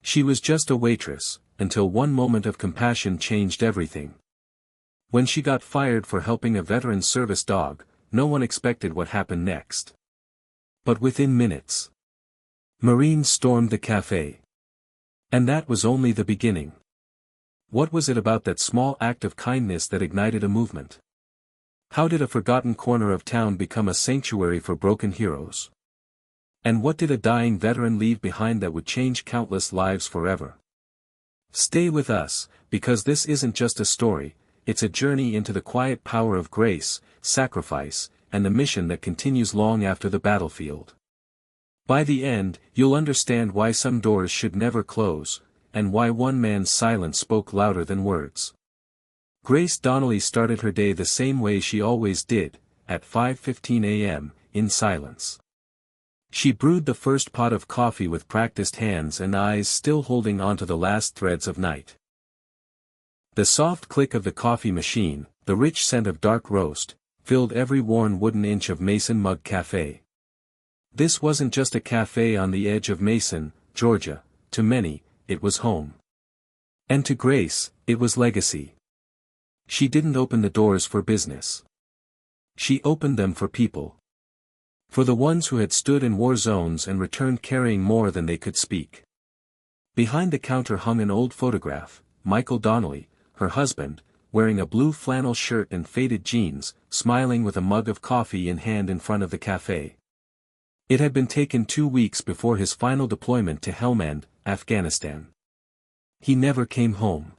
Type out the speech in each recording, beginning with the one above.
She was just a waitress, until one moment of compassion changed everything. When she got fired for helping a veteran service dog, no one expected what happened next. But within minutes, Marines stormed the cafe. And that was only the beginning. What was it about that small act of kindness that ignited a movement? How did a forgotten corner of town become a sanctuary for broken heroes? And what did a dying veteran leave behind that would change countless lives forever? Stay with us, because this isn't just a story, it's a journey into the quiet power of grace, sacrifice, and the mission that continues long after the battlefield. By the end, you'll understand why some doors should never close, and why one man's silence spoke louder than words. Grace Donnelly started her day the same way she always did, at 5:15 a.m., in silence. She brewed the first pot of coffee with practiced hands and eyes still holding onto the last threads of night. The soft click of the coffee machine, the rich scent of dark roast, filled every worn wooden inch of Mason Mug Cafe. This wasn't just a cafe on the edge of Mason, Georgia. To many, it was home. And to Grace, it was legacy. She didn't open the doors for business. She opened them for people. For the ones who had stood in war zones and returned carrying more than they could speak. Behind the counter hung an old photograph, Michael Donnelly, her husband, wearing a blue flannel shirt and faded jeans, smiling with a mug of coffee in hand in front of the cafe. It had been taken 2 weeks before his final deployment to Helmand, Afghanistan. He never came home.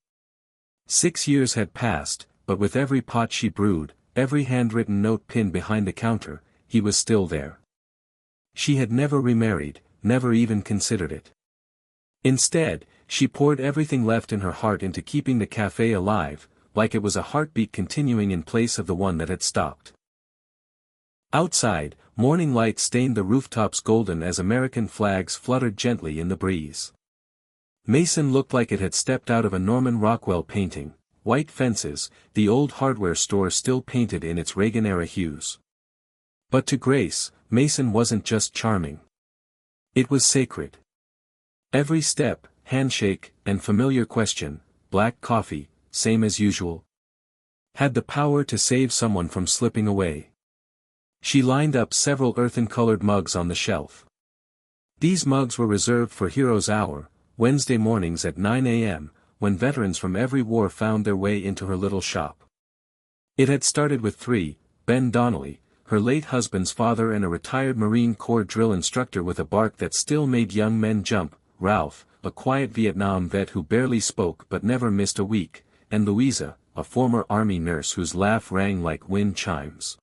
6 years had passed, but with every pot she brewed, every handwritten note pinned behind the counter, he was still there. She had never remarried, never even considered it. Instead, she poured everything left in her heart into keeping the cafe alive, like it was a heartbeat continuing in place of the one that had stopped. Outside, morning light stained the rooftops golden as American flags fluttered gently in the breeze. Mason looked like it had stepped out of a Norman Rockwell painting, white fences, the old hardware store still painted in its Reagan-era hues. But to Grace, Mason wasn't just charming. It was sacred. Every step, handshake, and familiar question, black coffee, same as usual, had the power to save someone from slipping away. She lined up several earthen-colored mugs on the shelf. These mugs were reserved for Heroes Hour, Wednesday mornings at 9 a.m., when veterans from every war found their way into her little shop. It had started with 3, Ben Donnelly, her late husband's father and a retired Marine Corps drill instructor with a bark that still made young men jump, Ralph, a quiet Vietnam vet who barely spoke but never missed a week, and Louisa, a former Army nurse whose laugh rang like wind chimes.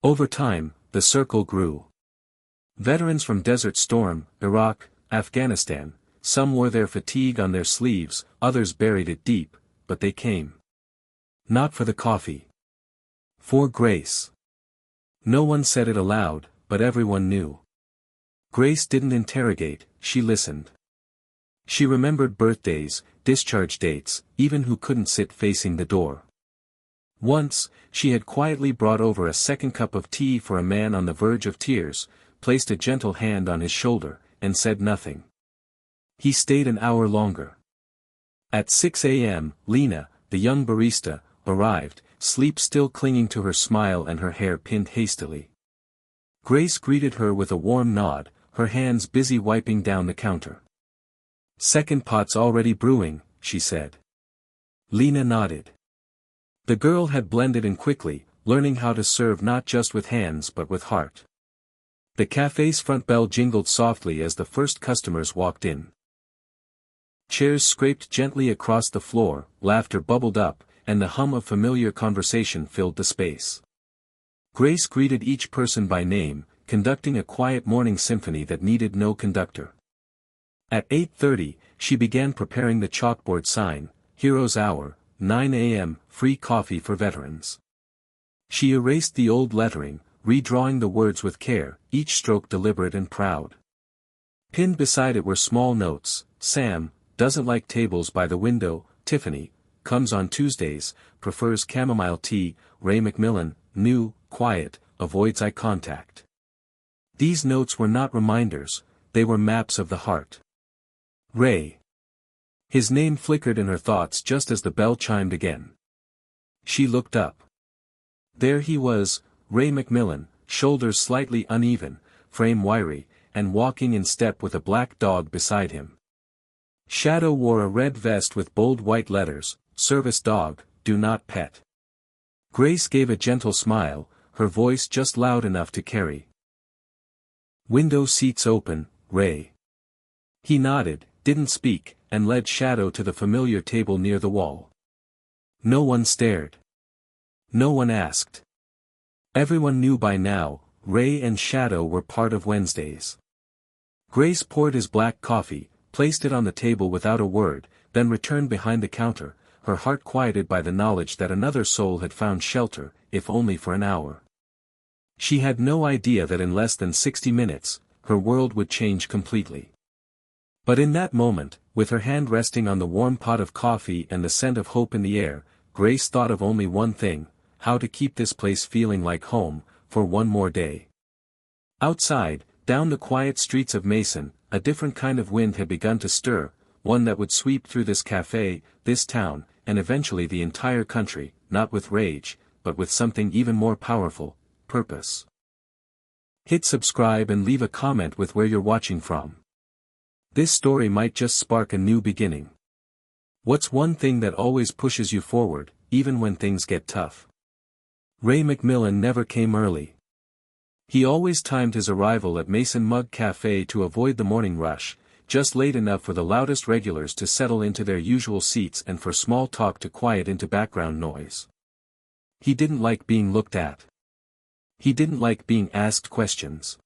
Over time, the circle grew. Veterans from Desert Storm, Iraq, Afghanistan, some wore their fatigue on their sleeves, others buried it deep, but they came. Not for the coffee. For Grace. No one said it aloud, but everyone knew. Grace didn't interrogate, she listened. She remembered birthdays, discharge dates, even who couldn't sit facing the door. Once, she had quietly brought over a second cup of tea for a man on the verge of tears, placed a gentle hand on his shoulder, and said nothing. He stayed an hour longer. At 6 a.m., Lena, the young barista, arrived, sleep still clinging to her smile and her hair pinned hastily. Grace greeted her with a warm nod, her hands busy wiping down the counter. "Second pot's already brewing," she said. Lena nodded. The girl had blended in quickly, learning how to serve not just with hands but with heart. The cafe's front bell jingled softly as the first customers walked in. Chairs scraped gently across the floor, laughter bubbled up, and the hum of familiar conversation filled the space. Grace greeted each person by name, conducting a quiet morning symphony that needed no conductor. At 8:30, she began preparing the chalkboard sign, Heroes Hour, 9 a.m., free coffee for veterans. She erased the old lettering, redrawing the words with care, each stroke deliberate and proud. Pinned beside it were small notes: Sam, doesn't like tables by the window; Tiffany, comes on Tuesdays, prefers chamomile tea; Ray McMillan, new, quiet, avoids eye contact. These notes were not reminders, they were maps of the heart. Ray. His name flickered in her thoughts just as the bell chimed again. She looked up. There he was, Ray McMillan, shoulders slightly uneven, frame wiry, and walking in step with a black dog beside him. Shadow wore a red vest with bold white letters, "Service Dog, Do Not Pet." Grace gave a gentle smile, her voice just loud enough to carry. "Window seats open, Ray." He nodded, didn't speak, and led Shadow to the familiar table near the wall. No one stared. No one asked. Everyone knew by now, Ray and Shadow were part of Wednesdays. Grace poured his black coffee, placed it on the table without a word, then returned behind the counter, her heart quieted by the knowledge that another soul had found shelter, if only for an hour. She had no idea that in less than 60 minutes, her world would change completely. But in that moment, with her hand resting on the warm pot of coffee and the scent of hope in the air, Grace thought of only one thing: how to keep this place feeling like home, for one more day. Outside, down the quiet streets of Mason, a different kind of wind had begun to stir, one that would sweep through this cafe, this town, and eventually the entire country, not with rage, but with something even more powerful: purpose. Hit subscribe and leave a comment with where you're watching from. This story might just spark a new beginning. What's one thing that always pushes you forward, even when things get tough? Ray McMillan never came early. He always timed his arrival at Mason Mug Cafe to avoid the morning rush, just late enough for the loudest regulars to settle into their usual seats and for small talk to quiet into background noise. He didn't like being looked at. He didn't like being asked questions.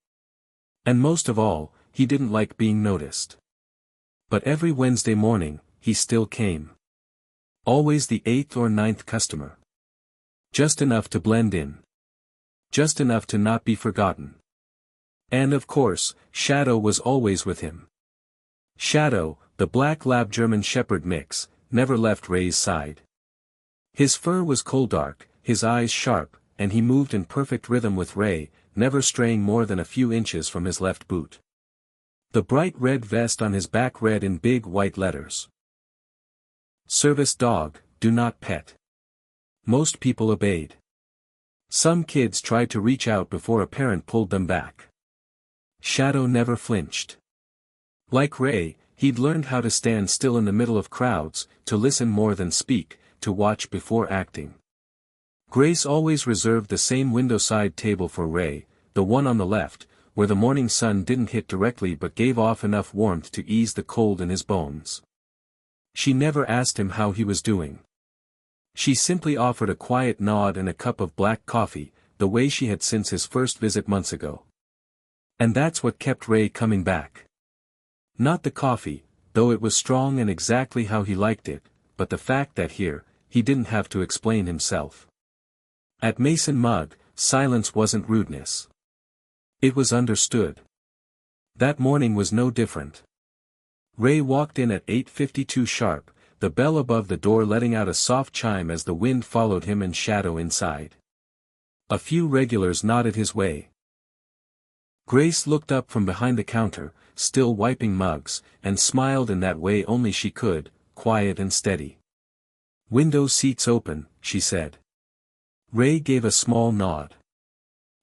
And most of all, he didn't like being noticed. But every Wednesday morning, he still came. Always the 8th or 9th customer. Just enough to blend in. Just enough to not be forgotten. And of course, Shadow was always with him. Shadow, the black lab German Shepherd mix, never left Ray's side. His fur was coal dark, his eyes sharp, and he moved in perfect rhythm with Ray, never straying more than a few inches from his left boot. The bright red vest on his back read in big white letters: "Service Dog, Do Not Pet." Most people obeyed. Some kids tried to reach out before a parent pulled them back. Shadow never flinched. Like Ray, he'd learned how to stand still in the middle of crowds, to listen more than speak, to watch before acting. Grace always reserved the same window-side table for Ray, the one on the left, where the morning sun didn't hit directly but gave off enough warmth to ease the cold in his bones. She never asked him how he was doing. She simply offered a quiet nod and a cup of black coffee, the way she had since his first visit months ago. And that's what kept Ray coming back. Not the coffee, though it was strong and exactly how he liked it, but the fact that here, he didn't have to explain himself. At Mason Mug, silence wasn't rudeness. It was understood. That morning was no different. Ray walked in at 8:52 sharp, the bell above the door letting out a soft chime as the wind followed him and Shadow inside. A few regulars nodded his way. Grace looked up from behind the counter, still wiping mugs, and smiled in that way only she could, quiet and steady. "Window seats open," she said. Ray gave a small nod.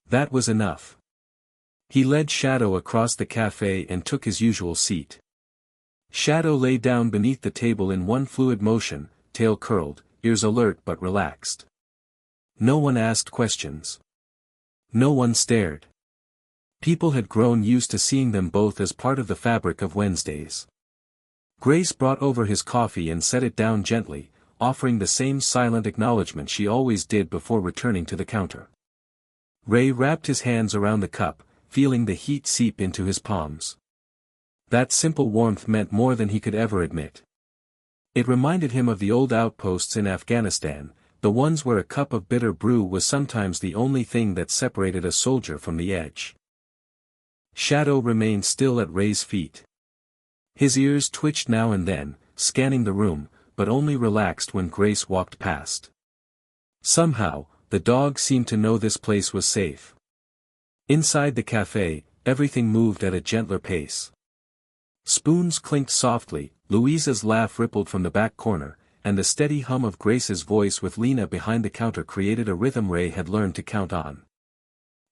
That was enough. He led Shadow across the cafe and took his usual seat. Shadow lay down beneath the table in one fluid motion, tail curled, ears alert but relaxed. No one asked questions. No one stared. People had grown used to seeing them both as part of the fabric of Wednesdays. Grace brought over his coffee and set it down gently, offering the same silent acknowledgement she always did before returning to the counter. Ray wrapped his hands around the cup, feeling the heat seep into his palms. That simple warmth meant more than he could ever admit. It reminded him of the old outposts in Afghanistan, the ones where a cup of bitter brew was sometimes the only thing that separated a soldier from the edge. Shadow remained still at Ray's feet. His ears twitched now and then, scanning the room, but only relaxed when Grace walked past. Somehow, the dog seemed to know this place was safe. Inside the cafe, everything moved at a gentler pace. Spoons clinked softly, Louisa's laugh rippled from the back corner, and the steady hum of Grace's voice with Lena behind the counter created a rhythm Ray had learned to count on.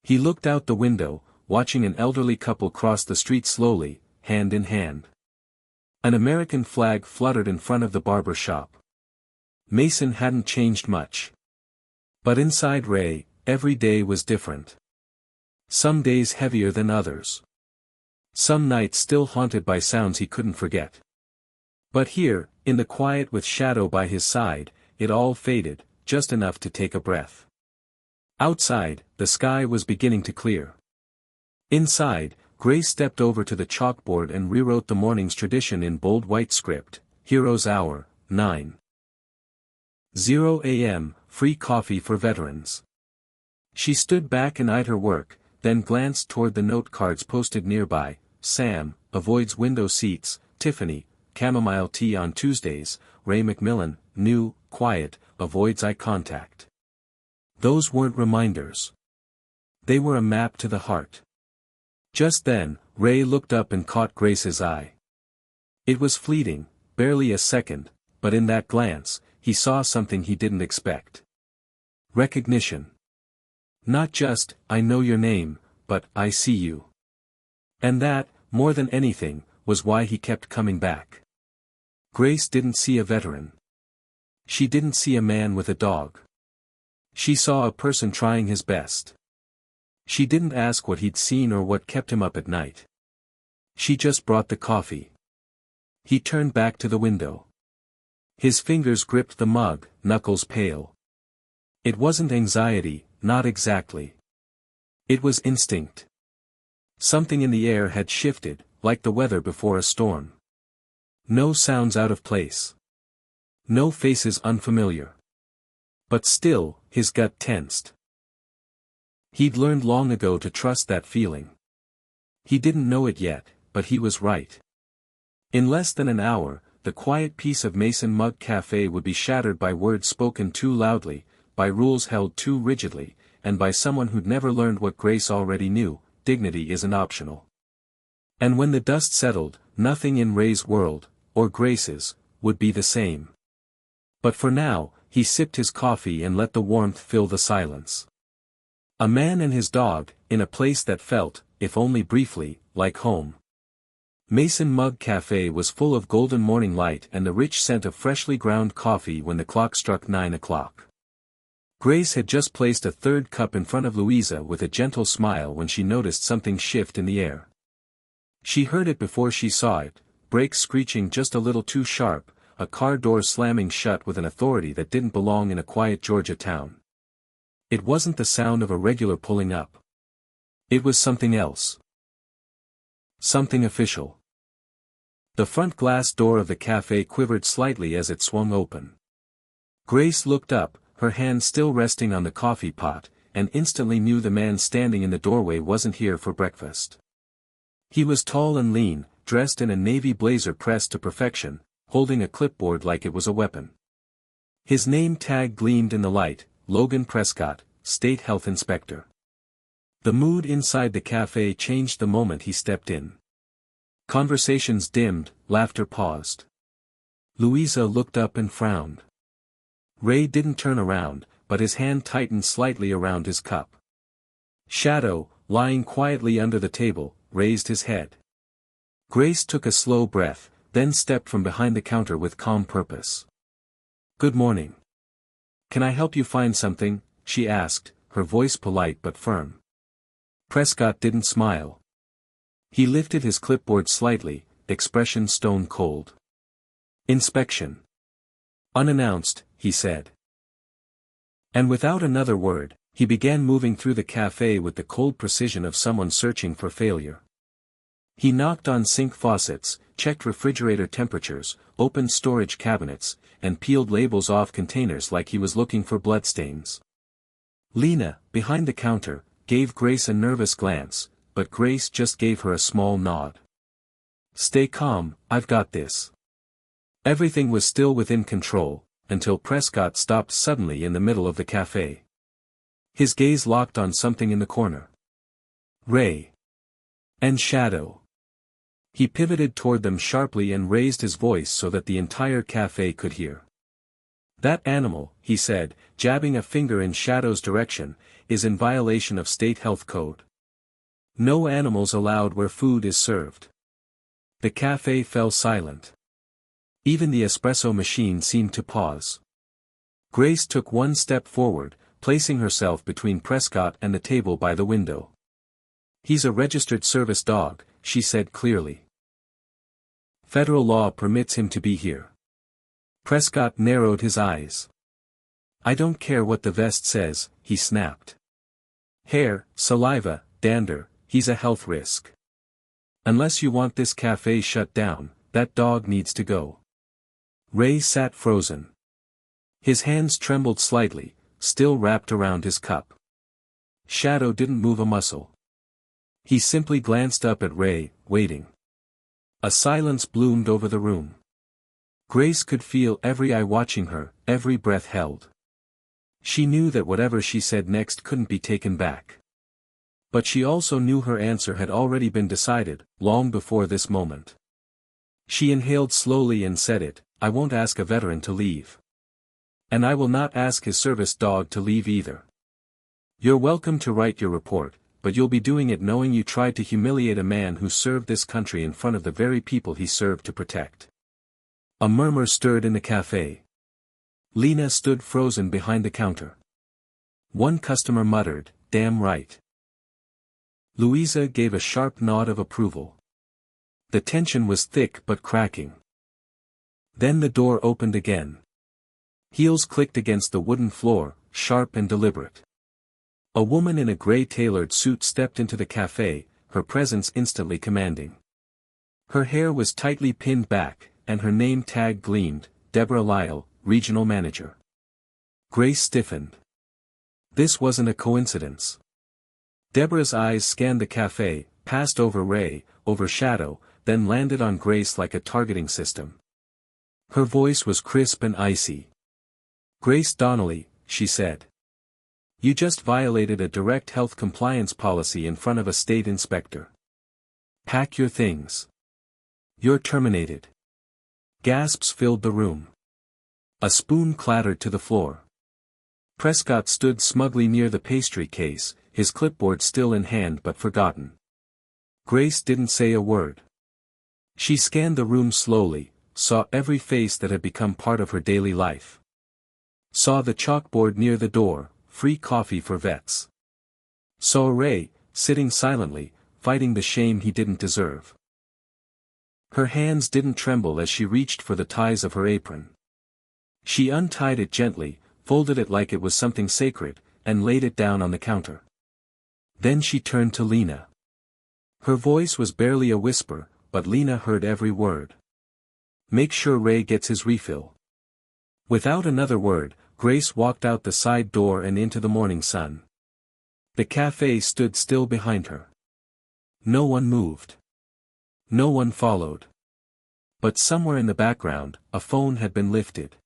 He looked out the window, watching an elderly couple cross the street slowly, hand in hand. An American flag fluttered in front of the barber shop. Mason hadn't changed much. But inside Ray, every day was different. Some days heavier than others. Some nights still haunted by sounds he couldn't forget. But here, in the quiet with Shadow by his side, it all faded, just enough to take a breath. Outside, the sky was beginning to clear. Inside, Grace stepped over to the chalkboard and rewrote the morning's tradition in bold white script, Heroes Hour, 9:00 a.m., free coffee for veterans. She stood back and eyed her work, then glanced toward the note cards posted nearby. Sam, avoids window seats. Tiffany, chamomile tea on Tuesdays. Ray McMillan, new, quiet, avoids eye contact. Those weren't reminders. They were a map to the heart. Just then, Ray looked up and caught Grace's eye. It was fleeting, barely a second, but in that glance, he saw something he didn't expect. Recognition. Not just, I know your name, but, I see you. And that, more than anything, was why he kept coming back. Grace didn't see a veteran. She didn't see a man with a dog. She saw a person trying his best. She didn't ask what he'd seen or what kept him up at night. She just brought the coffee. He turned back to the window. His fingers gripped the mug, knuckles pale. It wasn't anxiety, not exactly. It was instinct. Something in the air had shifted, like the weather before a storm. No sounds out of place. No faces unfamiliar. But still, his gut tensed. He'd learned long ago to trust that feeling. He didn't know it yet, but he was right. In less than an hour, the quiet peace of Mason Mug Cafe would be shattered by words spoken too loudly, by rules held too rigidly, and by someone who'd never learned what Grace already knew: dignity isn't optional. And when the dust settled, nothing in Ray's world, or Grace's, would be the same. But for now, he sipped his coffee and let the warmth fill the silence. A man and his dog, in a place that felt, if only briefly, like home. Mason Mug Cafe was full of golden morning light and the rich scent of freshly ground coffee when the clock struck 9 o'clock. Grace had just placed a third cup in front of Louisa with a gentle smile when she noticed something shift in the air. She heard it before she saw it, brakes screeching just a little too sharp, a car door slamming shut with an authority that didn't belong in a quiet Georgia town. It wasn't the sound of a regular pulling up. It was something else. Something official. The front glass door of the cafe quivered slightly as it swung open. Grace looked up, her hand still resting on the coffee pot, and instantly knew the man standing in the doorway wasn't here for breakfast. He was tall and lean, dressed in a navy blazer pressed to perfection, holding a clipboard like it was a weapon. His name tag gleamed in the light: Logan Prescott, State Health Inspector. The mood inside the cafe changed the moment he stepped in. Conversations dimmed, laughter paused. Louisa looked up and frowned. Ray didn't turn around, but his hand tightened slightly around his cup. Shadow, lying quietly under the table, raised his head. Grace took a slow breath, then stepped from behind the counter with calm purpose. "Good morning. Can I help you find something?" she asked, her voice polite but firm. Prescott didn't smile. He lifted his clipboard slightly, expression stone cold. "Inspection." "Unannounced," he said. And without another word, he began moving through the cafe with the cold precision of someone searching for failure. He knocked on sink faucets, checked refrigerator temperatures, opened storage cabinets, and peeled labels off containers like he was looking for bloodstains. Lena, behind the counter, gave Grace a nervous glance, but Grace just gave her a small nod. "Stay calm, I've got this." Everything was still within control, until Prescott stopped suddenly in the middle of the cafe. His gaze locked on something in the corner. Ray. And Shadow. He pivoted toward them sharply and raised his voice so that the entire cafe could hear. "That animal," he said, jabbing a finger in Shadow's direction, "is in violation of state health code. No animals allowed where food is served." The cafe fell silent. Even the espresso machine seemed to pause. Grace took one step forward, placing herself between Prescott and the table by the window. "He's a registered service dog," she said clearly. "Federal law permits him to be here." Prescott narrowed his eyes. "I don't care what the vest says," he snapped. "Hair, saliva, dander, he's a health risk. Unless you want this cafe shut down, that dog needs to go." Ray sat frozen. His hands trembled slightly, still wrapped around his cup. Shadow didn't move a muscle. He simply glanced up at Ray, waiting. A silence bloomed over the room. Grace could feel every eye watching her, every breath held. She knew that whatever she said next couldn't be taken back. But she also knew her answer had already been decided, long before this moment. She inhaled slowly and said it, "I won't ask a veteran to leave. And I will not ask his service dog to leave either. You're welcome to write your report, but you'll be doing it knowing you tried to humiliate a man who served this country in front of the very people he served to protect." A murmur stirred in the cafe. Lena stood frozen behind the counter. One customer muttered, "Damn right." Louisa gave a sharp nod of approval. The tension was thick but cracking. Then the door opened again. Heels clicked against the wooden floor, sharp and deliberate. A woman in a gray tailored suit stepped into the cafe, her presence instantly commanding. Her hair was tightly pinned back, and her name tag gleamed, Deborah Lyle, Regional Manager. Grace stiffened. This wasn't a coincidence. Deborah's eyes scanned the cafe, passed over Ray, over Shadow, then landed on Grace like a targeting system. Her voice was crisp and icy. "Grace Donnelly," she said. "You just violated a direct health compliance policy in front of a state inspector. Pack your things. You're terminated." Gasps filled the room. A spoon clattered to the floor. Prescott stood smugly near the pastry case, his clipboard still in hand but forgotten. Grace didn't say a word. She scanned the room slowly, saw every face that had become part of her daily life. Saw the chalkboard near the door, "Free coffee for vets." Saw Ray, sitting silently, fighting the shame he didn't deserve. Her hands didn't tremble as she reached for the ties of her apron. She untied it gently, folded it like it was something sacred, and laid it down on the counter. Then she turned to Lena. Her voice was barely a whisper, but Lena heard every word. "Make sure Ray gets his refill." Without another word, Grace walked out the side door and into the morning sun. The cafe stood still behind her. No one moved. No one followed. But somewhere in the background, a phone had been lifted.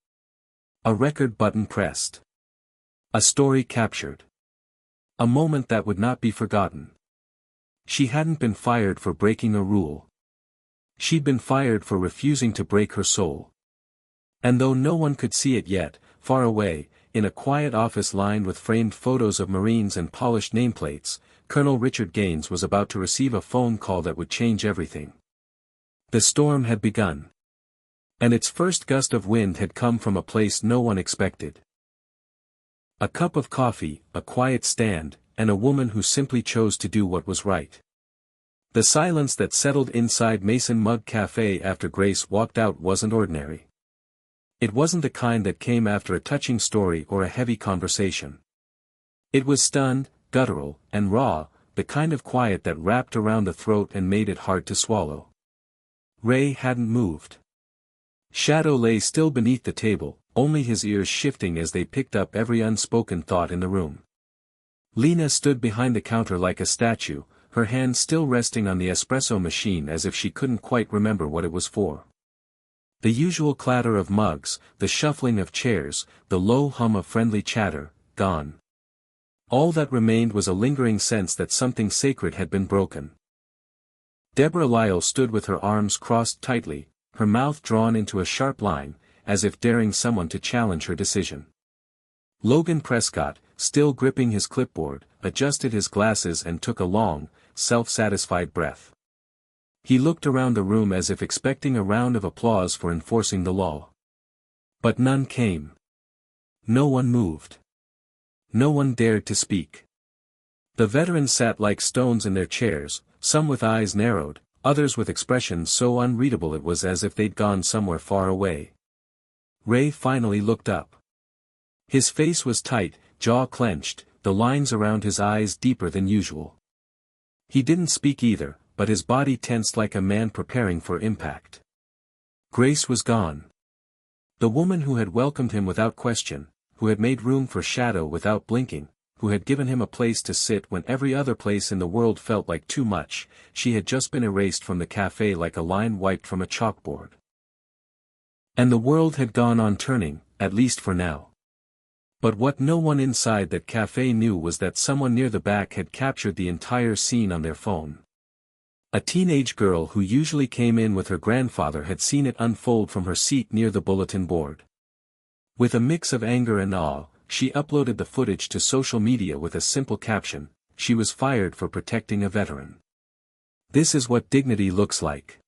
A record button pressed. A story captured. A moment that would not be forgotten. She hadn't been fired for breaking a rule. She'd been fired for refusing to break her soul. And though no one could see it yet, far away, in a quiet office lined with framed photos of Marines and polished nameplates, Colonel Richard Gaines was about to receive a phone call that would change everything. The storm had begun. And its first gust of wind had come from a place no one expected. A cup of coffee, a quiet stand, and a woman who simply chose to do what was right. The silence that settled inside Mason Mug Cafe after Grace walked out wasn't ordinary. It wasn't the kind that came after a touching story or a heavy conversation. It was stunned, guttural, and raw, the kind of quiet that wrapped around the throat and made it hard to swallow. Ray hadn't moved. Shadow lay still beneath the table, only his ears shifting as they picked up every unspoken thought in the room. Lena stood behind the counter like a statue, her hand still resting on the espresso machine as if she couldn't quite remember what it was for. The usual clatter of mugs, the shuffling of chairs, the low hum of friendly chatter, gone. All that remained was a lingering sense that something sacred had been broken. Deborah Lyle stood with her arms crossed tightly, her mouth drawn into a sharp line, as if daring someone to challenge her decision. Logan Prescott, still gripping his clipboard, adjusted his glasses and took a long, self-satisfied breath. He looked around the room as if expecting a round of applause for enforcing the law. But none came. No one moved. No one dared to speak. The veterans sat like stones in their chairs, some with eyes narrowed, others with expressions so unreadable it was as if they'd gone somewhere far away. Ray finally looked up. His face was tight, jaw clenched, the lines around his eyes deeper than usual. He didn't speak either, but his body tensed like a man preparing for impact. Grace was gone. The woman who had welcomed him without question, who had made room for Shadow without blinking, who had given him a place to sit when every other place in the world felt like too much, she had just been erased from the cafe like a line wiped from a chalkboard. And the world had gone on turning, at least for now. But what no one inside that cafe knew was that someone near the back had captured the entire scene on their phone. A teenage girl who usually came in with her grandfather had seen it unfold from her seat near the bulletin board. With a mix of anger and awe, she uploaded the footage to social media with a simple caption: "She was fired for protecting a veteran. This is what dignity looks like."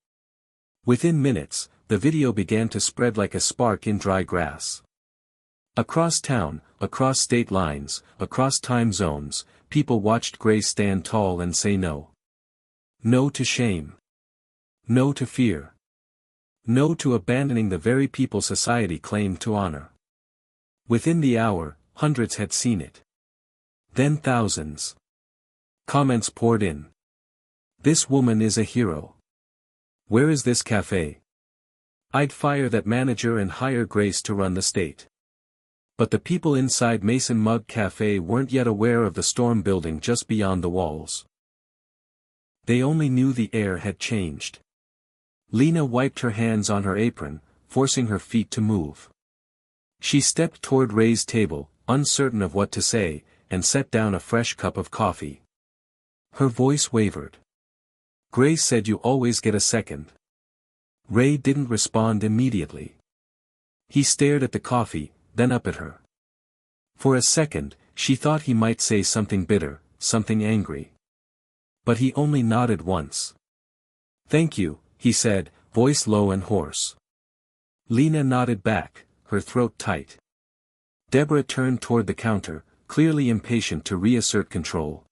Within minutes, the video began to spread like a spark in dry grass. Across town, across state lines, across time zones, people watched Grace stand tall and say no. No to shame. No to fear. No to abandoning the very people society claimed to honor. Within the hour, hundreds had seen it. Then thousands. Comments poured in. "This woman is a hero. Where is this cafe? I'd fire that manager and hire Grace to run the state." But the people inside Mason Mug Cafe weren't yet aware of the storm building just beyond the walls. They only knew the air had changed. Lena wiped her hands on her apron, forcing her feet to move. She stepped toward Ray's table, uncertain of what to say, and set down a fresh cup of coffee. Her voice wavered. "Grace said you always get a second." Ray didn't respond immediately. He stared at the coffee, then up at her. For a second, she thought he might say something bitter, something angry. But he only nodded once. "Thank you," he said, voice low and hoarse. Lena nodded back, her throat tight. Deborah turned toward the counter, clearly impatient to reassert control.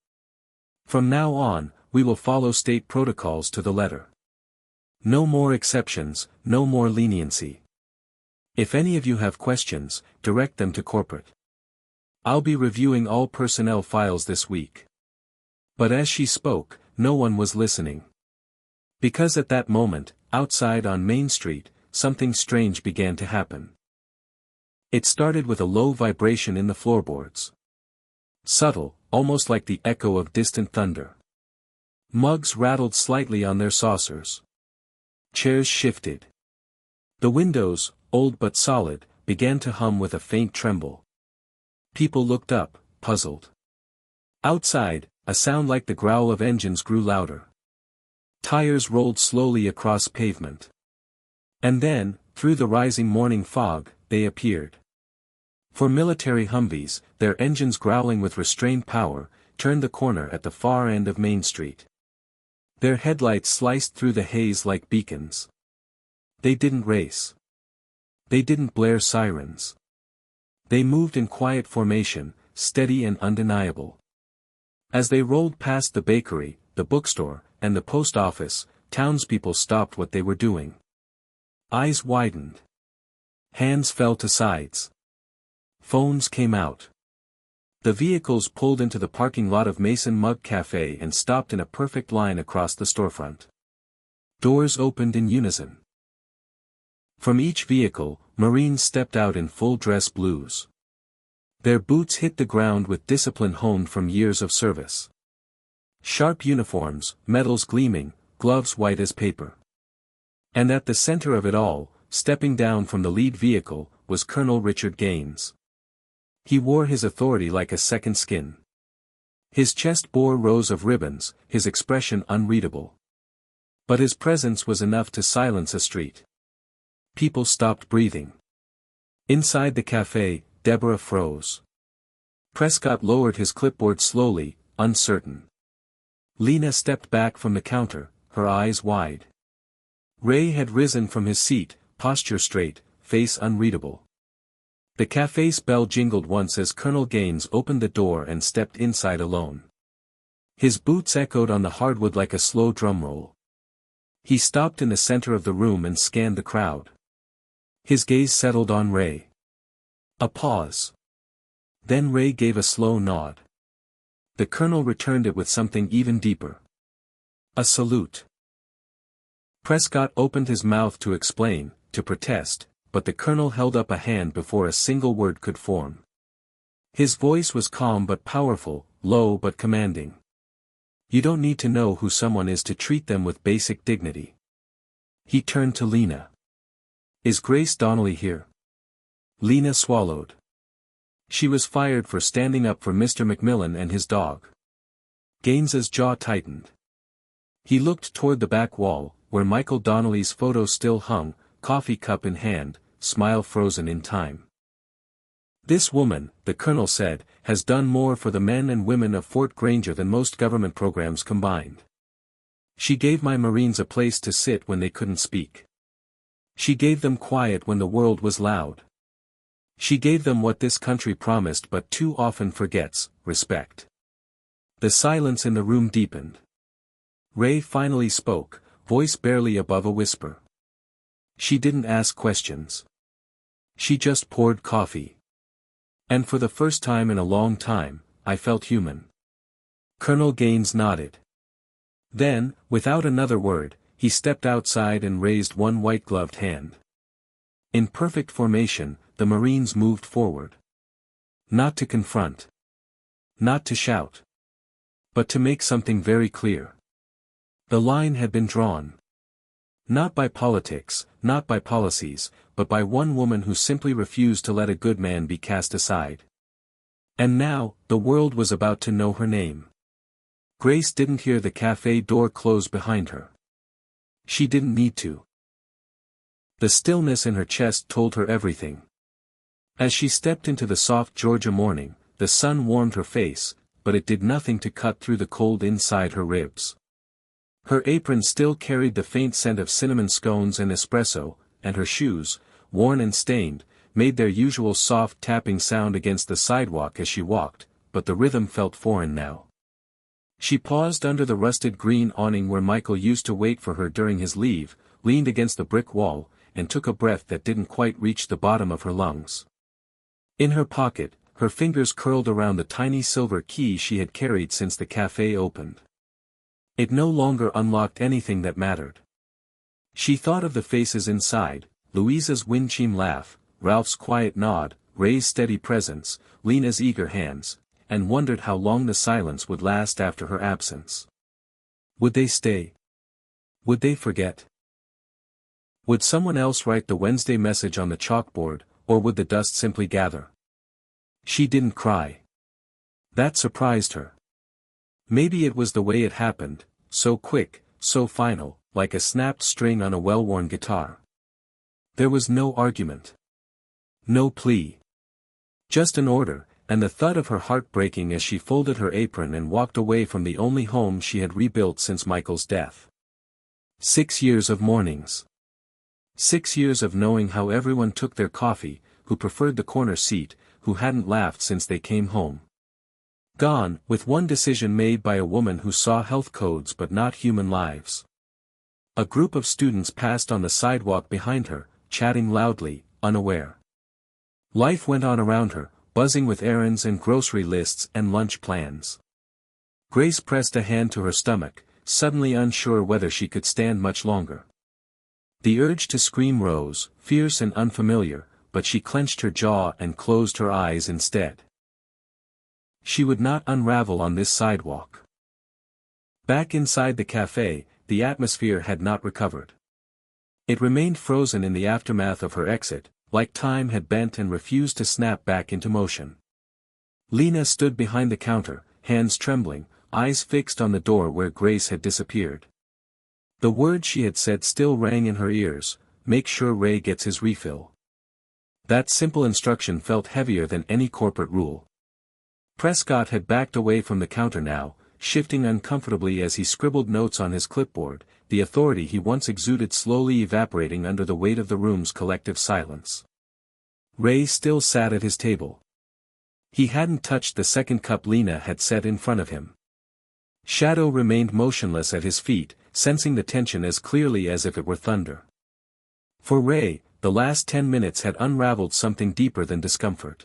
"From now on, we will follow state protocols to the letter. No more exceptions, no more leniency. If any of you have questions, direct them to corporate. I'll be reviewing all personnel files this week." But as she spoke, no one was listening. Because at that moment, outside on Main Street, something strange began to happen. It started with a low vibration in the floorboards. Subtle, almost like the echo of distant thunder. Mugs rattled slightly on their saucers. Chairs shifted. The windows, old but solid, began to hum with a faint tremble. People looked up, puzzled. Outside, a sound like the growl of engines grew louder. Tires rolled slowly across pavement. And then, through the rising morning fog, they appeared. For military Humvees, their engines growling with restrained power, turned the corner at the far end of Main Street. Their headlights sliced through the haze like beacons. They didn't race. They didn't blare sirens. They moved in quiet formation, steady and undeniable. As they rolled past the bakery, the bookstore, and the post office, townspeople stopped what they were doing. Eyes widened. Hands fell to sides. Phones came out. The vehicles pulled into the parking lot of Mason Mug Cafe and stopped in a perfect line across the storefront. Doors opened in unison. From each vehicle, Marines stepped out in full-dress blues. Their boots hit the ground with discipline honed from years of service. Sharp uniforms, medals gleaming, gloves white as paper. And at the center of it all, stepping down from the lead vehicle, was Colonel Richard Gaines. He wore his authority like a second skin. His chest bore rows of ribbons, his expression unreadable. But his presence was enough to silence a street. People stopped breathing. Inside the cafe, Deborah froze. Prescott lowered his clipboard slowly, uncertain. Lena stepped back from the counter, her eyes wide. Ray had risen from his seat, posture straight, face unreadable. The cafe's bell jingled once as Colonel Gaines opened the door and stepped inside alone. His boots echoed on the hardwood like a slow drum roll. He stopped in the center of the room and scanned the crowd. His gaze settled on Ray. A pause. Then Ray gave a slow nod. The colonel returned it with something even deeper. A salute. Prescott opened his mouth to explain, to protest, but the colonel held up a hand before a single word could form. His voice was calm but powerful, low but commanding. You don't need to know who someone is to treat them with basic dignity. He turned to Lena. Is Grace Donnelly here? Lena swallowed. She was fired for standing up for Mr. McMillan and his dog. Gaines's jaw tightened. He looked toward the back wall, where Michael Donnelly's photo still hung, coffee cup in hand, smile frozen in time. This woman, the colonel said, has done more for the men and women of Fort Granger than most government programs combined. She gave my Marines a place to sit when they couldn't speak. She gave them quiet when the world was loud. She gave them what this country promised but too often forgets, respect. The silence in the room deepened. Ray finally spoke, voice barely above a whisper. She didn't ask questions. She just poured coffee. And for the first time in a long time, I felt human. Colonel Gaines nodded. Then, without another word, he stepped outside and raised one white-gloved hand. In perfect formation, the Marines moved forward. Not to confront. Not to shout. But to make something very clear. The line had been drawn. Not by politics, not by policies, but by one woman who simply refused to let a good man be cast aside. And now, the world was about to know her name. Grace didn't hear the cafe door close behind her. She didn't need to. The stillness in her chest told her everything. As she stepped into the soft Georgia morning, the sun warmed her face, but it did nothing to cut through the cold inside her ribs. Her apron still carried the faint scent of cinnamon scones and espresso, and her shoes, worn and stained, made their usual soft tapping sound against the sidewalk as she walked, but the rhythm felt foreign now. She paused under the rusted green awning where Michael used to wait for her during his leave, leaned against the brick wall, and took a breath that didn't quite reach the bottom of her lungs. In her pocket, her fingers curled around the tiny silver key she had carried since the cafe opened. It no longer unlocked anything that mattered. She thought of the faces inside, Louisa's wind-chime laugh, Ralph's quiet nod, Ray's steady presence, Lena's eager hands, and wondered how long the silence would last after her absence. Would they stay? Would they forget? Would someone else write the Wednesday message on the chalkboard, or would the dust simply gather? She didn't cry. That surprised her. Maybe it was the way it happened, so quick, so final, like a snapped string on a well-worn guitar. There was no argument. No plea. Just an order, and the thud of her heart breaking as she folded her apron and walked away from the only home she had rebuilt since Michael's death. 6 years of mornings. 6 years of knowing how everyone took their coffee, who preferred the corner seat, who hadn't laughed since they came home. Gone, with one decision made by a woman who saw health codes but not human lives. A group of students passed on the sidewalk behind her, chatting loudly, unaware. Life went on around her, buzzing with errands and grocery lists and lunch plans. Grace pressed a hand to her stomach, suddenly unsure whether she could stand much longer. The urge to scream rose, fierce and unfamiliar, but she clenched her jaw and closed her eyes instead. She would not unravel on this sidewalk. Back inside the cafe, the atmosphere had not recovered. It remained frozen in the aftermath of her exit, like time had bent and refused to snap back into motion. Lena stood behind the counter, hands trembling, eyes fixed on the door where Grace had disappeared. The words she had said still rang in her ears: make sure Ray gets his refill. That simple instruction felt heavier than any corporate rule. Prescott had backed away from the counter now, shifting uncomfortably as he scribbled notes on his clipboard, the authority he once exuded slowly evaporating under the weight of the room's collective silence. Ray still sat at his table. He hadn't touched the second cup Lena had set in front of him. Shadow remained motionless at his feet, sensing the tension as clearly as if it were thunder. For Ray, the last 10 minutes had unraveled something deeper than discomfort.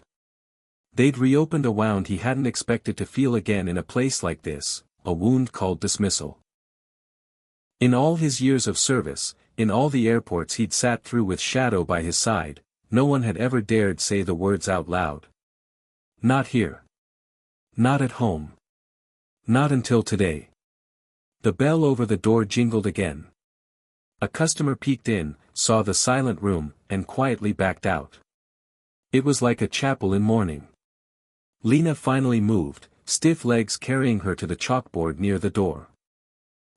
They'd reopened a wound he hadn't expected to feel again in a place like this, a wound called dismissal. In all his years of service, in all the airports he'd sat through with Shadow by his side, no one had ever dared say the words out loud. Not here. Not at home. Not until today. The bell over the door jingled again. A customer peeked in, saw the silent room, and quietly backed out. It was like a chapel in mourning. Lena finally moved, stiff legs carrying her to the chalkboard near the door.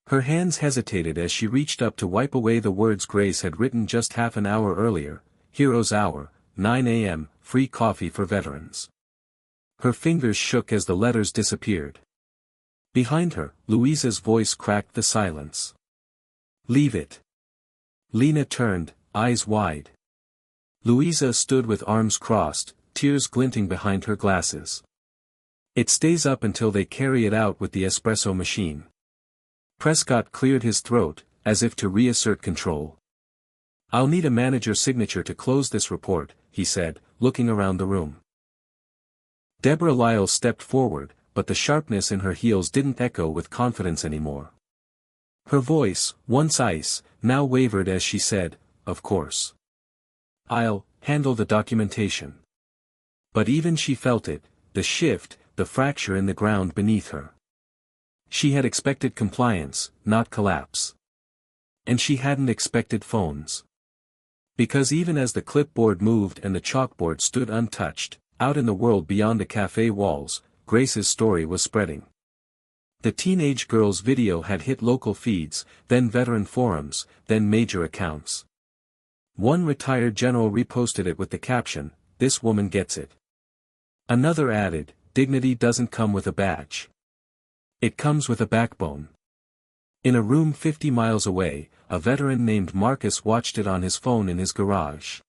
Her hands hesitated as she reached up to wipe away the words Grace had written just half an hour earlier: Heroes Hour, 9 a.m., free coffee for veterans. Her fingers shook as the letters disappeared. Behind her, Louisa's voice cracked the silence. Leave it. Lena turned, eyes wide. Louisa stood with arms crossed, tears glinting behind her glasses. It stays up until they carry it out with the espresso machine. Prescott cleared his throat, as if to reassert control. I'll need a manager's signature to close this report, he said, looking around the room. Deborah Lyle stepped forward, but the sharpness in her heels didn't echo with confidence anymore. Her voice, once ice, now wavered as she said, of course. I'll handle the documentation. But even she felt it, the shift, the fracture in the ground beneath her. She had expected compliance, not collapse. And she hadn't expected phones. Because even as the clipboard moved and the chalkboard stood untouched, out in the world beyond the cafe walls, Grace's story was spreading. The teenage girl's video had hit local feeds, then veteran forums, then major accounts. One retired general reposted it with the caption, "This woman gets it." Another added, "Dignity doesn't come with a badge. It comes with a backbone." In a room 50 miles away, a veteran named Marcus watched it on his phone in his garage.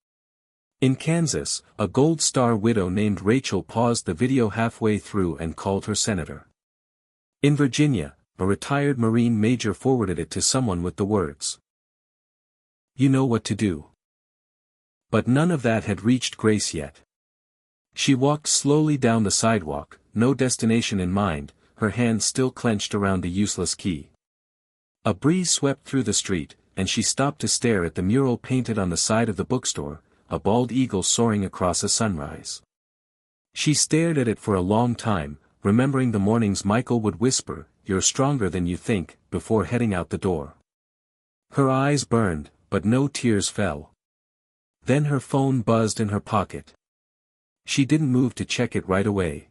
In Kansas, a Gold Star widow named Rachel paused the video halfway through and called her senator. In Virginia, a retired Marine major forwarded it to someone with the words, "You know what to do." But none of that had reached Grace yet. She walked slowly down the sidewalk, no destination in mind, her hands still clenched around the useless key. A breeze swept through the street, and she stopped to stare at the mural painted on the side of the bookstore, a bald eagle soaring across a sunrise. She stared at it for a long time, remembering the mornings Michael would whisper, "You're stronger than you think," before heading out the door. Her eyes burned, but no tears fell. Then her phone buzzed in her pocket. She didn't move to check it right away.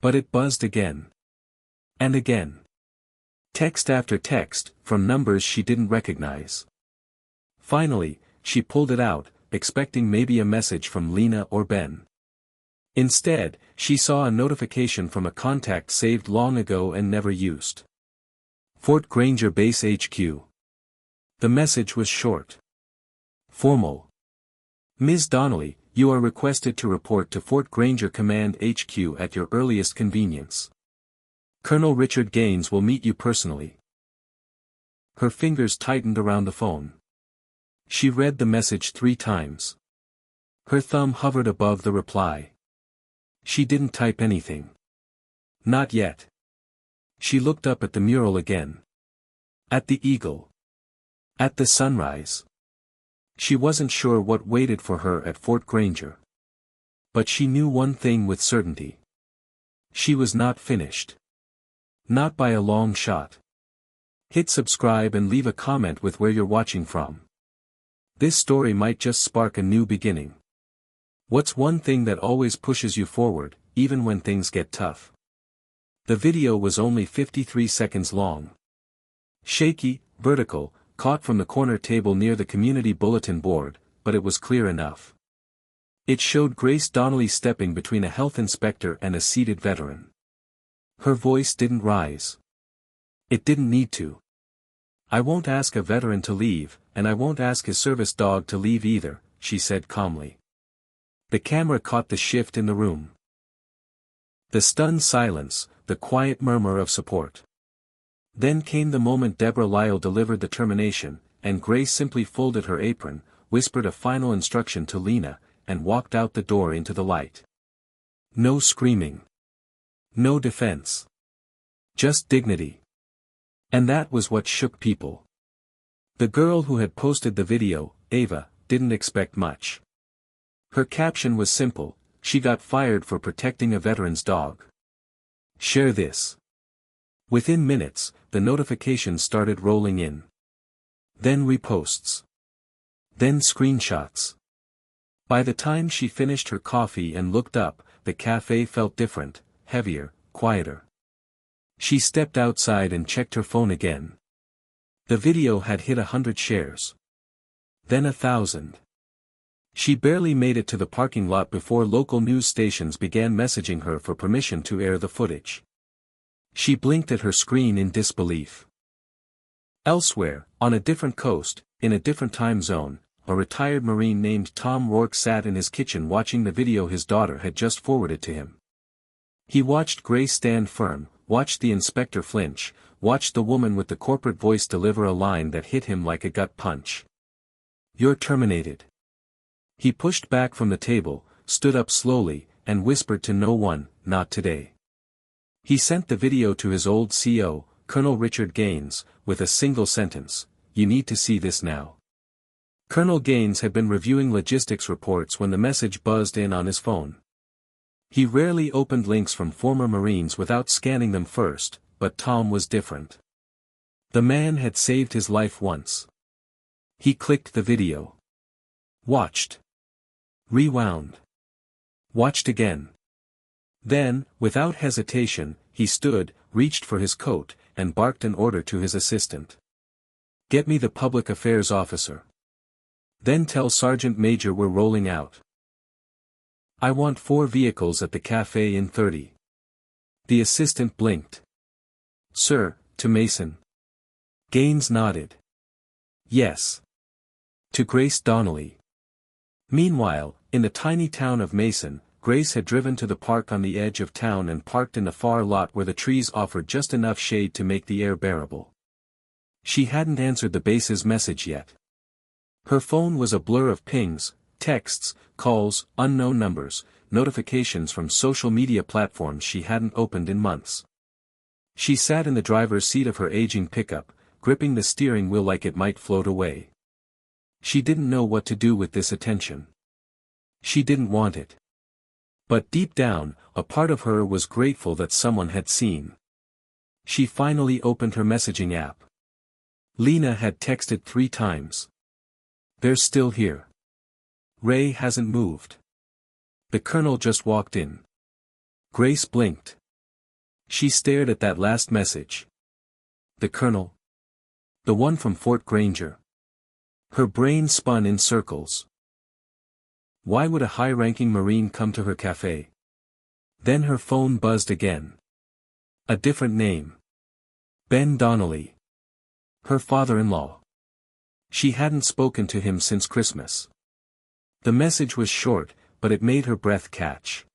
But it buzzed again. And again. Text after text, from numbers she didn't recognize. Finally, she pulled it out, expecting maybe a message from Lena or Ben. Instead, she saw a notification from a contact saved long ago and never used. Fort Granger Base HQ. The message was short. Formal. Ms. Donnelly, you are requested to report to Fort Granger Command HQ at your earliest convenience. Colonel Richard Gaines will meet you personally. Her fingers tightened around the phone. She read the message 3 times. Her thumb hovered above the reply. She didn't type anything. Not yet. She looked up at the mural again. At the eagle. At the sunrise. She wasn't sure what waited for her at Fort Granger. But she knew one thing with certainty. She was not finished. Not by a long shot. Hit subscribe and leave a comment with where you're watching from. This story might just spark a new beginning. What's one thing that always pushes you forward, even when things get tough? The video was only 53 seconds long. Shaky, vertical, caught from the corner table near the community bulletin board, but it was clear enough. It showed Grace Donnelly stepping between a health inspector and a seated veteran. Her voice didn't rise. It didn't need to. "I won't ask a veteran to leave, and I won't ask his service dog to leave either," she said calmly. The camera caught the shift in the room. The stunned silence, the quiet murmur of support. Then came the moment Deborah Lyle delivered the termination, and Grace simply folded her apron, whispered a final instruction to Lena, and walked out the door into the light. No screaming. No defense. Just dignity. And that was what shook people. The girl who had posted the video, Ava, didn't expect much. Her caption was simple: "She got fired for protecting a veteran's dog. Share this." Within minutes, the notifications started rolling in. Then reposts. Then screenshots. By the time she finished her coffee and looked up, the cafe felt different, heavier, quieter. She stepped outside and checked her phone again. The video had hit 100 shares. Then 1,000. She barely made it to the parking lot before local news stations began messaging her for permission to air the footage. She blinked at her screen in disbelief. Elsewhere, on a different coast, in a different time zone, a retired Marine named Tom Rourke sat in his kitchen watching the video his daughter had just forwarded to him. He watched Grace stand firm, watched the inspector flinch, watched the woman with the corporate voice deliver a line that hit him like a gut punch. "You're terminated." He pushed back from the table, stood up slowly, and whispered to no one, "Not today." He sent the video to his old CO, Colonel Richard Gaines, with a single sentence: "You need to see this now." Colonel Gaines had been reviewing logistics reports when the message buzzed in on his phone. He rarely opened links from former Marines without scanning them first, but Tom was different. The man had saved his life once. He clicked the video. Watched. Rewound. Watched again. Then, without hesitation, he stood, reached for his coat, and barked an order to his assistant. "Get me the public affairs officer. Then tell Sergeant Major we're rolling out. I want 4 vehicles at the cafe in 30. The assistant blinked. "Sir," to Mason. Gaines nodded. "Yes." To Grace Donnelly. Meanwhile, in the tiny town of Mason, Grace had driven to the park on the edge of town and parked in the far lot where the trees offered just enough shade to make the air bearable. She hadn't answered the base's message yet. Her phone was a blur of pings, texts, calls, unknown numbers, notifications from social media platforms she hadn't opened in months. She sat in the driver's seat of her aging pickup, gripping the steering wheel like it might float away. She didn't know what to do with this attention. She didn't want it. But deep down, a part of her was grateful that someone had seen. She finally opened her messaging app. Lena had texted 3 times. "They're still here. Ray hasn't moved. The colonel just walked in." Grace blinked. She stared at that last message. The colonel? The one from Fort Granger? Her brain spun in circles. Why would a high-ranking Marine come to her cafe? Then her phone buzzed again. A different name. Ben Donnelly. Her father-in-law. She hadn't spoken to him since Christmas. The message was short, but it made her breath catch.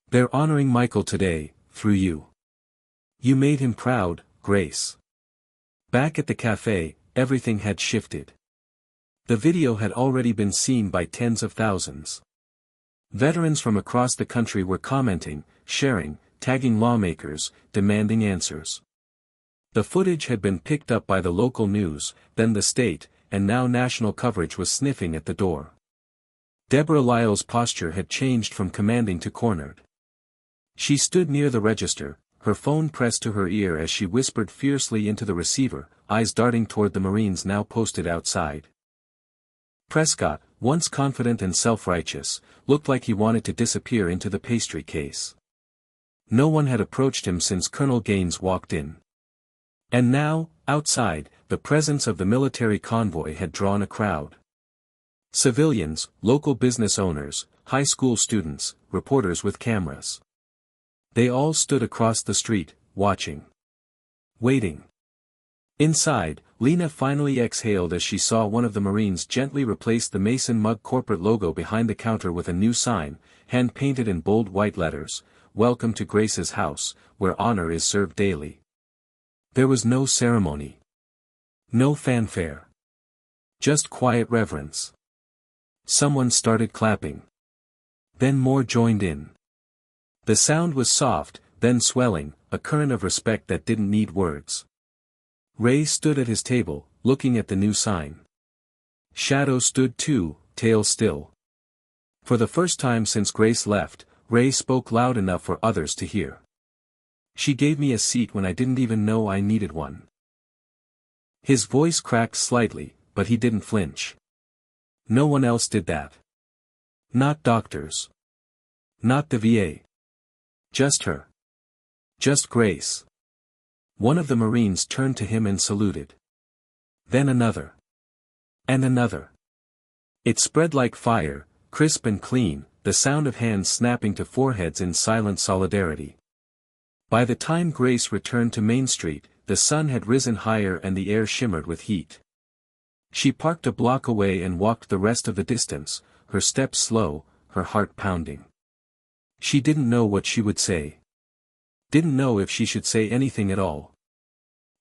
"They're honoring Michael today, through you. You made him proud, Grace." Back at the cafe, everything had shifted. The video had already been seen by tens of thousands. Veterans from across the country were commenting, sharing, tagging lawmakers, demanding answers. The footage had been picked up by the local news, then the state, and now national coverage was sniffing at the door. Deborah Lyle's posture had changed from commanding to cornered. She stood near the register, her phone pressed to her ear as she whispered fiercely into the receiver, eyes darting toward the Marines now posted outside. Prescott, once confident and self-righteous, looked like he wanted to disappear into the pastry case. No one had approached him since Colonel Gaines walked in. And now, outside, the presence of the military convoy had drawn a crowd. Civilians, local business owners, high school students, reporters with cameras. They all stood across the street, watching. Waiting. Inside, Lena finally exhaled as she saw one of the Marines gently replace the Mason Mug corporate logo behind the counter with a new sign, hand-painted in bold white letters, "Welcome to Grace's house, where honor is served daily." There was no ceremony. No fanfare. Just quiet reverence. Someone started clapping. Then more joined in. The sound was soft, then swelling, a current of respect that didn't need words. Ray stood at his table, looking at the new sign. Shadow stood too, tail still. For the first time since Grace left, Ray spoke loud enough for others to hear. "She gave me a seat when I didn't even know I needed one." His voice cracked slightly, but he didn't flinch. No one else did that. Not doctors. Not the VA. Just her. Just Grace. One of the Marines turned to him and saluted. Then another. And another. It spread like fire, crisp and clean, the sound of hands snapping to foreheads in silent solidarity. By the time Grace returned to Main Street, the sun had risen higher and the air shimmered with heat. She parked a block away and walked the rest of the distance, her steps slow, her heart pounding. She didn't know what she would say. Didn't know if she should say anything at all.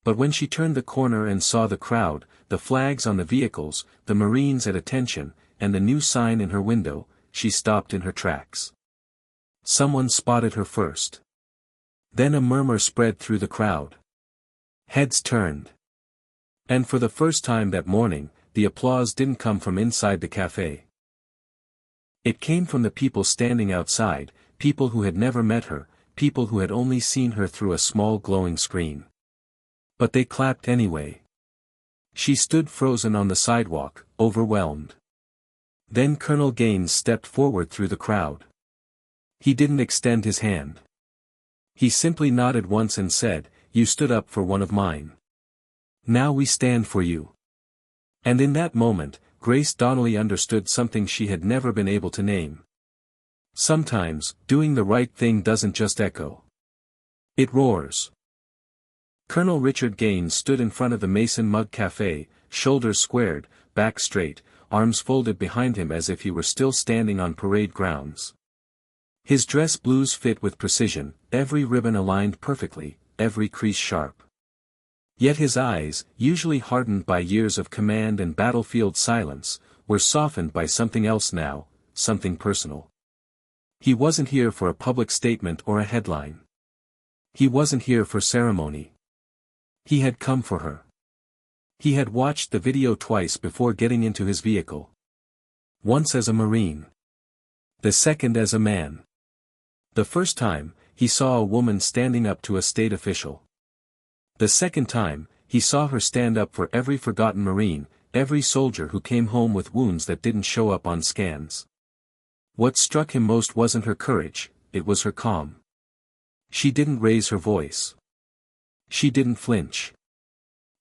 But when she turned the corner and saw the crowd, the flags on the vehicles, the Marines at attention, and the new sign in her window, she stopped in her tracks. Someone spotted her first. Then a murmur spread through the crowd. Heads turned. And for the first time that morning, the applause didn't come from inside the cafe. It came from the people standing outside, people who had never met her, people who had only seen her through a small glowing screen. But they clapped anyway. She stood frozen on the sidewalk, overwhelmed. Then Colonel Gaines stepped forward through the crowd. He didn't extend his hand. He simply nodded once and said, "You stood up for one of mine. Now we stand for you." And in that moment, Grace Donnelly understood something she had never been able to name. Sometimes, doing the right thing doesn't just echo. It roars. Colonel Richard Gaines stood in front of the Mason Mug Cafe, shoulders squared, back straight, arms folded behind him as if he were still standing on parade grounds. His dress blues fit with precision, every ribbon aligned perfectly, every crease sharp. Yet his eyes, usually hardened by years of command and battlefield silence, were softened by something else now, something personal. He wasn't here for a public statement or a headline. He wasn't here for ceremony. He had come for her. He had watched the video twice before getting into his vehicle. Once as a Marine. The second as a man. The first time, he saw a woman standing up to a state official. The second time, he saw her stand up for every forgotten Marine, every soldier who came home with wounds that didn't show up on scans. What struck him most wasn't her courage, it was her calm. She didn't raise her voice. She didn't flinch.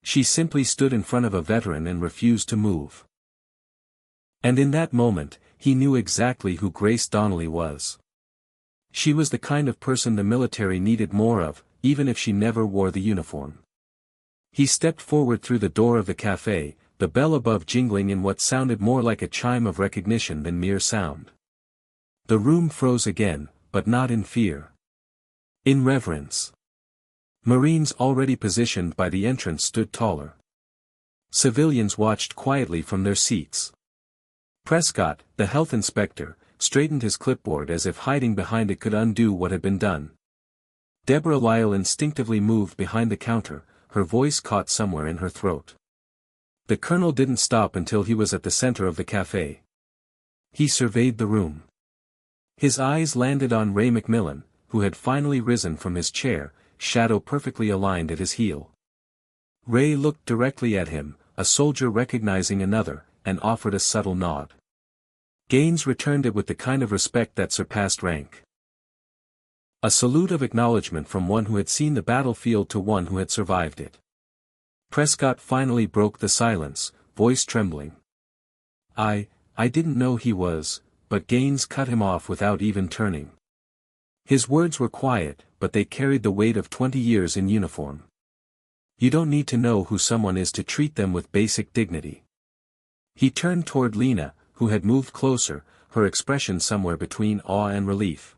She simply stood in front of a veteran and refused to move. And in that moment, he knew exactly who Grace Donnelly was. She was the kind of person the military needed more of, even if she never wore the uniform. He stepped forward through the door of the cafe, the bell above jingling in what sounded more like a chime of recognition than mere sound. The room froze again, but not in fear. In reverence. Marines already positioned by the entrance stood taller. Civilians watched quietly from their seats. Prescott, the health inspector, straightened his clipboard as if hiding behind it could undo what had been done. Deborah Lyle instinctively moved behind the counter, her voice caught somewhere in her throat. The colonel didn't stop until he was at the center of the cafe. He surveyed the room. His eyes landed on Ray McMillan, who had finally risen from his chair, shadow perfectly aligned at his heel. Ray looked directly at him, a soldier recognizing another, and offered a subtle nod. Gaines returned it with the kind of respect that surpassed rank. A salute of acknowledgement from one who had seen the battlefield to one who had survived it. Prescott finally broke the silence, voice trembling. I didn't know he was," but Gaines cut him off without even turning. His words were quiet, but they carried the weight of 20 years in uniform. "You don't need to know who someone is to treat them with basic dignity." He turned toward Lena, who had moved closer, her expression somewhere between awe and relief.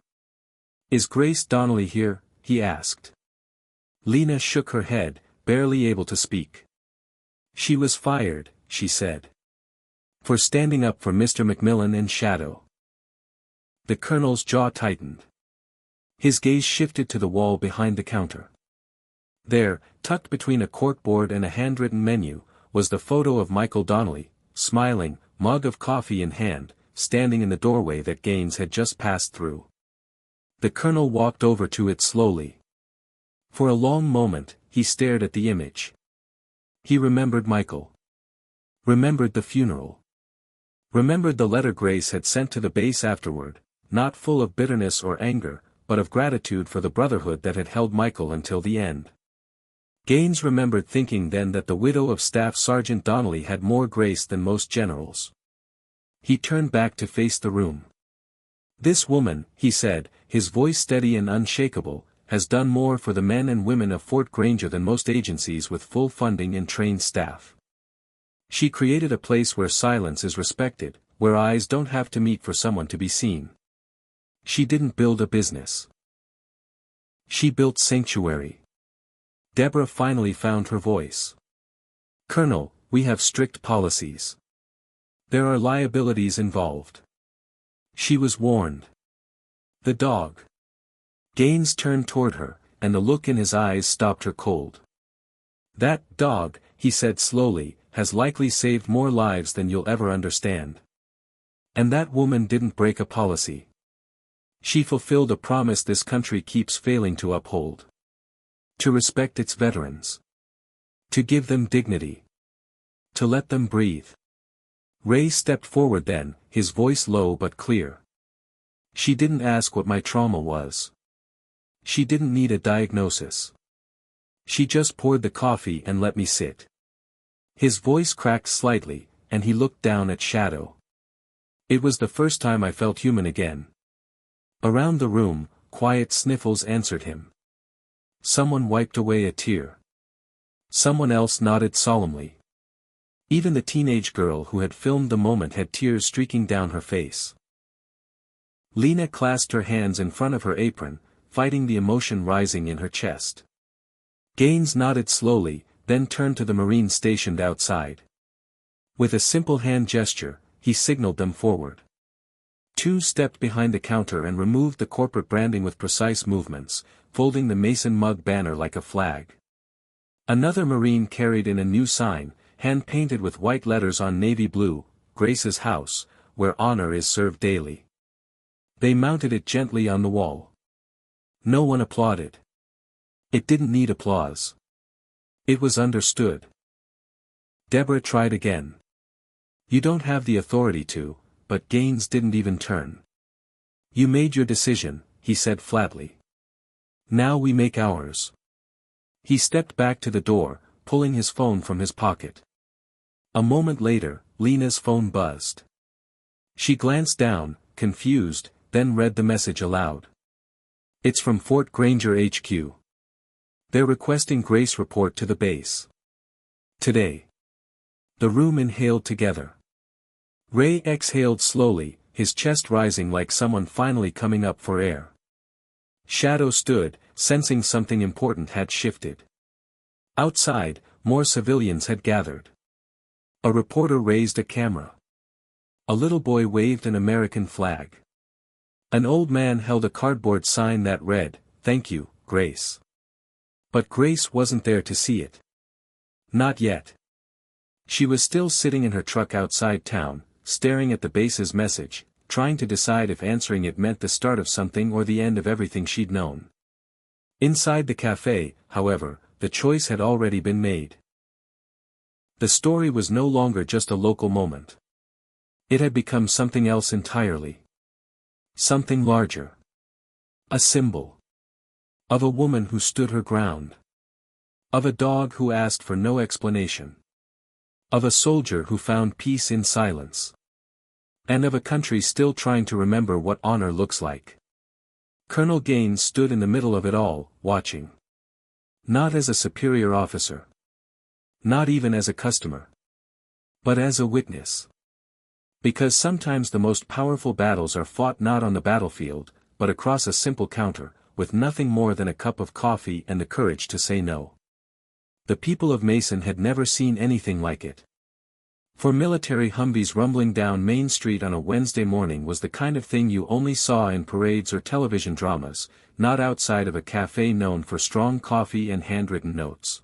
"Is Grace Donnelly here?" he asked. Lena shook her head, barely able to speak. "She was fired," she said. "For standing up for Mr. McMillan and Shadow." The colonel's jaw tightened. His gaze shifted to the wall behind the counter. There, tucked between a corkboard and a handwritten menu, was the photo of Michael Donnelly, smiling, mug of coffee in hand, standing in the doorway that Gaines had just passed through. The colonel walked over to it slowly. For a long moment, he stared at the image. He remembered Michael. Remembered the funeral. Remembered the letter Grace had sent to the base afterward, not full of bitterness or anger, but of gratitude for the brotherhood that had held Michael until the end. Gaines remembered thinking then that the widow of Staff Sergeant Donnelly had more grace than most generals. He turned back to face the room. "This woman," he said, his voice steady and unshakable, "has done more for the men and women of Fort Granger than most agencies with full funding and trained staff. She created a place where silence is respected, where eyes don't have to meet for someone to be seen. She didn't build a business. She built sanctuary." Deborah finally found her voice. "Colonel, we have strict policies. There are liabilities involved." She was warned. "The dog." Gaines turned toward her, and the look in his eyes stopped her cold. "That dog," he said slowly, "has likely saved more lives than you'll ever understand. And that woman didn't break a policy. She fulfilled a promise this country keeps failing to uphold. To respect its veterans. To give them dignity. To let them breathe." Ray stepped forward then, his voice low but clear. "She didn't ask what my trauma was. She didn't need a diagnosis. She just poured the coffee and let me sit." His voice cracked slightly, and he looked down at Shadow. "It was the first time I felt human again." Around the room, quiet sniffles answered him. Someone wiped away a tear. Someone else nodded solemnly. Even the teenage girl who had filmed the moment had tears streaking down her face. Lena clasped her hands in front of her apron, fighting the emotion rising in her chest. Gaines nodded slowly, then turned to the Marines stationed outside. With a simple hand gesture, he signaled them forward. Two stepped behind the counter and removed the corporate branding with precise movements, folding the Mason mug banner like a flag. Another Marine carried in a new sign, hand-painted with white letters on navy blue, "Grace's House, where honor is served daily." They mounted it gently on the wall. No one applauded. It didn't need applause. It was understood. Deborah tried again. "You don't have the authority to," but Gaines didn't even turn. "You made your decision," he said flatly. "Now we make ours." He stepped back to the door, pulling his phone from his pocket. A moment later, Lena's phone buzzed. She glanced down, confused, then read the message aloud. "It's from Fort Granger HQ. They're requesting Grace report to the base. Today." The room inhaled together. Ray exhaled slowly, his chest rising like someone finally coming up for air. Shadow stood, sensing something important had shifted. Outside, more civilians had gathered. A reporter raised a camera. A little boy waved an American flag. An old man held a cardboard sign that read, "Thank you, Grace." But Grace wasn't there to see it. Not yet. She was still sitting in her truck outside town, staring at the base's message, trying to decide if answering it meant the start of something or the end of everything she'd known. Inside the cafe, however, the choice had already been made. The story was no longer just a local moment. It had become something else entirely. Something larger. A symbol. Of a woman who stood her ground. Of a dog who asked for no explanation. Of a soldier who found peace in silence. And of a country still trying to remember what honor looks like. Colonel Gaines stood in the middle of it all, watching. Not as a superior officer. Not even as a customer. But as a witness. Because sometimes the most powerful battles are fought not on the battlefield, but across a simple counter, with nothing more than a cup of coffee and the courage to say no. The people of Mason had never seen anything like it. For military Humvees rumbling down Main Street on a Wednesday morning was the kind of thing you only saw in parades or television dramas, not outside of a cafe known for strong coffee and handwritten notes.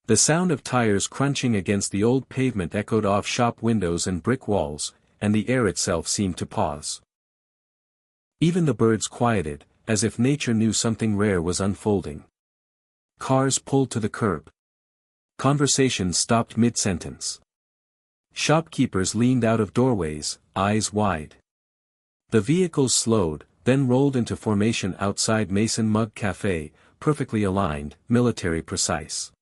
The sound of tires crunching against the old pavement echoed off shop windows and brick walls, and the air itself seemed to pause. Even the birds quieted, as if nature knew something rare was unfolding. Cars pulled to the curb. Conversations stopped mid-sentence. Shopkeepers leaned out of doorways, eyes wide. The vehicles slowed, then rolled into formation outside Mason Mug Cafe, perfectly aligned, military precise.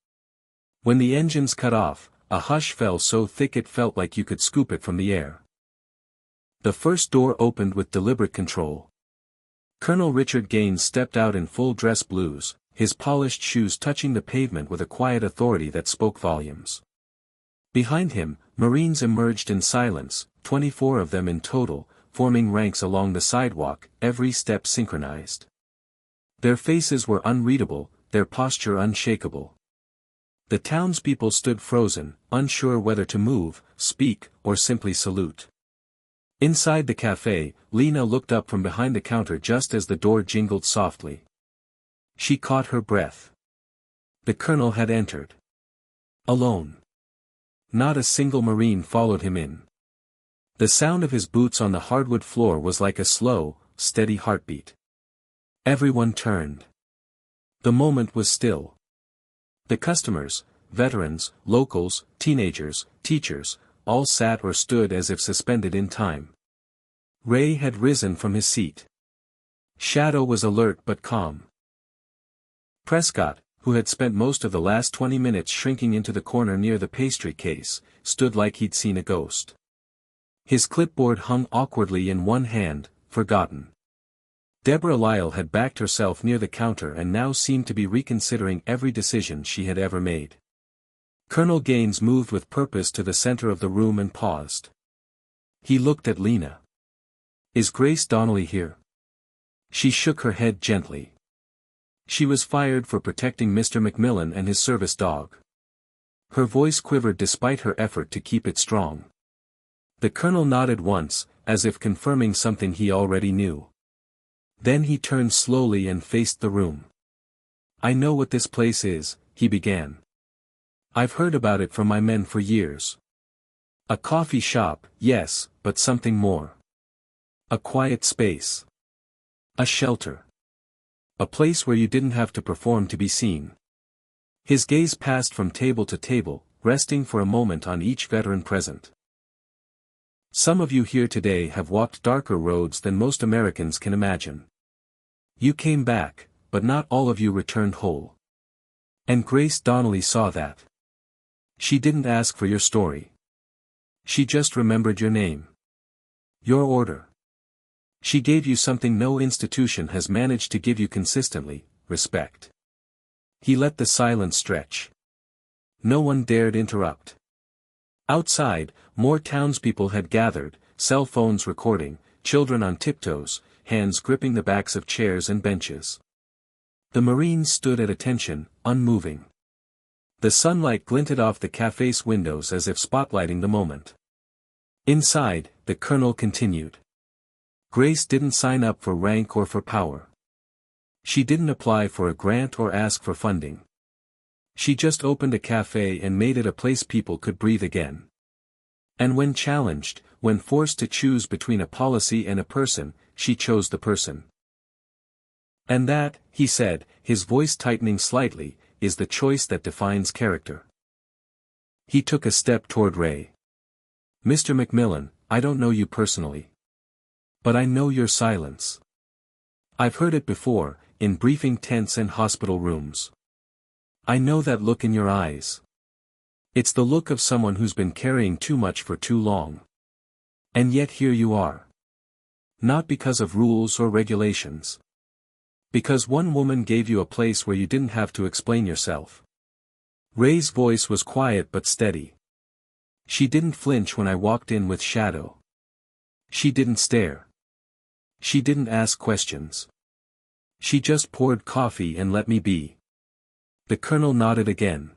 When the engines cut off, a hush fell so thick it felt like you could scoop it from the air. The first door opened with deliberate control. Colonel Richard Gaines stepped out in full dress blues, his polished shoes touching the pavement with a quiet authority that spoke volumes. Behind him, Marines emerged in silence, 24 of them in total, forming ranks along the sidewalk, every step synchronized. Their faces were unreadable, their posture unshakable. The townspeople stood frozen, unsure whether to move, speak, or simply salute. Inside the cafe, Lena looked up from behind the counter just as the door jingled softly. She caught her breath. The colonel had entered. Alone. Not a single Marine followed him in. The sound of his boots on the hardwood floor was like a slow, steady heartbeat. Everyone turned. The moment was still. The customers, veterans, locals, teenagers, teachers, all sat or stood as if suspended in time. Ray had risen from his seat. Shadow was alert but calm. Prescott, who had spent most of the last 20 minutes shrinking into the corner near the pastry case, stood like he'd seen a ghost. His clipboard hung awkwardly in one hand, forgotten. Deborah Lyle had backed herself near the counter and now seemed to be reconsidering every decision she had ever made. Colonel Gaines moved with purpose to the center of the room and paused. He looked at Lena. "Is Grace Donnelly here?" She shook her head gently. She was fired for protecting Mr. Macmillan and his service dog. Her voice quivered despite her effort to keep it strong. The colonel nodded once, as if confirming something he already knew. Then he turned slowly and faced the room. "I know what this place is," he began. "I've heard about it from my men for years. A coffee shop, yes, but something more. A quiet space. A shelter. A place where you didn't have to perform to be seen." His gaze passed from table to table, resting for a moment on each veteran present. "Some of you here today have walked darker roads than most Americans can imagine. You came back, but not all of you returned whole. And Grace Donnelly saw that. She didn't ask for your story. She just remembered your name. Your order. She gave you something no institution has managed to give you consistently, respect." He let the silence stretch. No one dared interrupt. Outside, more townspeople had gathered, cell phones recording, children on tiptoes, hands gripping the backs of chairs and benches. The Marines stood at attention, unmoving. The sunlight glinted off the cafe's windows as if spotlighting the moment. Inside, the colonel continued. "Grace didn't sign up for rank or for power. She didn't apply for a grant or ask for funding. She just opened a cafe and made it a place people could breathe again. And when challenged, when forced to choose between a policy and a person, she chose the person. And that," he said, his voice tightening slightly, "is the choice that defines character." He took a step toward Ray. "Mr. Macmillan, I don't know you personally. But I know your silence. I've heard it before, in briefing tents and hospital rooms. I know that look in your eyes. It's the look of someone who's been carrying too much for too long. And yet here you are. Not because of rules or regulations. Because one woman gave you a place where you didn't have to explain yourself. Ray's voice was quiet but steady. She didn't flinch when I walked in with Shadow. She didn't stare. She didn't ask questions. She just poured coffee and let me be. The colonel nodded again.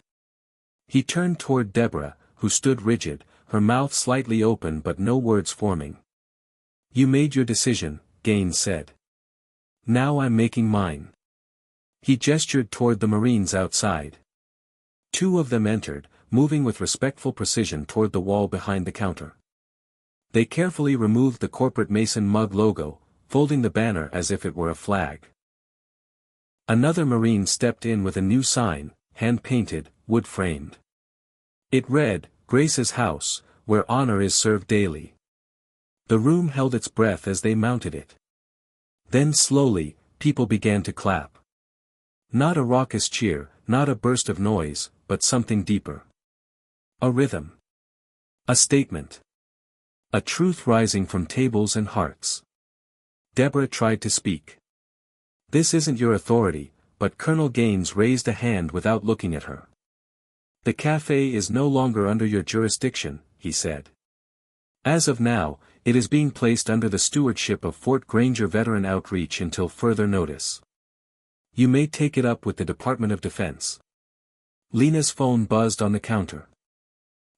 He turned toward Deborah, who stood rigid, her mouth slightly open but no words forming. You made your decision, Gaines said. Now I'm making mine. He gestured toward the Marines outside. Two of them entered, moving with respectful precision toward the wall behind the counter. They carefully removed the corporate Mason mug logo, folding the banner as if it were a flag. Another Marine stepped in with a new sign, hand-painted, wood-framed. It read, Grace's House, where honor is served daily. The room held its breath as they mounted it. Then slowly, people began to clap. Not a raucous cheer, not a burst of noise, but something deeper. A rhythm. A statement. A truth rising from tables and hearts. Deborah tried to speak. This isn't your authority, but Colonel Gaines raised a hand without looking at her. The cafe is no longer under your jurisdiction, he said. As of now, it is being placed under the stewardship of Fort Granger Veteran Outreach until further notice. You may take it up with the Department of Defense. Lena's phone buzzed on the counter.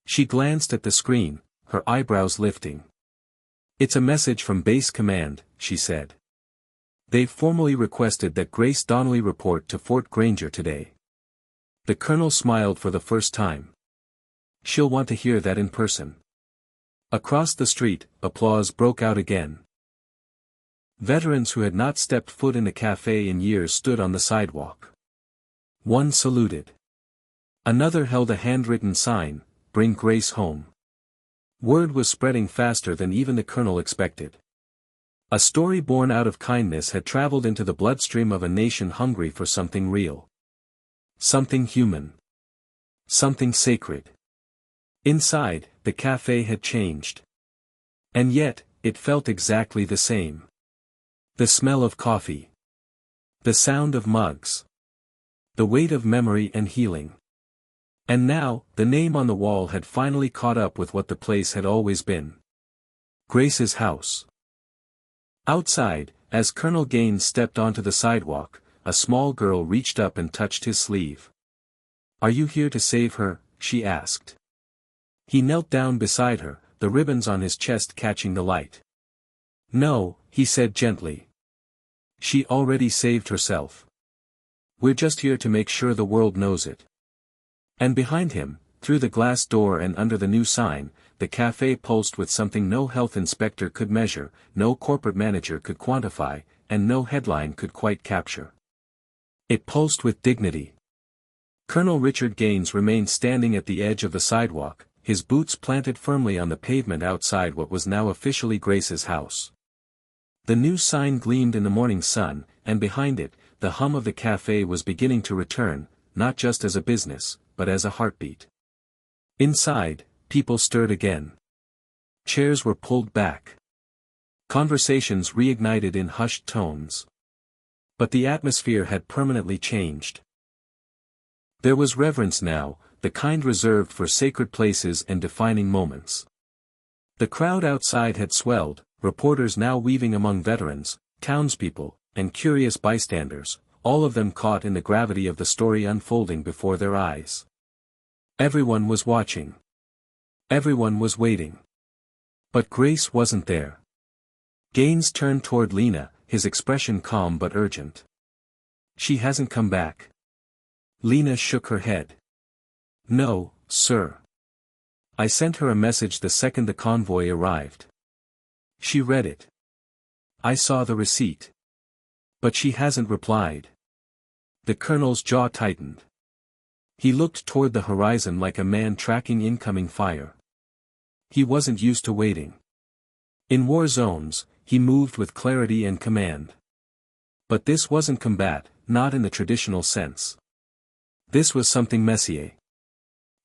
She glanced at the screen, her eyebrows lifting. It's a message from Base Command, she said. They've formally requested that Grace Donnelly report to Fort Granger today. The colonel smiled for the first time. She'll want to hear that in person. Across the street, applause broke out again. Veterans who had not stepped foot in the cafe in years stood on the sidewalk. One saluted. Another held a handwritten sign, Bring Grace home. Word was spreading faster than even the colonel expected. A story born out of kindness had traveled into the bloodstream of a nation hungry for something real. Something human. Something sacred. Inside, the cafe had changed. And yet, it felt exactly the same. The smell of coffee. The sound of mugs. The weight of memory and healing. And now, the name on the wall had finally caught up with what the place had always been. Grace's house. Outside, as Colonel Gaines stepped onto the sidewalk, a small girl reached up and touched his sleeve. Are you here to save her? She asked. He knelt down beside her, the ribbons on his chest catching the light. No, he said gently. She already saved herself. We're just here to make sure the world knows it. And behind him, through the glass door and under the new sign, the cafe pulsed with something no health inspector could measure, no corporate manager could quantify, and no headline could quite capture. It pulsed with dignity. Colonel Richard Gaines remained standing at the edge of the sidewalk, his boots planted firmly on the pavement outside what was now officially Grace's house. The new sign gleamed in the morning sun, and behind it, the hum of the cafe was beginning to return, not just as a business, but as a heartbeat. Inside, people stirred again. Chairs were pulled back. Conversations reignited in hushed tones. But the atmosphere had permanently changed. There was reverence now, the kind reserved for sacred places and defining moments. The crowd outside had swelled, reporters now weaving among veterans, townspeople, and curious bystanders, all of them caught in the gravity of the story unfolding before their eyes. Everyone was watching. Everyone was waiting. But Grace wasn't there. Gaines turned toward Lena, his expression calm but urgent. She hasn't come back. Lena shook her head. No, sir. I sent her a message the second the convoy arrived. She read it. I saw the receipt. But she hasn't replied. The colonel's jaw tightened. He looked toward the horizon like a man tracking incoming fire. He wasn't used to waiting. In war zones, he moved with clarity and command. But this wasn't combat, not in the traditional sense. This was something messy.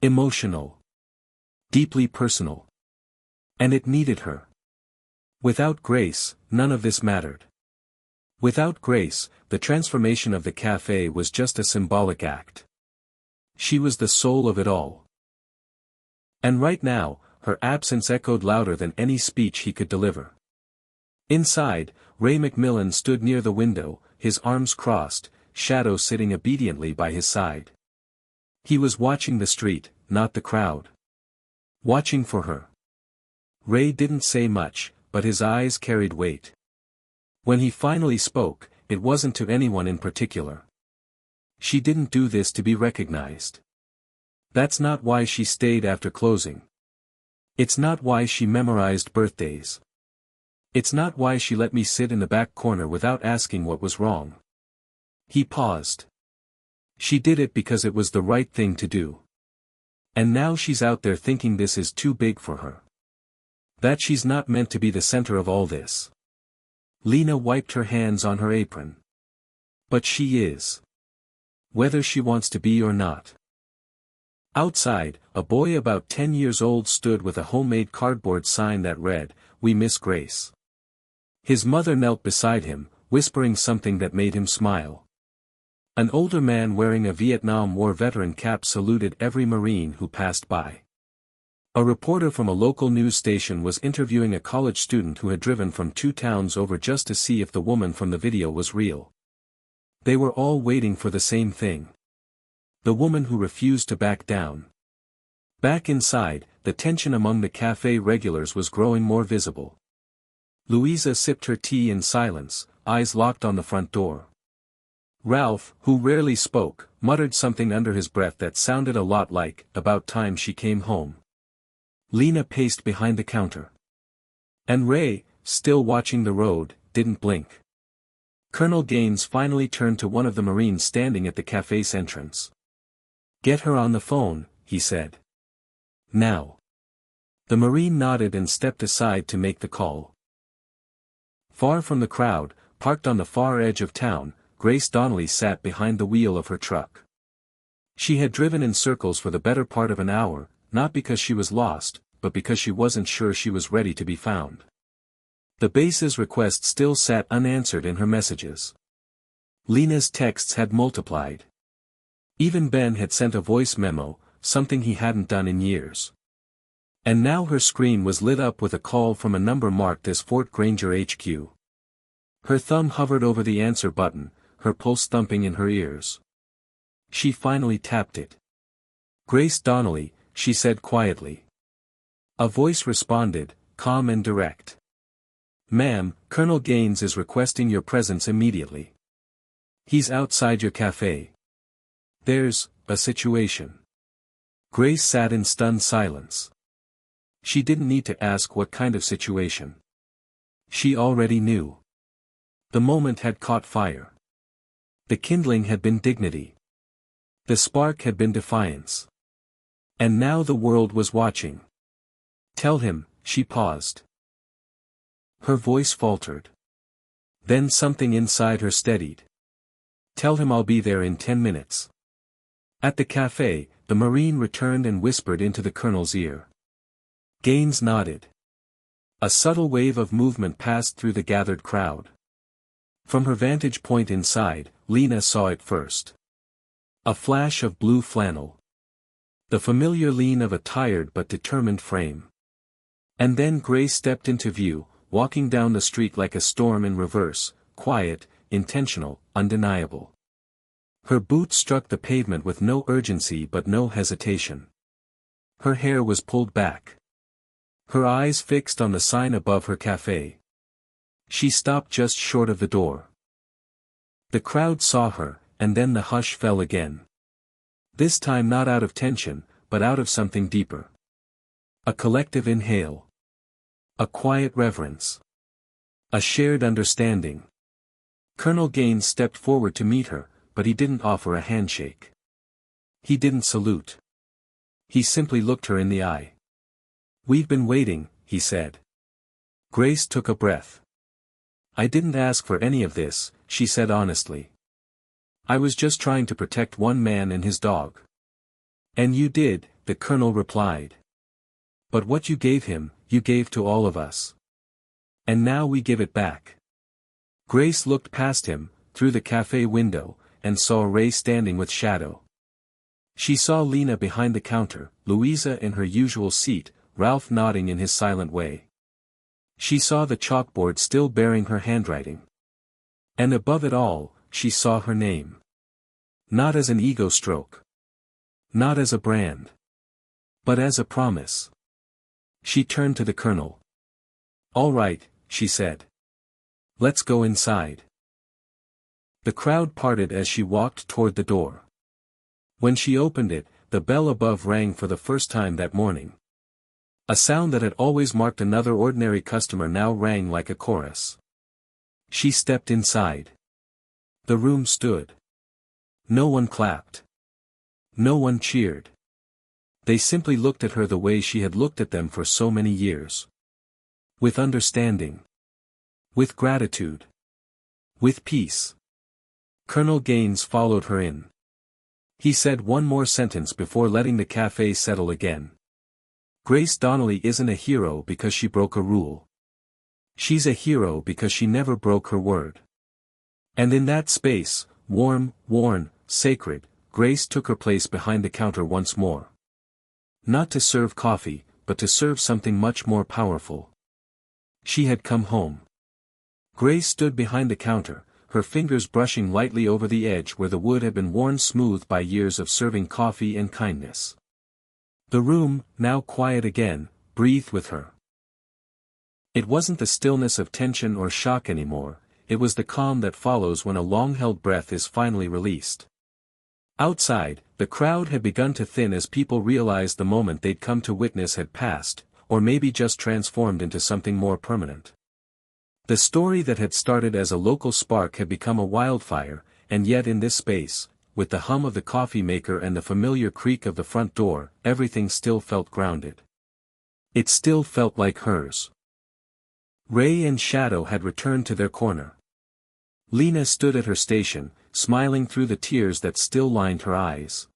Emotional. Deeply personal. And it needed her. Without Grace, none of this mattered. Without Grace, the transformation of the cafe was just a symbolic act. She was the soul of it all. And right now, her absence echoed louder than any speech he could deliver. Inside, Ray McMillan stood near the window, his arms crossed, Shadow sitting obediently by his side. He was watching the street, not the crowd. Watching for her. Ray didn't say much, but his eyes carried weight. When he finally spoke, it wasn't to anyone in particular. She didn't do this to be recognized. That's not why she stayed after closing. It's not why she memorized birthdays. It's not why she let me sit in the back corner without asking what was wrong. He paused. She did it because it was the right thing to do. And now she's out there thinking this is too big for her. That she's not meant to be the center of all this. Lena wiped her hands on her apron. But she is. Whether she wants to be or not. Outside, a boy about 10 years old stood with a homemade cardboard sign that read, "We miss Grace." His mother knelt beside him, whispering something that made him smile. An older man wearing a Vietnam War veteran cap saluted every Marine who passed by. A reporter from a local news station was interviewing a college student who had driven from 2 towns over just to see if the woman from the video was real. They were all waiting for the same thing. The woman who refused to back down. Back inside, the tension among the cafe regulars was growing more visible. Louisa sipped her tea in silence, eyes locked on the front door. Ralph, who rarely spoke, muttered something under his breath that sounded a lot like, "About time she came home." Lena paced behind the counter. And Ray, still watching the road, didn't blink. Colonel Gaines finally turned to one of the Marines standing at the cafe's entrance. "Get her on the phone," he said. "Now." The Marine nodded and stepped aside to make the call. Far from the crowd, parked on the far edge of town, Grace Donnelly sat behind the wheel of her truck. She had driven in circles for the better part of an hour, not because she was lost, but because she wasn't sure she was ready to be found. The base's request still sat unanswered in her messages. Lena's texts had multiplied. Even Ben had sent a voice memo, something he hadn't done in years. And now her screen was lit up with a call from a number marked as Fort Granger HQ. Her thumb hovered over the answer button, her pulse thumping in her ears. She finally tapped it. "Grace Donnelly," she said quietly. A voice responded, calm and direct. "Ma'am, Colonel Gaines is requesting your presence immediately. He's outside your cafe. There's a situation." Grace sat in stunned silence. She didn't need to ask what kind of situation. She already knew. The moment had caught fire. The kindling had been dignity. The spark had been defiance. And now the world was watching. "Tell him," she paused. Her voice faltered. Then something inside her steadied. "Tell him I'll be there in 10 minutes. At the cafe, the Marine returned and whispered into the Colonel's ear. Gaines nodded. A subtle wave of movement passed through the gathered crowd. From her vantage point inside, Lena saw it first. A flash of blue flannel. The familiar lean of a tired but determined frame. And then Grace stepped into view, walking down the street like a storm in reverse, quiet, intentional, undeniable. Her boots struck the pavement with no urgency but no hesitation. Her hair was pulled back. Her eyes fixed on the sign above her cafe. She stopped just short of the door. The crowd saw her, and then the hush fell again. This time not out of tension, but out of something deeper. A collective inhale. A quiet reverence. A shared understanding. Colonel Gaines stepped forward to meet her, but he didn't offer a handshake. He didn't salute. He simply looked her in the eye. "We've been waiting," he said. Grace took a breath. "I didn't ask for any of this," she said honestly. I was just trying to protect one man and his dog. And you did, the colonel replied. But what you gave him, you gave to all of us. And now we give it back. Grace looked past him, through the cafe window, and saw Ray standing with Shadow. She saw Lena behind the counter, Louisa in her usual seat, Ralph nodding in his silent way. She saw the chalkboard still bearing her handwriting. And above it all, she saw her name. Not as an ego stroke. Not as a brand. But as a promise. She turned to the colonel. "All right," she said. "Let's go inside." The crowd parted as she walked toward the door. When she opened it, the bell above rang for the first time that morning. A sound that had always marked another ordinary customer now rang like a chorus. She stepped inside. The room stood. No one clapped. No one cheered. They simply looked at her the way she had looked at them for so many years. With understanding. With gratitude. With peace. Colonel Gaines followed her in. He said one more sentence before letting the cafe settle again. "Grace Donnelly isn't a hero because she broke a rule. She's a hero because she never broke her word." And in that space, warm, worn, sacred, Grace took her place behind the counter once more. Not to serve coffee, but to serve something much more powerful. She had come home. Grace stood behind the counter, her fingers brushing lightly over the edge where the wood had been worn smooth by years of serving coffee and kindness. The room, now quiet again, breathed with her. It wasn't the stillness of tension or shock anymore, it was the calm that follows when a long-held breath is finally released. Outside, the crowd had begun to thin as people realized the moment they'd come to witness had passed, or maybe just transformed into something more permanent. The story that had started as a local spark had become a wildfire, and yet in this space, with the hum of the coffee maker and the familiar creak of the front door, everything still felt grounded. It still felt like hers. Ray and Shadow had returned to their corner. Lena stood at her station, smiling through the tears that still lined her eyes.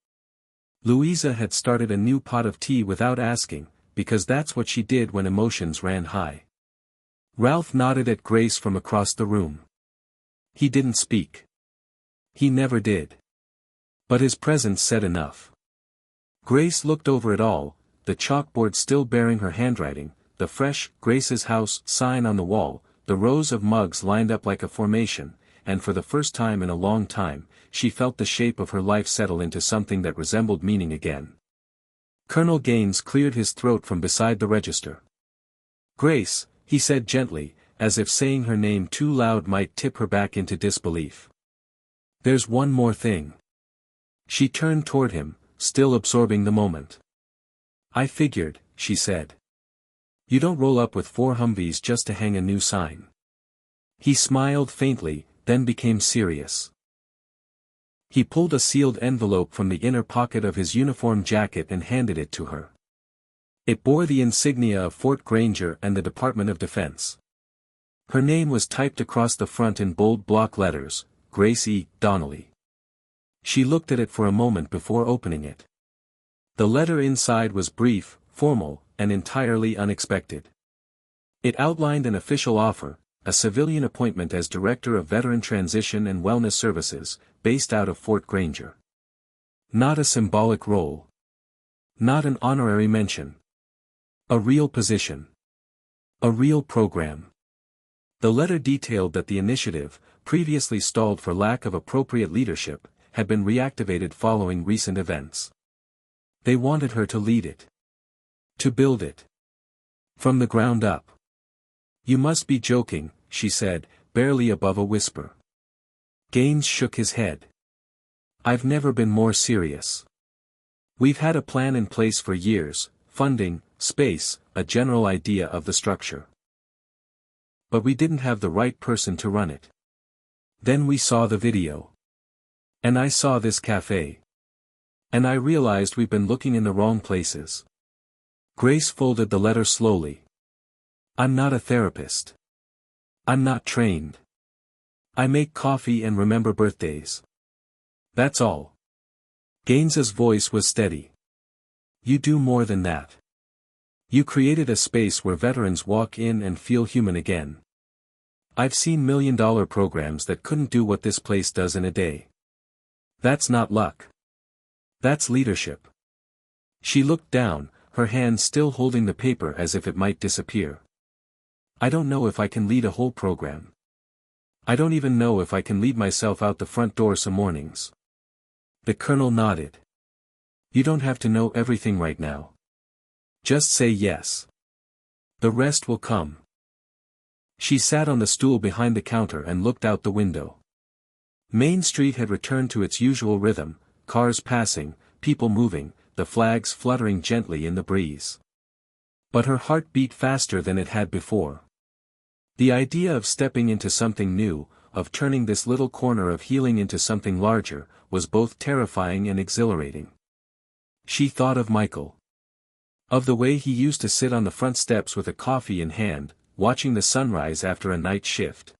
Louisa had started a new pot of tea without asking, because that's what she did when emotions ran high. Ralph nodded at Grace from across the room. He didn't speak. He never did. But his presence said enough. Grace looked over it all, the chalkboard still bearing her handwriting, the fresh "Grace's House" sign on the wall, the rows of mugs lined up like a formation, and for the first time in a long time, she felt the shape of her life settle into something that resembled meaning again. Colonel Gaines cleared his throat from beside the register. "Grace," he said gently, as if saying her name too loud might tip her back into disbelief. "There's one more thing." She turned toward him, still absorbing the moment. "I figured," she said. "You don't roll up with 4 Humvees just to hang a new sign." He smiled faintly, then became serious. He pulled a sealed envelope from the inner pocket of his uniform jacket and handed it to her. It bore the insignia of Fort Granger and the Department of Defense. Her name was typed across the front in bold block letters, Grace E. Donnelly. She looked at it for a moment before opening it. The letter inside was brief, formal, and entirely unexpected. It outlined an official offer, a civilian appointment as Director of Veteran Transition and Wellness Services, based out of Fort Granger. Not a symbolic role. Not an honorary mention. A real position. A real program. The letter detailed that the initiative, previously stalled for lack of appropriate leadership, had been reactivated following recent events. They wanted her to lead it. To build it. From the ground up. "You must be joking," she said, barely above a whisper. Gaines shook his head. "I've never been more serious. We've had a plan in place for years, funding, space, a general idea of the structure. But we didn't have the right person to run it. Then we saw the video. And I saw this cafe. And I realized we've been looking in the wrong places." Grace folded the letter slowly. "I'm not a therapist. I'm not trained. I make coffee and remember birthdays. That's all. Gaines's voice was steady. You do more than that. You created a space where veterans walk in and feel human again. I've seen million-dollar programs that couldn't do what this place does in a day. That's not luck. That's leadership. She looked down, her hand still holding the paper as if it might disappear. I don't know if I can lead a whole program. I don't even know if I can lead myself out the front door some mornings. The colonel nodded. You don't have to know everything right now. Just say yes. The rest will come. She sat on the stool behind the counter and looked out the window. Main Street had returned to its usual rhythm, cars passing, people moving, the flags fluttering gently in the breeze. But her heart beat faster than it had before. The idea of stepping into something new, of turning this little corner of healing into something larger, was both terrifying and exhilarating. She thought of Michael. Of the way he used to sit on the front steps with a coffee in hand, watching the sunrise after a night shift.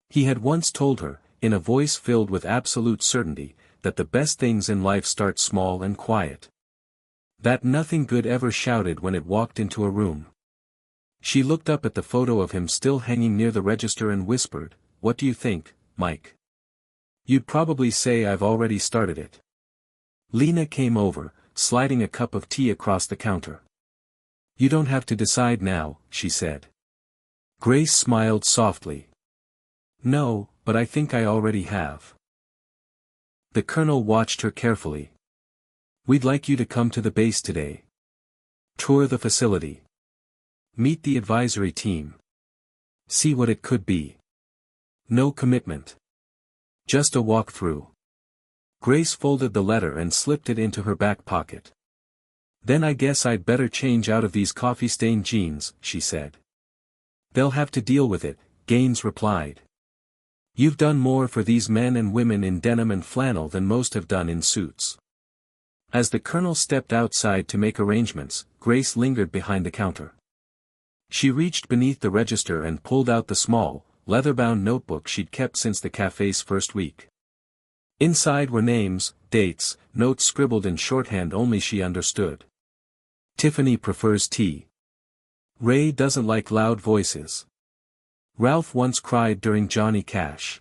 He had once told her, in a voice filled with absolute certainty, that the best things in life start small and quiet. That nothing good ever shouted when it walked into a room. She looked up at the photo of him still hanging near the register and whispered, "What do you think, Mike?" "You'd probably say I've already started it." Lena came over, sliding a cup of tea across the counter. "You don't have to decide now," she said. Grace smiled softly. "No, but I think I already have." The colonel watched her carefully. "We'd like you to come to the base today. Tour the facility. Meet the advisory team. See what it could be. No commitment. Just a walkthrough." Grace folded the letter and slipped it into her back pocket. "Then I guess I'd better change out of these coffee-stained jeans," she said. "They'll have to deal with it," Gaines replied. "You've done more for these men and women in denim and flannel than most have done in suits." As the colonel stepped outside to make arrangements, Grace lingered behind the counter. She reached beneath the register and pulled out the small, leather-bound notebook she'd kept since the cafe's first week. Inside were names, dates, notes scribbled in shorthand only she understood. Tiffany prefers tea. Ray doesn't like loud voices. Ralph once cried during Johnny Cash.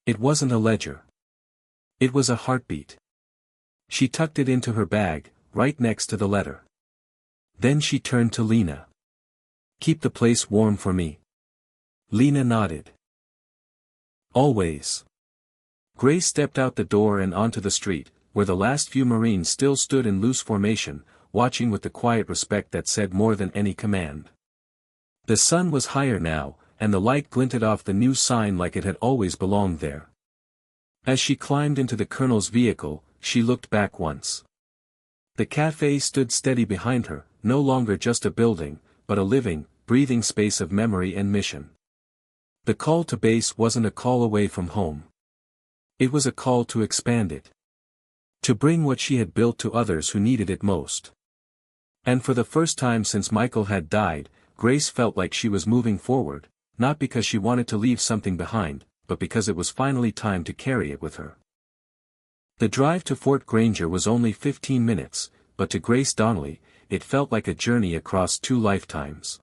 It wasn't a ledger. It was a heartbeat. She tucked it into her bag, right next to the letter. Then she turned to Lena. "Keep the place warm for me." Lena nodded. "Always." Grace stepped out the door and onto the street, where the last few Marines still stood in loose formation, watching with the quiet respect that said more than any command. The sun was higher now, and the light glinted off the new sign like it had always belonged there. As she climbed into the colonel's vehicle, she looked back once. The cafe stood steady behind her, no longer just a building, but a living, breathing space of memory and mission. The call to base wasn't a call away from home. It was a call to expand it. To bring what she had built to others who needed it most. And for the first time since Michael had died, Grace felt like she was moving forward, not because she wanted to leave something behind, but because it was finally time to carry it with her. The drive to Fort Granger was only 15 minutes, but to Grace Donnelly, it felt like a journey across 2 lifetimes.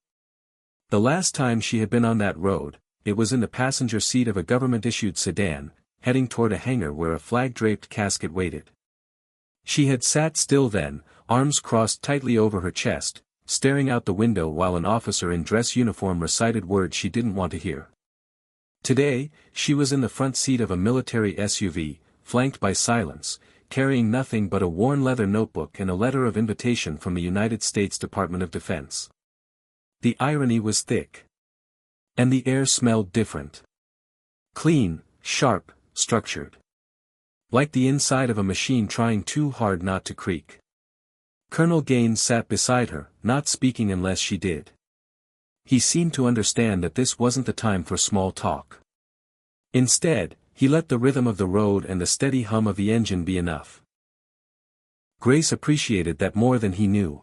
The last time she had been on that road, it was in the passenger seat of a government-issued sedan, heading toward a hangar where a flag-draped casket waited. She had sat still then, arms crossed tightly over her chest, staring out the window while an officer in dress uniform recited words she didn't want to hear. Today, she was in the front seat of a military SUV, flanked by silence, carrying nothing but a worn leather notebook and a letter of invitation from the United States Department of Defense. The irony was thick. And the air smelled different. Clean, sharp, structured. Like the inside of a machine trying too hard not to creak. Colonel Gaines sat beside her, not speaking unless she did. He seemed to understand that this wasn't the time for small talk. Instead, he let the rhythm of the road and the steady hum of the engine be enough. Grace appreciated that more than he knew.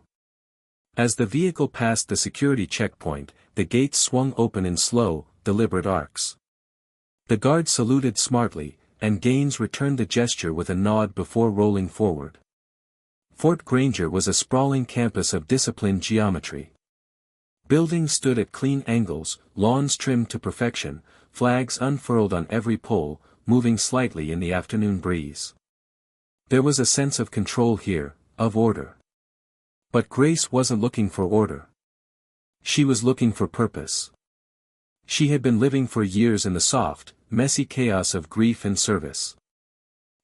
As the vehicle passed the security checkpoint, the gates swung open in slow, deliberate arcs. The guard saluted smartly, and Gaines returned the gesture with a nod before rolling forward. Fort Granger was a sprawling campus of disciplined geometry. Buildings stood at clean angles, lawns trimmed to perfection, flags unfurled on every pole, moving slightly in the afternoon breeze. There was a sense of control here, of order. But Grace wasn't looking for order. She was looking for purpose. She had been living for years in the soft, messy chaos of grief and service.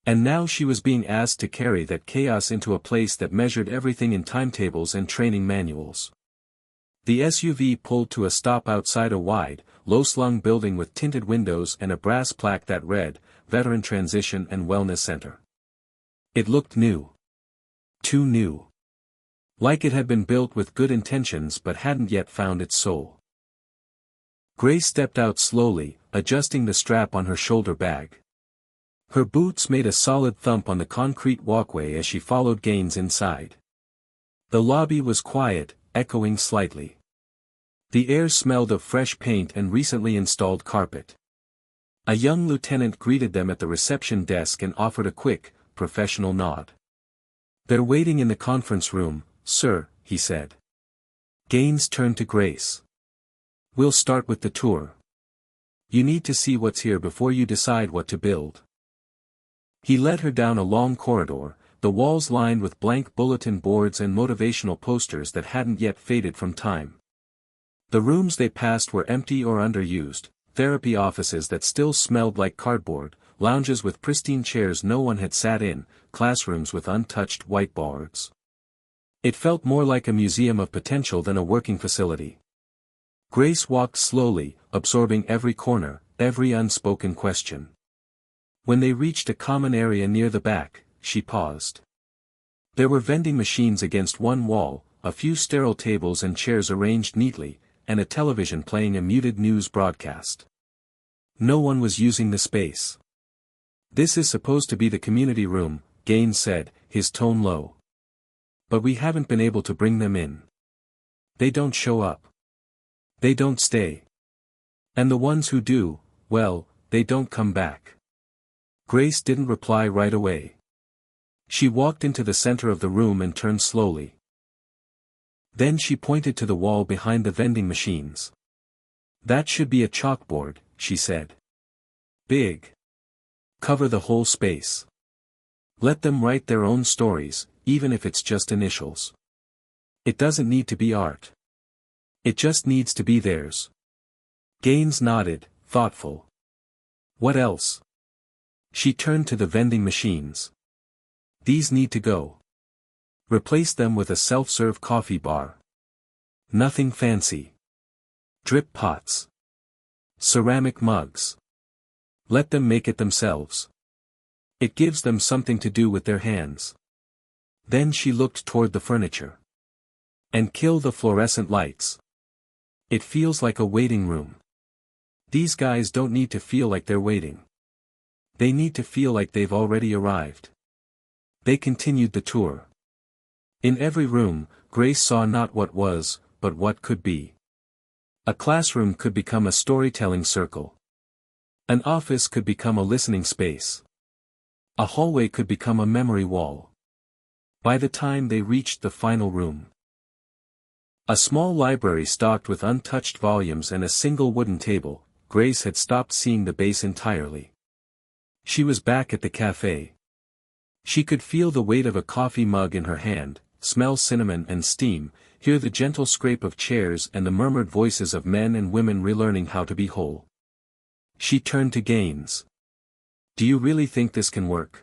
And now she was being asked to carry that chaos into a place that measured everything in timetables and training manuals. The SUV pulled to a stop outside a wide, low-slung building with tinted windows and a brass plaque that read, Veteran Transition and Wellness Center. It looked new. Too new. Like it had been built with good intentions but hadn't yet found its soul. Grace stepped out slowly, adjusting the strap on her shoulder bag. Her boots made a solid thump on the concrete walkway as she followed Gaines inside. The lobby was quiet, echoing slightly. The air smelled of fresh paint and recently installed carpet. A young lieutenant greeted them at the reception desk and offered a quick, professional nod. "They're waiting in the conference room, sir," he said. Gaines turned to Grace. "We'll start with the tour. You need to see what's here before you decide what to build." He led her down a long corridor, the walls lined with blank bulletin boards and motivational posters that hadn't yet faded from time. The rooms they passed were empty or underused, therapy offices that still smelled like cardboard, lounges with pristine chairs no one had sat in, classrooms with untouched whiteboards. It felt more like a museum of potential than a working facility. Grace walked slowly, absorbing every corner, every unspoken question. When they reached a common area near the back, she paused. There were vending machines against one wall, a few sterile tables and chairs arranged neatly, and a television playing a muted news broadcast. No one was using the space. "This is supposed to be the community room," Gaines said, his tone low. "But we haven't been able to bring them in. They don't show up. They don't stay. And the ones who do, well, they don't come back." Grace didn't reply right away. She walked into the center of the room and turned slowly. Then she pointed to the wall behind the vending machines. "That should be a chalkboard," she said. "Big. Cover the whole space. Let them write their own stories, even if it's just initials. It doesn't need to be art. It just needs to be theirs." Gaines nodded, thoughtful. "What else?" She turned to the vending machines. "These need to go. Replace them with a self-serve coffee bar. Nothing fancy. Drip pots. Ceramic mugs. Let them make it themselves. It gives them something to do with their hands." Then she looked toward the furniture. "And kill the fluorescent lights. It feels like a waiting room. These guys don't need to feel like they're waiting. They need to feel like they've already arrived." They continued the tour. In every room, Grace saw not what was, but what could be. A classroom could become a storytelling circle. An office could become a listening space. A hallway could become a memory wall. By the time they reached the final room, a small library stocked with untouched volumes and a single wooden table, Grace had stopped seeing the base entirely. She was back at the cafe. She could feel the weight of a coffee mug in her hand, smell cinnamon and steam, hear the gentle scrape of chairs and the murmured voices of men and women relearning how to be whole. She turned to Gaines. "Do you really think this can work?"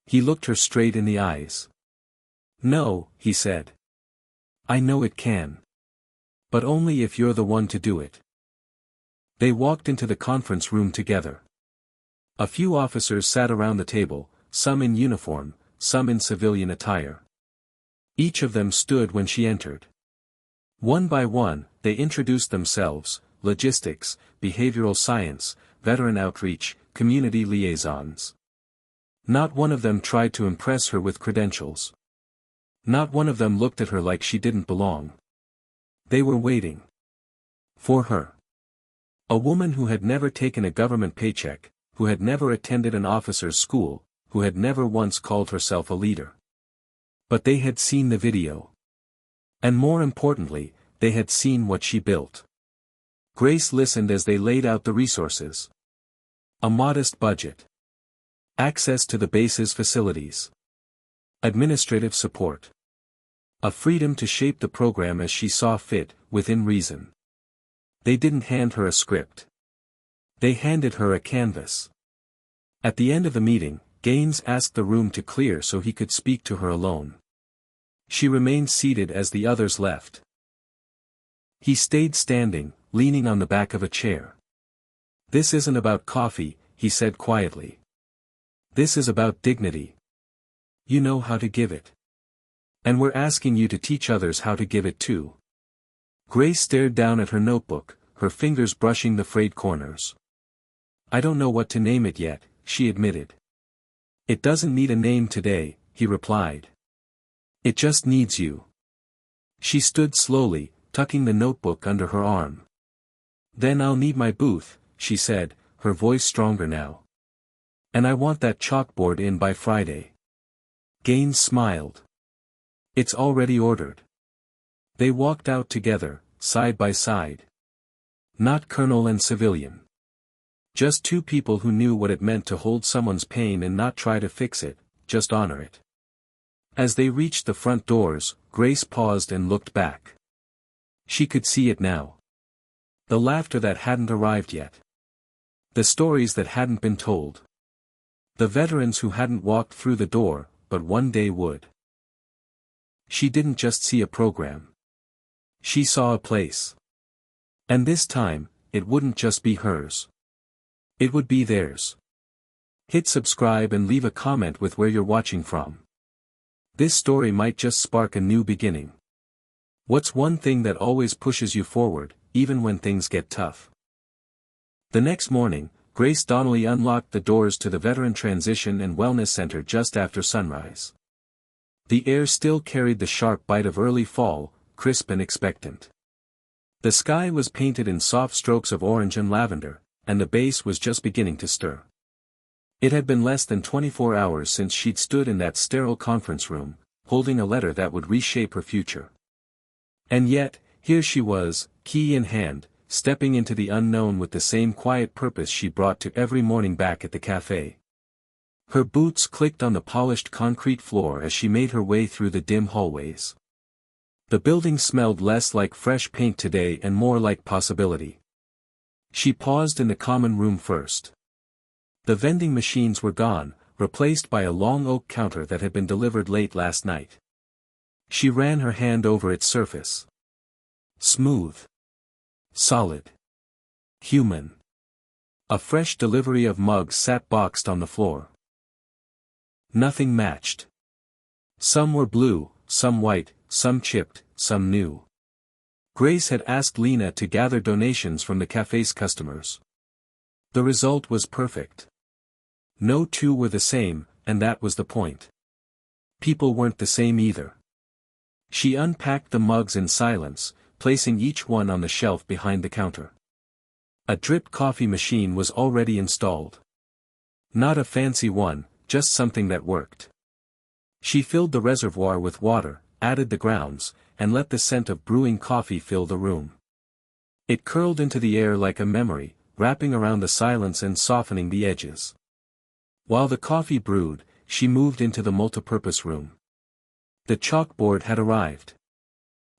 He looked her straight in the eyes. "No," he said. "I know it can. But only if you're the one to do it." They walked into the conference room together. A few officers sat around the table, some in uniform, some in civilian attire. Each of them stood when she entered. One by one, they introduced themselves: logistics, behavioral science, veteran outreach, community liaisons. Not one of them tried to impress her with credentials. Not one of them looked at her like she didn't belong. They were waiting. For her. A woman who had never taken a government paycheck, who had never attended an officer's school, who had never once called herself a leader. But they had seen the video. And more importantly, they had seen what she built. Grace listened as they laid out the resources. A modest budget. Access to the base's facilities. Administrative support. A freedom to shape the program as she saw fit, within reason. They didn't hand her a script. They handed her a canvas. At the end of the meeting, Gaines asked the room to clear so he could speak to her alone. She remained seated as the others left. He stayed standing, leaning on the back of a chair. "This isn't about coffee," he said quietly. "This is about dignity. You know how to give it. And we're asking you to teach others how to give it too." Grace stared down at her notebook, her fingers brushing the frayed corners. "I don't know what to name it yet," she admitted. "It doesn't need a name today," he replied. "It just needs you." She stood slowly, tucking the notebook under her arm. "Then I'll need my booth," she said, her voice stronger now. "And I want that chalkboard in by Friday." Gaines smiled. "It's already ordered." They walked out together, side by side. Not colonel and civilian. Just two people who knew what it meant to hold someone's pain and not try to fix it, just honor it. As they reached the front doors, Grace paused and looked back. She could see it now. The laughter that hadn't arrived yet. The stories that hadn't been told. The veterans who hadn't walked through the door, but one day would. She didn't just see a program. She saw a place. And this time, it wouldn't just be hers. It would be theirs. Hit subscribe and leave a comment with where you're watching from. This story might just spark a new beginning. What's one thing that always pushes you forward, even when things get tough? The next morning, Grace Donnelly unlocked the doors to the Veteran Transition and Wellness Center just after sunrise. The air still carried the sharp bite of early fall, crisp and expectant. The sky was painted in soft strokes of orange and lavender, and the base was just beginning to stir. It had been less than 24 hours since she'd stood in that sterile conference room, holding a letter that would reshape her future. And yet, here she was, key in hand, stepping into the unknown with the same quiet purpose she brought to every morning back at the cafe. Her boots clicked on the polished concrete floor as she made her way through the dim hallways. The building smelled less like fresh paint today and more like possibility. She paused in the common room first. The vending machines were gone, replaced by a long oak counter that had been delivered late last night. She ran her hand over its surface. Smooth. Solid. Human. A fresh delivery of mugs sat boxed on the floor. Nothing matched. Some were blue, some white, some chipped, some new. Grace had asked Lena to gather donations from the cafe's customers. The result was perfect. No two were the same, and that was the point. People weren't the same either. She unpacked the mugs in silence, placing each one on the shelf behind the counter. A drip coffee machine was already installed. Not a fancy one, just something that worked. She filled the reservoir with water, added the grounds, and let the scent of brewing coffee fill the room. It curled into the air like a memory, wrapping around the silence and softening the edges. While the coffee brewed, she moved into the multipurpose room. The chalkboard had arrived.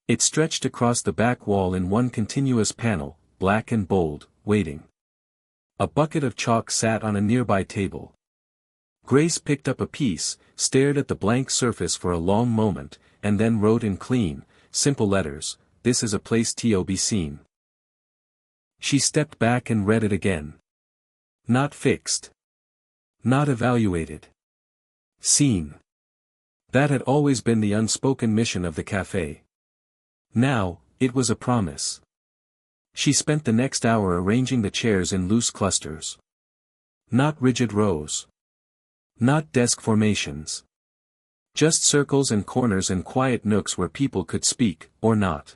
It stretched across the back wall in one continuous panel, black and bold, waiting. A bucket of chalk sat on a nearby table. Grace picked up a piece, stared at the blank surface for a long moment, and then wrote in clean, simple letters, "This is a place to be seen." She stepped back and read it again. Not fixed. Not evaluated. Seen. That had always been the unspoken mission of the cafe. Now, it was a promise. She spent the next hour arranging the chairs in loose clusters. Not rigid rows. Not desk formations. Just circles and corners and quiet nooks where people could speak, or not.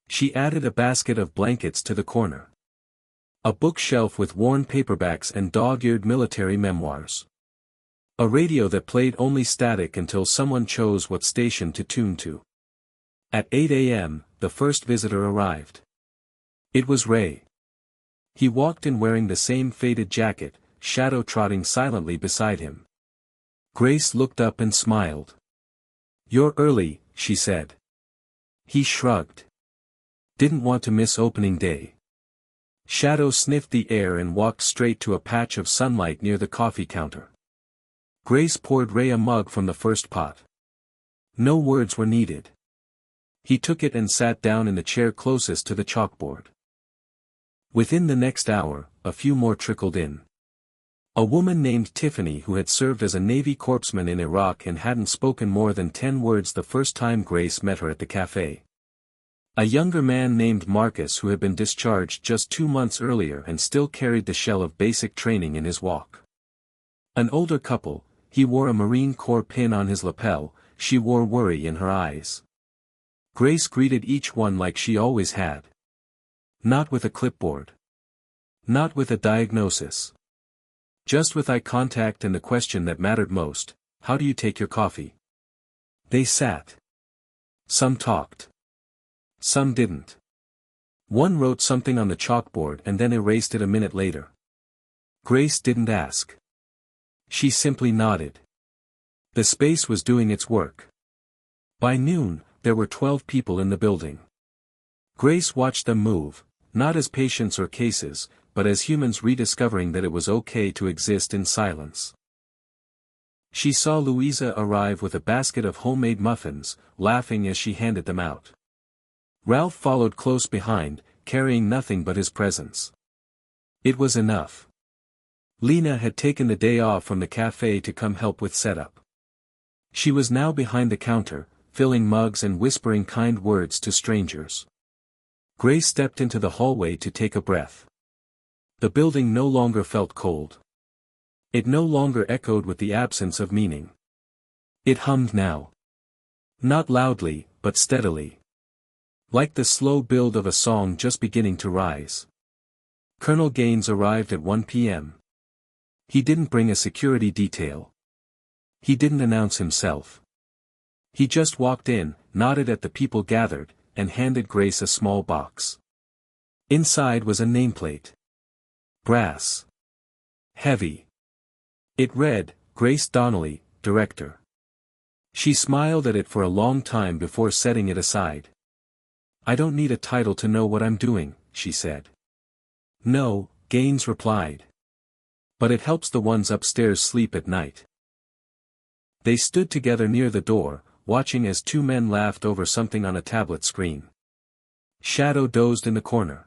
She added a basket of blankets to the corner. A bookshelf with worn paperbacks and dog-eared military memoirs. A radio that played only static until someone chose what station to tune to. At 8 a.m., the first visitor arrived. It was Ray. He walked in wearing the same faded jacket, Shadow trotting silently beside him. Grace looked up and smiled. "You're early," she said. He shrugged. "Didn't want to miss opening day." Shadow sniffed the air and walked straight to a patch of sunlight near the coffee counter. Grace poured Ray a mug from the first pot. No words were needed. He took it and sat down in the chair closest to the chalkboard. Within the next hour, a few more trickled in. A woman named Tiffany who had served as a Navy corpsman in Iraq and hadn't spoken more than 10 words the first time Grace met her at the cafe. A younger man named Marcus who had been discharged just 2 months earlier and still carried the shell of basic training in his walk. An older couple, he wore a Marine Corps pin on his lapel, she wore worry in her eyes. Grace greeted each one like she always had. Not with a clipboard. Not with a diagnosis. Just with eye contact and the question that mattered most, how do you take your coffee? They sat. Some talked. Some didn't. One wrote something on the chalkboard and then erased it a minute later. Grace didn't ask. She simply nodded. The space was doing its work. By noon, there were 12 people in the building. Grace watched them move, not as patients or cases, but as humans rediscovering that it was okay to exist in silence. She saw Louisa arrive with a basket of homemade muffins, laughing as she handed them out. Ralph followed close behind, carrying nothing but his presence. It was enough. Lena had taken the day off from the cafe to come help with setup. She was now behind the counter, filling mugs and whispering kind words to strangers. Grace stepped into the hallway to take a breath. The building no longer felt cold. It no longer echoed with the absence of meaning. It hummed now. Not loudly, but steadily. Like the slow build of a song just beginning to rise. Colonel Gaines arrived at 1 p.m. He didn't bring a security detail. He didn't announce himself. He just walked in, nodded at the people gathered, and handed Grace a small box. Inside was a nameplate. Brass. Heavy. It read, Grace Donnelly, Director. She smiled at it for a long time before setting it aside. "I don't need a title to know what I'm doing," she said. "No," Gaines replied. "But it helps the ones upstairs sleep at night." They stood together near the door, watching as 2 men laughed over something on a tablet screen. Shadow dozed in the corner.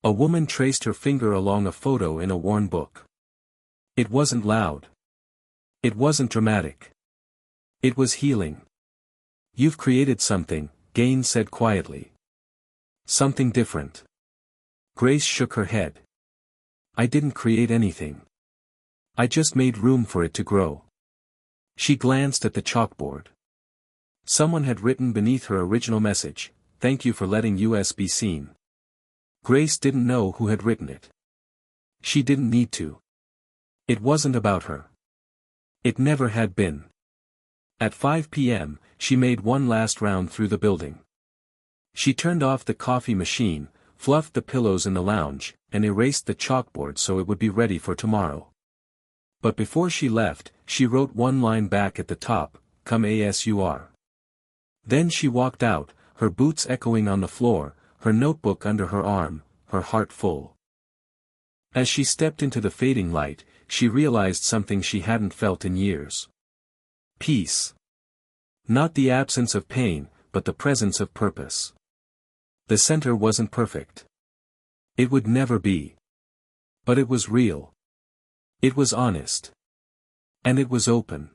A woman traced her finger along a photo in a worn book. It wasn't loud. It wasn't dramatic. It was healing. "You've created something," Gaines said quietly. "Something different." Grace shook her head. "I didn't create anything. I just made room for it to grow." She glanced at the chalkboard. Someone had written beneath her original message, "Thank you for letting us be seen." Grace didn't know who had written it. She didn't need to. It wasn't about her. It never had been. At 5 p.m., she made one last round through the building. She turned off the coffee machine, fluffed the pillows in the lounge, and erased the chalkboard so it would be ready for tomorrow. But before she left, she wrote one line back at the top, "Come ASUR." Then she walked out, her boots echoing on the floor, her notebook under her arm, her heart full. As she stepped into the fading light, she realized something she hadn't felt in years. Peace. Not the absence of pain, but the presence of purpose. The center wasn't perfect. It would never be. But it was real. It was honest. And it was open.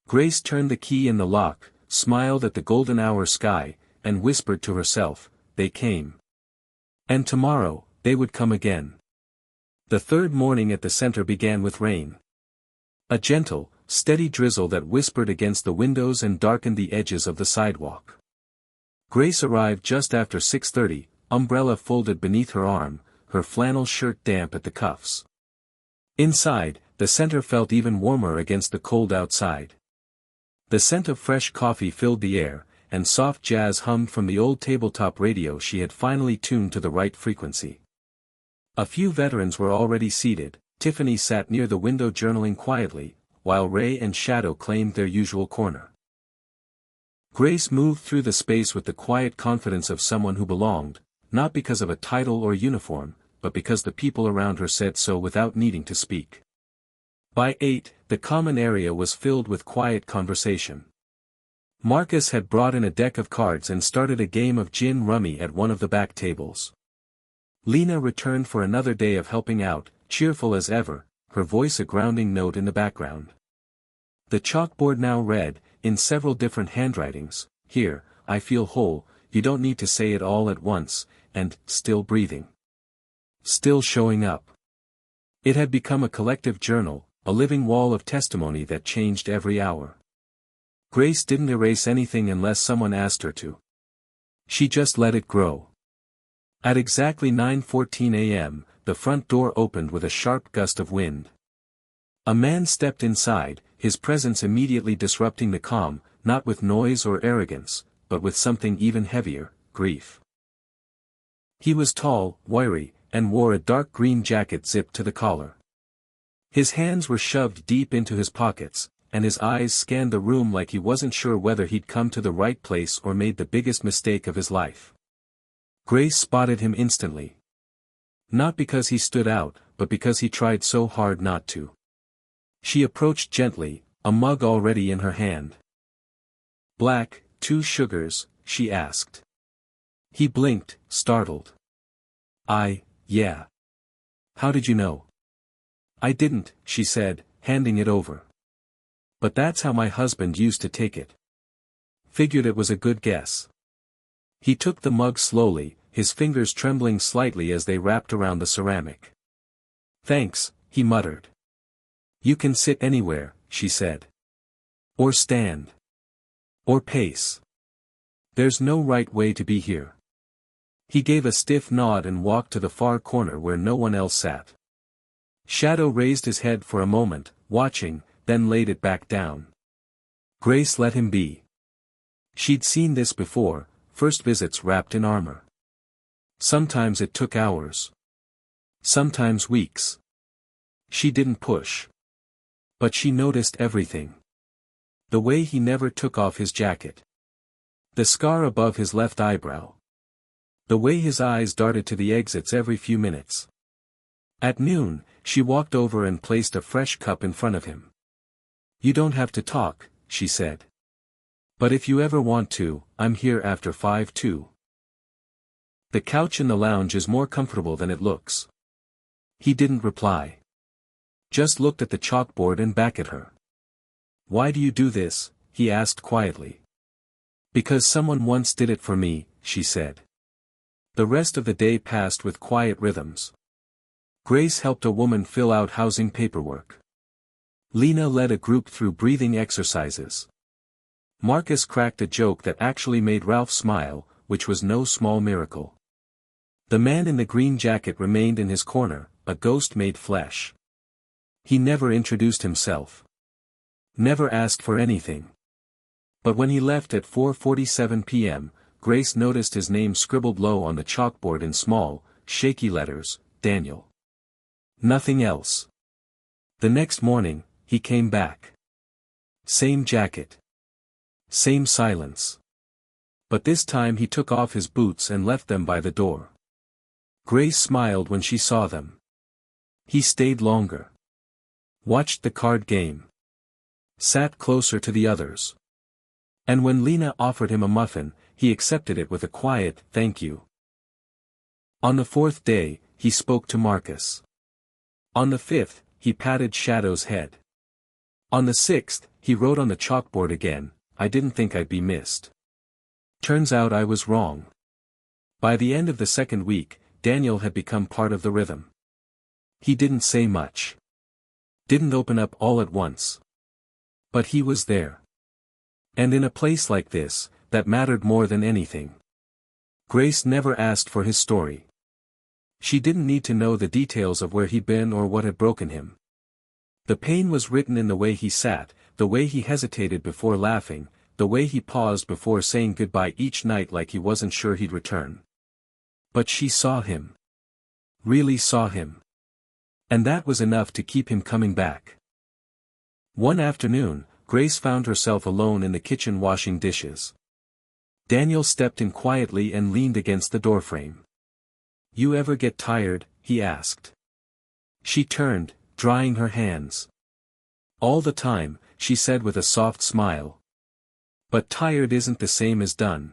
Grace turned the key in the lock, smiled at the golden hour sky, and whispered to herself, "They came. And tomorrow, they would come again." The third morning at the center began with rain. A gentle, steady drizzle that whispered against the windows and darkened the edges of the sidewalk. Grace arrived just after 6:30, umbrella folded beneath her arm, her flannel shirt damp at the cuffs. Inside, the center felt even warmer against the cold outside. The scent of fresh coffee filled the air, and soft jazz hummed from the old tabletop radio she had finally tuned to the right frequency. A few veterans were already seated. Tiffany sat near the window journaling quietly, while Ray and Shadow claimed their usual corner. Grace moved through the space with the quiet confidence of someone who belonged, not because of a title or uniform, but because the people around her said so without needing to speak. By 8, the common area was filled with quiet conversation. Marcus had brought in a deck of cards and started a game of gin rummy at one of the back tables. Lena returned for another day of helping out, cheerful as ever, her voice a grounding note in the background. The chalkboard now read, in several different handwritings, "Here, I feel whole, you don't need to say it all at once," and, "Still breathing. Still showing up." It had become a collective journal, a living wall of testimony that changed every hour. Grace didn't erase anything unless someone asked her to. She just let it grow. At exactly 9:14 a.m., the front door opened with a sharp gust of wind. A man stepped inside, his presence immediately disrupting the calm, not with noise or arrogance, but with something even heavier, grief. He was tall, wiry, and wore a dark green jacket zipped to the collar. His hands were shoved deep into his pockets, and his eyes scanned the room like he wasn't sure whether he'd come to the right place or made the biggest mistake of his life. Grace spotted him instantly. Not because he stood out, but because he tried so hard not to. She approached gently, a mug already in her hand. "Black, 2 sugars," she asked. He blinked, startled. Yeah. How did you know?" "I didn't," she said, handing it over. "But that's how my husband used to take it. Figured it was a good guess." He took the mug slowly, his fingers trembling slightly as they wrapped around the ceramic. "Thanks," he muttered. "You can sit anywhere," she said. "Or stand. Or pace. There's no right way to be here." He gave a stiff nod and walked to the far corner where no one else sat. Shadow raised his head for a moment, watching, then laid it back down. Grace let him be. She'd seen this before, first visits wrapped in armor. Sometimes it took hours. Sometimes weeks. She didn't push. But she noticed everything. The way he never took off his jacket. The scar above his left eyebrow. The way his eyes darted to the exits every few minutes. At noon, she walked over and placed a fresh cup in front of him. "You don't have to talk," she said. "But if you ever want to, I'm here after 5 too. The couch in the lounge is more comfortable than it looks." He didn't reply. Just looked at the chalkboard and back at her. "Why do you do this?" he asked quietly. "Because someone once did it for me," she said. The rest of the day passed with quiet rhythms. Grace helped a woman fill out housing paperwork. Lena led a group through breathing exercises. Marcus cracked a joke that actually made Ralph smile, which was no small miracle. The man in the green jacket remained in his corner, a ghost made flesh. He never introduced himself. Never asked for anything. But when he left at 4:47 p.m., Grace noticed his name scribbled low on the chalkboard in small, shaky letters, "Daniel." Nothing else. The next morning, he came back. Same jacket. Same silence. But this time he took off his boots and left them by the door. Grace smiled when she saw them. He stayed longer. Watched the card game. Sat closer to the others. And when Lena offered him a muffin, he accepted it with a quiet, "Thank you." On the 4th day, he spoke to Marcus. On the 5th, he patted Shadow's head. On the 6th, he wrote on the chalkboard again, "I didn't think I'd be missed. Turns out I was wrong." By the end of the 2nd week, Daniel had become part of the rhythm. He didn't say much. Didn't open up all at once. But he was there. And in a place like this, that mattered more than anything. Grace never asked for his story. She didn't need to know the details of where he'd been or what had broken him. The pain was written in the way he sat, the way he hesitated before laughing, the way he paused before saying goodbye each night like he wasn't sure he'd return. But she saw him. Really saw him. And that was enough to keep him coming back. One afternoon, Grace found herself alone in the kitchen washing dishes. Daniel stepped in quietly and leaned against the doorframe. "You ever get tired?" he asked. She turned, drying her hands. "All the time," she said with a soft smile. "But tired isn't the same as done."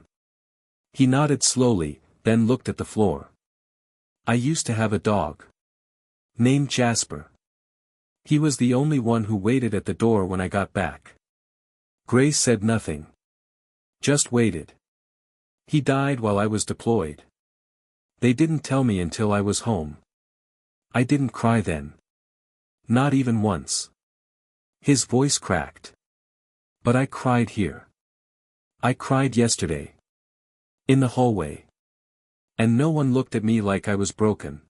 He nodded slowly, then looked at the floor. "I used to have a dog. Named Jasper. He was the only one who waited at the door when I got back." Grace said nothing. Just waited. "He died while I was deployed. They didn't tell me until I was home. I didn't cry then. Not even once." His voice cracked. "But I cried here. I cried yesterday. In the hallway. And no one looked at me like I was broken."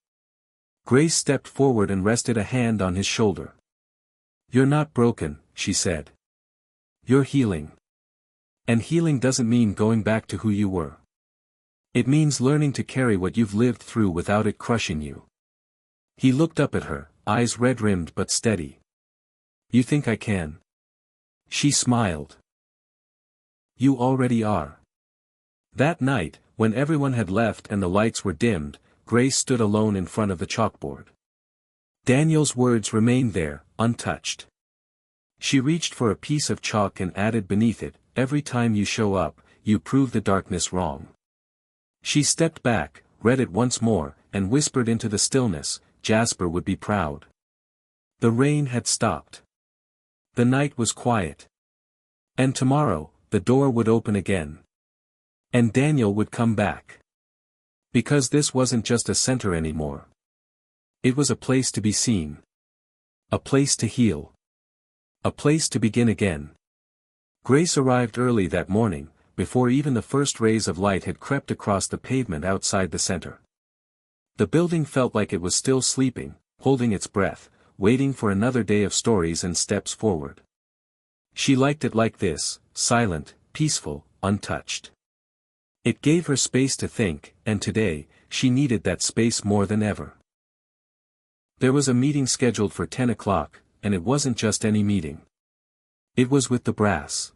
Grace stepped forward and rested a hand on his shoulder. "You're not broken," she said. "You're healing. And healing doesn't mean going back to who you were. It means learning to carry what you've lived through without it crushing you." He looked up at her, eyes red-rimmed but steady. "You think I can?" She smiled. "You already are." That night, when everyone had left and the lights were dimmed, Grace stood alone in front of the chalkboard. Daniel's words remained there, untouched. She reached for a piece of chalk and added beneath it, "Every time you show up, you prove the darkness wrong." She stepped back, read it once more, and whispered into the stillness, "Jasper would be proud." The rain had stopped. The night was quiet. And tomorrow, the door would open again. And Daniel would come back. Because this wasn't just a center anymore. It was a place to be seen. A place to heal. A place to begin again. Grace arrived early that morning, before even the first rays of light had crept across the pavement outside the center. The building felt like it was still sleeping, holding its breath, waiting for another day of stories and steps forward. She liked it like this, silent, peaceful, untouched. It gave her space to think, and today, she needed that space more than ever. There was a meeting scheduled for 10 o'clock, and it wasn't just any meeting. It was with the brass.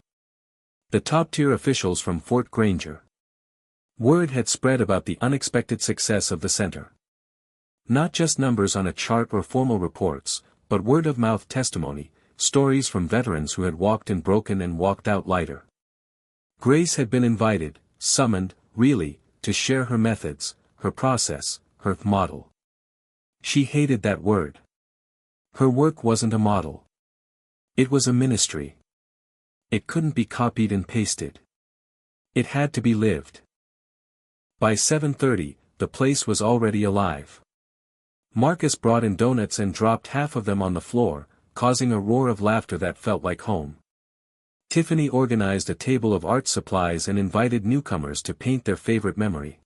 The top-tier officials from Fort Granger. Word had spread about the unexpected success of the center. Not just numbers on a chart or formal reports, but word-of-mouth testimony, stories from veterans who had walked in broken and walked out lighter. Grace had been invited, summoned, really, to share her methods, her process, her model. She hated that word. Her work wasn't a model. It was a ministry. It couldn't be copied and pasted. It had to be lived. By 7:30, the place was already alive. Marcus brought in donuts and dropped half of them on the floor, causing a roar of laughter that felt like home. Tiffany organized a table of art supplies and invited newcomers to paint their favorite memory.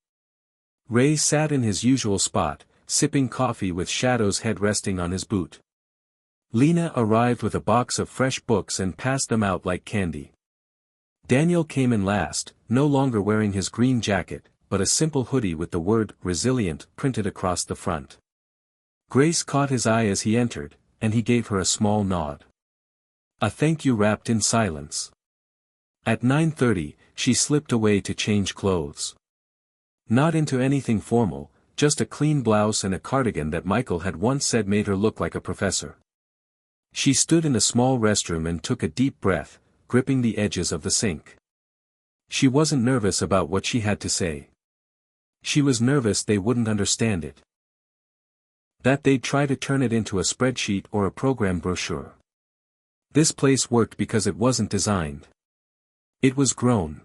Ray sat in his usual spot, sipping coffee with Shadow's head resting on his boot. Lena arrived with a box of fresh books and passed them out like candy. Daniel came in last, no longer wearing his green jacket, but a simple hoodie with the word "resilient" printed across the front. Grace caught his eye as he entered, and he gave her a small nod. A thank you wrapped in silence. At 9:30, she slipped away to change clothes. Not into anything formal, just a clean blouse and a cardigan that Michael had once said made her look like a professor. She stood in a small restroom and took a deep breath, gripping the edges of the sink. She wasn't nervous about what she had to say. She was nervous they wouldn't understand it. That they'd try to turn it into a spreadsheet or a program brochure. This place worked because it wasn't designed. It was grown.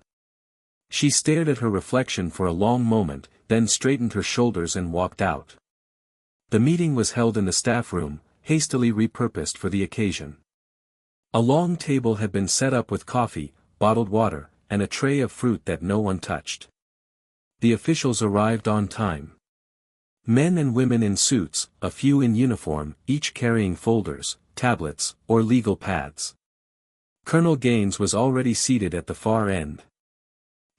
She stared at her reflection for a long moment, then straightened her shoulders and walked out. The meeting was held in the staff room, hastily repurposed for the occasion. A long table had been set up with coffee, bottled water, and a tray of fruit that no one touched. The officials arrived on time. Men and women in suits, a few in uniform, each carrying folders, tablets, or legal pads. Colonel Gaines was already seated at the far end.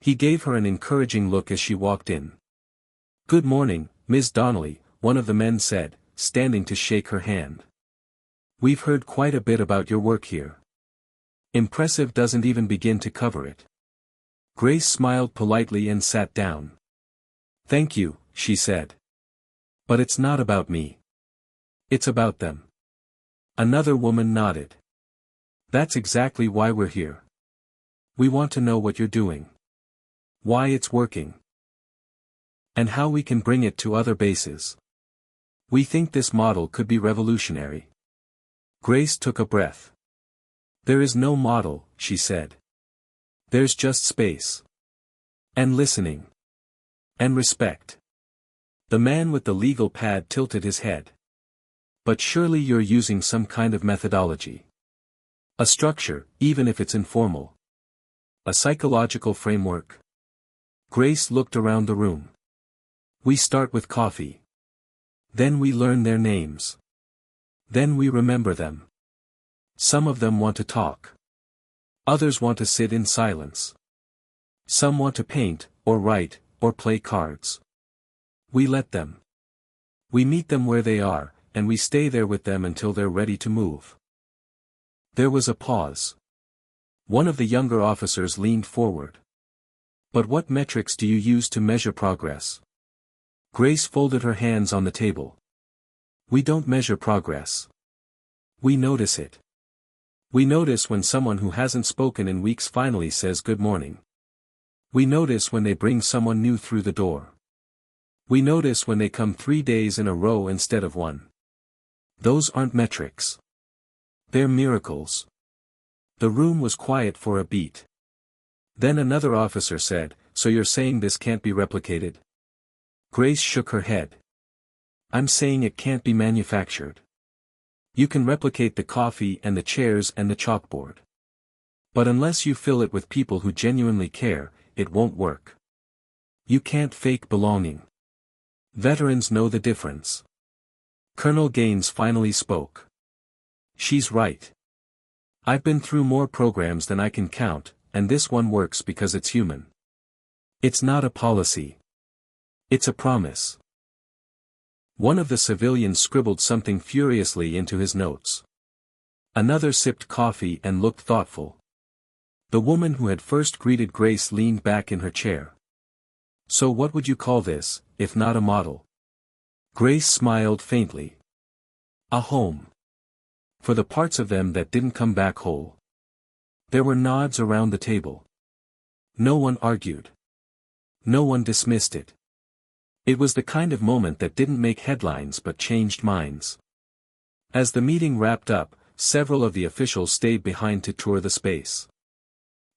He gave her an encouraging look as she walked in. "Good morning, Miss Donnelly," one of the men said, standing to shake her hand. "We've heard quite a bit about your work here. Impressive doesn't even begin to cover it." Grace smiled politely and sat down. "Thank you," she said. "But it's not about me. It's about them." Another woman nodded. "That's exactly why we're here. We want to know what you're doing. Why it's working. And how we can bring it to other bases. We think this model could be revolutionary." Grace took a breath. "There is no model," she said. "There's just space. And listening. And respect." The man with the legal pad tilted his head. "But surely you're using some kind of methodology. A structure, even if it's informal. A psychological framework." Grace looked around the room. "We start with coffee. Then we learn their names. Then we remember them. Some of them want to talk. Others want to sit in silence. Some want to paint, or write, or play cards. We let them. We meet them where they are, and we stay there with them until they're ready to move." There was a pause. One of the younger officers leaned forward. "But what metrics do you use to measure progress?" Grace folded her hands on the table. "We don't measure progress. We notice it. We notice when someone who hasn't spoken in weeks finally says good morning. We notice when they bring someone new through the door. We notice when they come 3 days in a row instead of one. Those aren't metrics. They're miracles." The room was quiet for a beat. Then another officer said, "So you're saying this can't be replicated?" Grace shook her head. "I'm saying it can't be manufactured. You can replicate the coffee and the chairs and the chalkboard. But unless you fill it with people who genuinely care, it won't work. You can't fake belonging. Veterans know the difference." Colonel Gaines finally spoke. "She's right. I've been through more programs than I can count, and this one works because it's human. It's not a policy. It's a promise." One of the civilians scribbled something furiously into his notes. Another sipped coffee and looked thoughtful. The woman who had first greeted Grace leaned back in her chair. "So what would you call this, if not a model?" Grace smiled faintly. "A home. For the parts of them that didn't come back whole." There were nods around the table. No one argued. No one dismissed it. It was the kind of moment that didn't make headlines but changed minds. As the meeting wrapped up, several of the officials stayed behind to tour the space.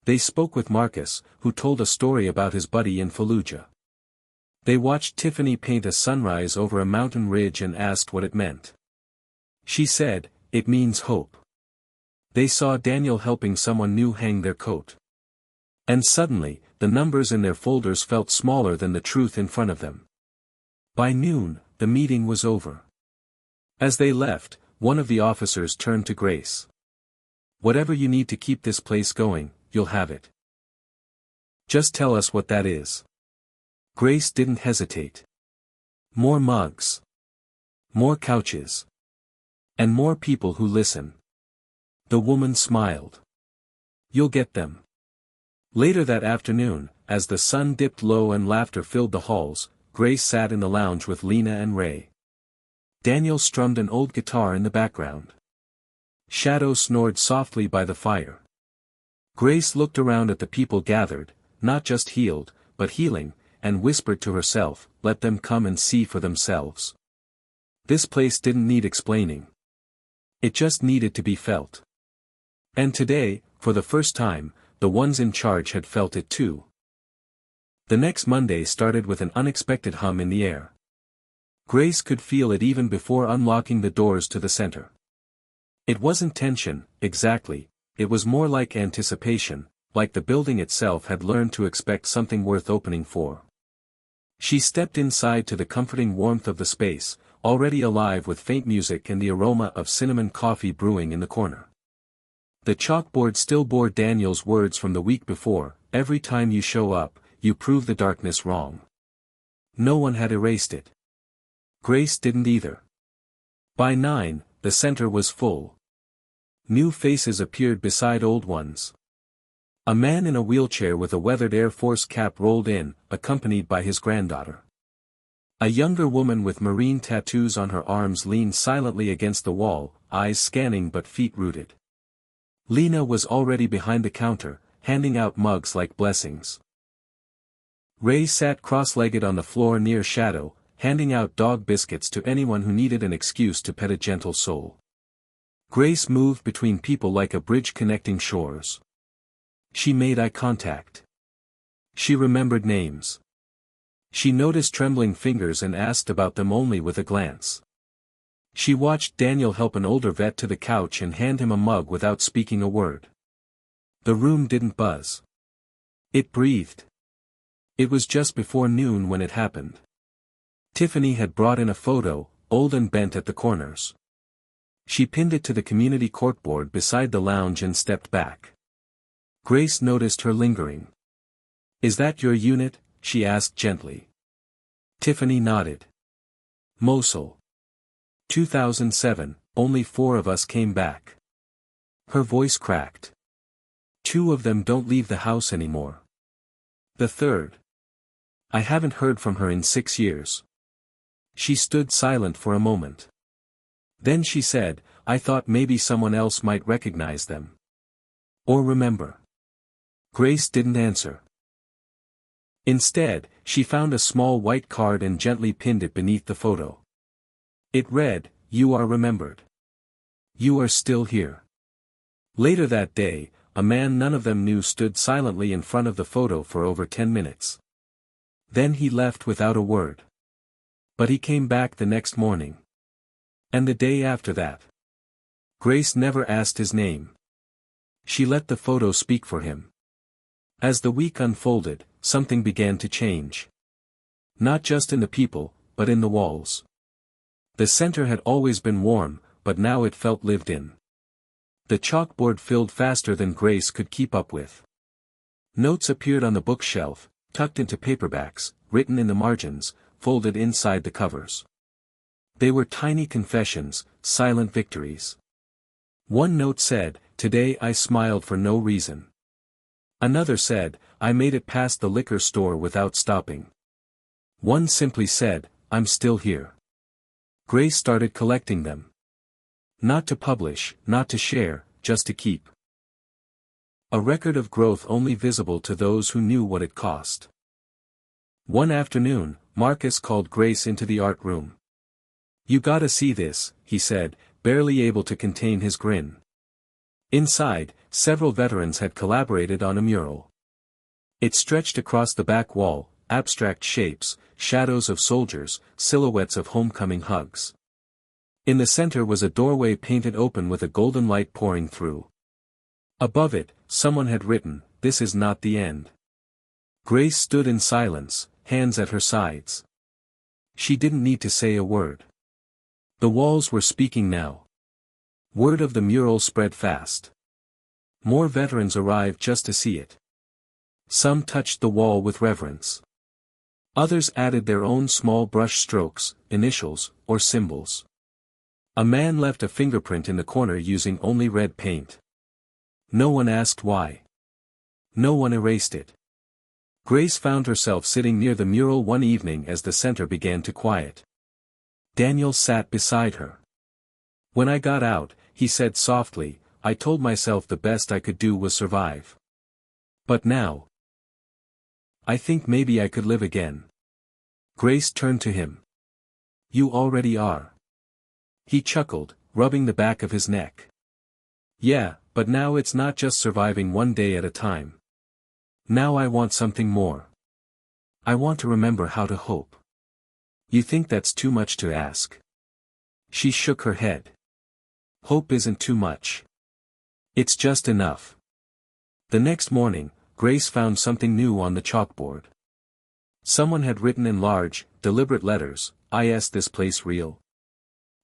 They spoke with Marcus, who told a story about his buddy in Fallujah. They watched Tiffany paint a sunrise over a mountain ridge and asked what it meant. She said, "It means hope." They saw Daniel helping someone new hang their coat. And suddenly, the numbers in their folders felt smaller than the truth in front of them. By noon, the meeting was over. As they left, one of the officers turned to Grace. "Whatever you need to keep this place going, you'll have it. Just tell us what that is." Grace didn't hesitate. "More mugs. More couches. And more people who listen." The woman smiled. "You'll get them." Later that afternoon, as the sun dipped low and laughter filled the halls, Grace sat in the lounge with Lena and Ray. Daniel strummed an old guitar in the background. Shadow snored softly by the fire. Grace looked around at the people gathered, not just healed, but healing, and whispered to herself, "Let them come and see for themselves." This place didn't need explaining. It just needed to be felt. And today, for the first time, the ones in charge had felt it too. The next Monday started with an unexpected hum in the air. Grace could feel it even before unlocking the doors to the center. It wasn't tension, exactly, it was more like anticipation, like the building itself had learned to expect something worth opening for. She stepped inside to the comforting warmth of the space, already alive with faint music and the aroma of cinnamon coffee brewing in the corner. The chalkboard still bore Daniel's words from the week before, "Every time you show up, you prove the darkness wrong." No one had erased it. Grace didn't either. By 9, the center was full. New faces appeared beside old ones. A man in a wheelchair with a weathered Air Force cap rolled in, accompanied by his granddaughter. A younger woman with marine tattoos on her arms leaned silently against the wall, eyes scanning but feet rooted. Lena was already behind the counter, handing out mugs like blessings. Ray sat cross-legged on the floor near Shadow, handing out dog biscuits to anyone who needed an excuse to pet a gentle soul. Grace moved between people like a bridge connecting shores. She made eye contact. She remembered names. She noticed trembling fingers and asked about them only with a glance. She watched Daniel help an older vet to the couch and hand him a mug without speaking a word. The room didn't buzz. It breathed. It was just before noon when it happened. Tiffany had brought in a photo, old and bent at the corners. She pinned it to the community corkboard beside the lounge and stepped back. Grace noticed her lingering. "Is that your unit?" she asked gently. Tiffany nodded. "Mosul. 2007, only 4 of us came back." Her voice cracked. "2 of them don't leave the house anymore. The third. I haven't heard from her in 6 years." She stood silent for a moment. Then she said, "I thought maybe someone else might recognize them. Or remember." Grace didn't answer. Instead, she found a small white card and gently pinned it beneath the photo. It read, "You are remembered. You are still here." Later that day, a man none of them knew stood silently in front of the photo for over 10 minutes. Then he left without a word. But he came back the next morning. And the day after that. Grace never asked his name. She let the photo speak for him. As the week unfolded, something began to change. Not just in the people, but in the walls. The center had always been warm, but now it felt lived in. The chalkboard filled faster than Grace could keep up with. Notes appeared on the bookshelf, tucked into paperbacks, written in the margins, folded inside the covers. They were tiny confessions, silent victories. One note said, "Today I smiled for no reason." Another said, "I made it past the liquor store without stopping." One simply said, "I'm still here." Grace started collecting them. Not to publish, not to share, just to keep. A record of growth only visible to those who knew what it cost. One afternoon, Marcus called Grace into the art room. "You gotta see this," he said, barely able to contain his grin. Inside, several veterans had collaborated on a mural. It stretched across the back wall, abstract shapes, shadows of soldiers, silhouettes of homecoming hugs. In the center was a doorway painted open with a golden light pouring through. Above it, someone had written, "This is not the end." Grace stood in silence, hands at her sides. She didn't need to say a word. The walls were speaking now. Word of the mural spread fast. More veterans arrived just to see it. Some touched the wall with reverence. Others added their own small brush strokes, initials, or symbols. A man left a fingerprint in the corner using only red paint. No one asked why. No one erased it. Grace found herself sitting near the mural one evening as the center began to quiet. Daniel sat beside her. "When I got out," he said softly, "I told myself the best I could do was survive. But now, I think maybe I could live again." Grace turned to him. "You already are." He chuckled, rubbing the back of his neck. "Yeah, but now it's not just surviving one day at a time. Now I want something more. I want to remember how to hope." "You think that's too much to ask?" She shook her head. "Hope isn't too much. It's just enough." The next morning, Grace found something new on the chalkboard. Someone had written in large, deliberate letters, "Is this place real?"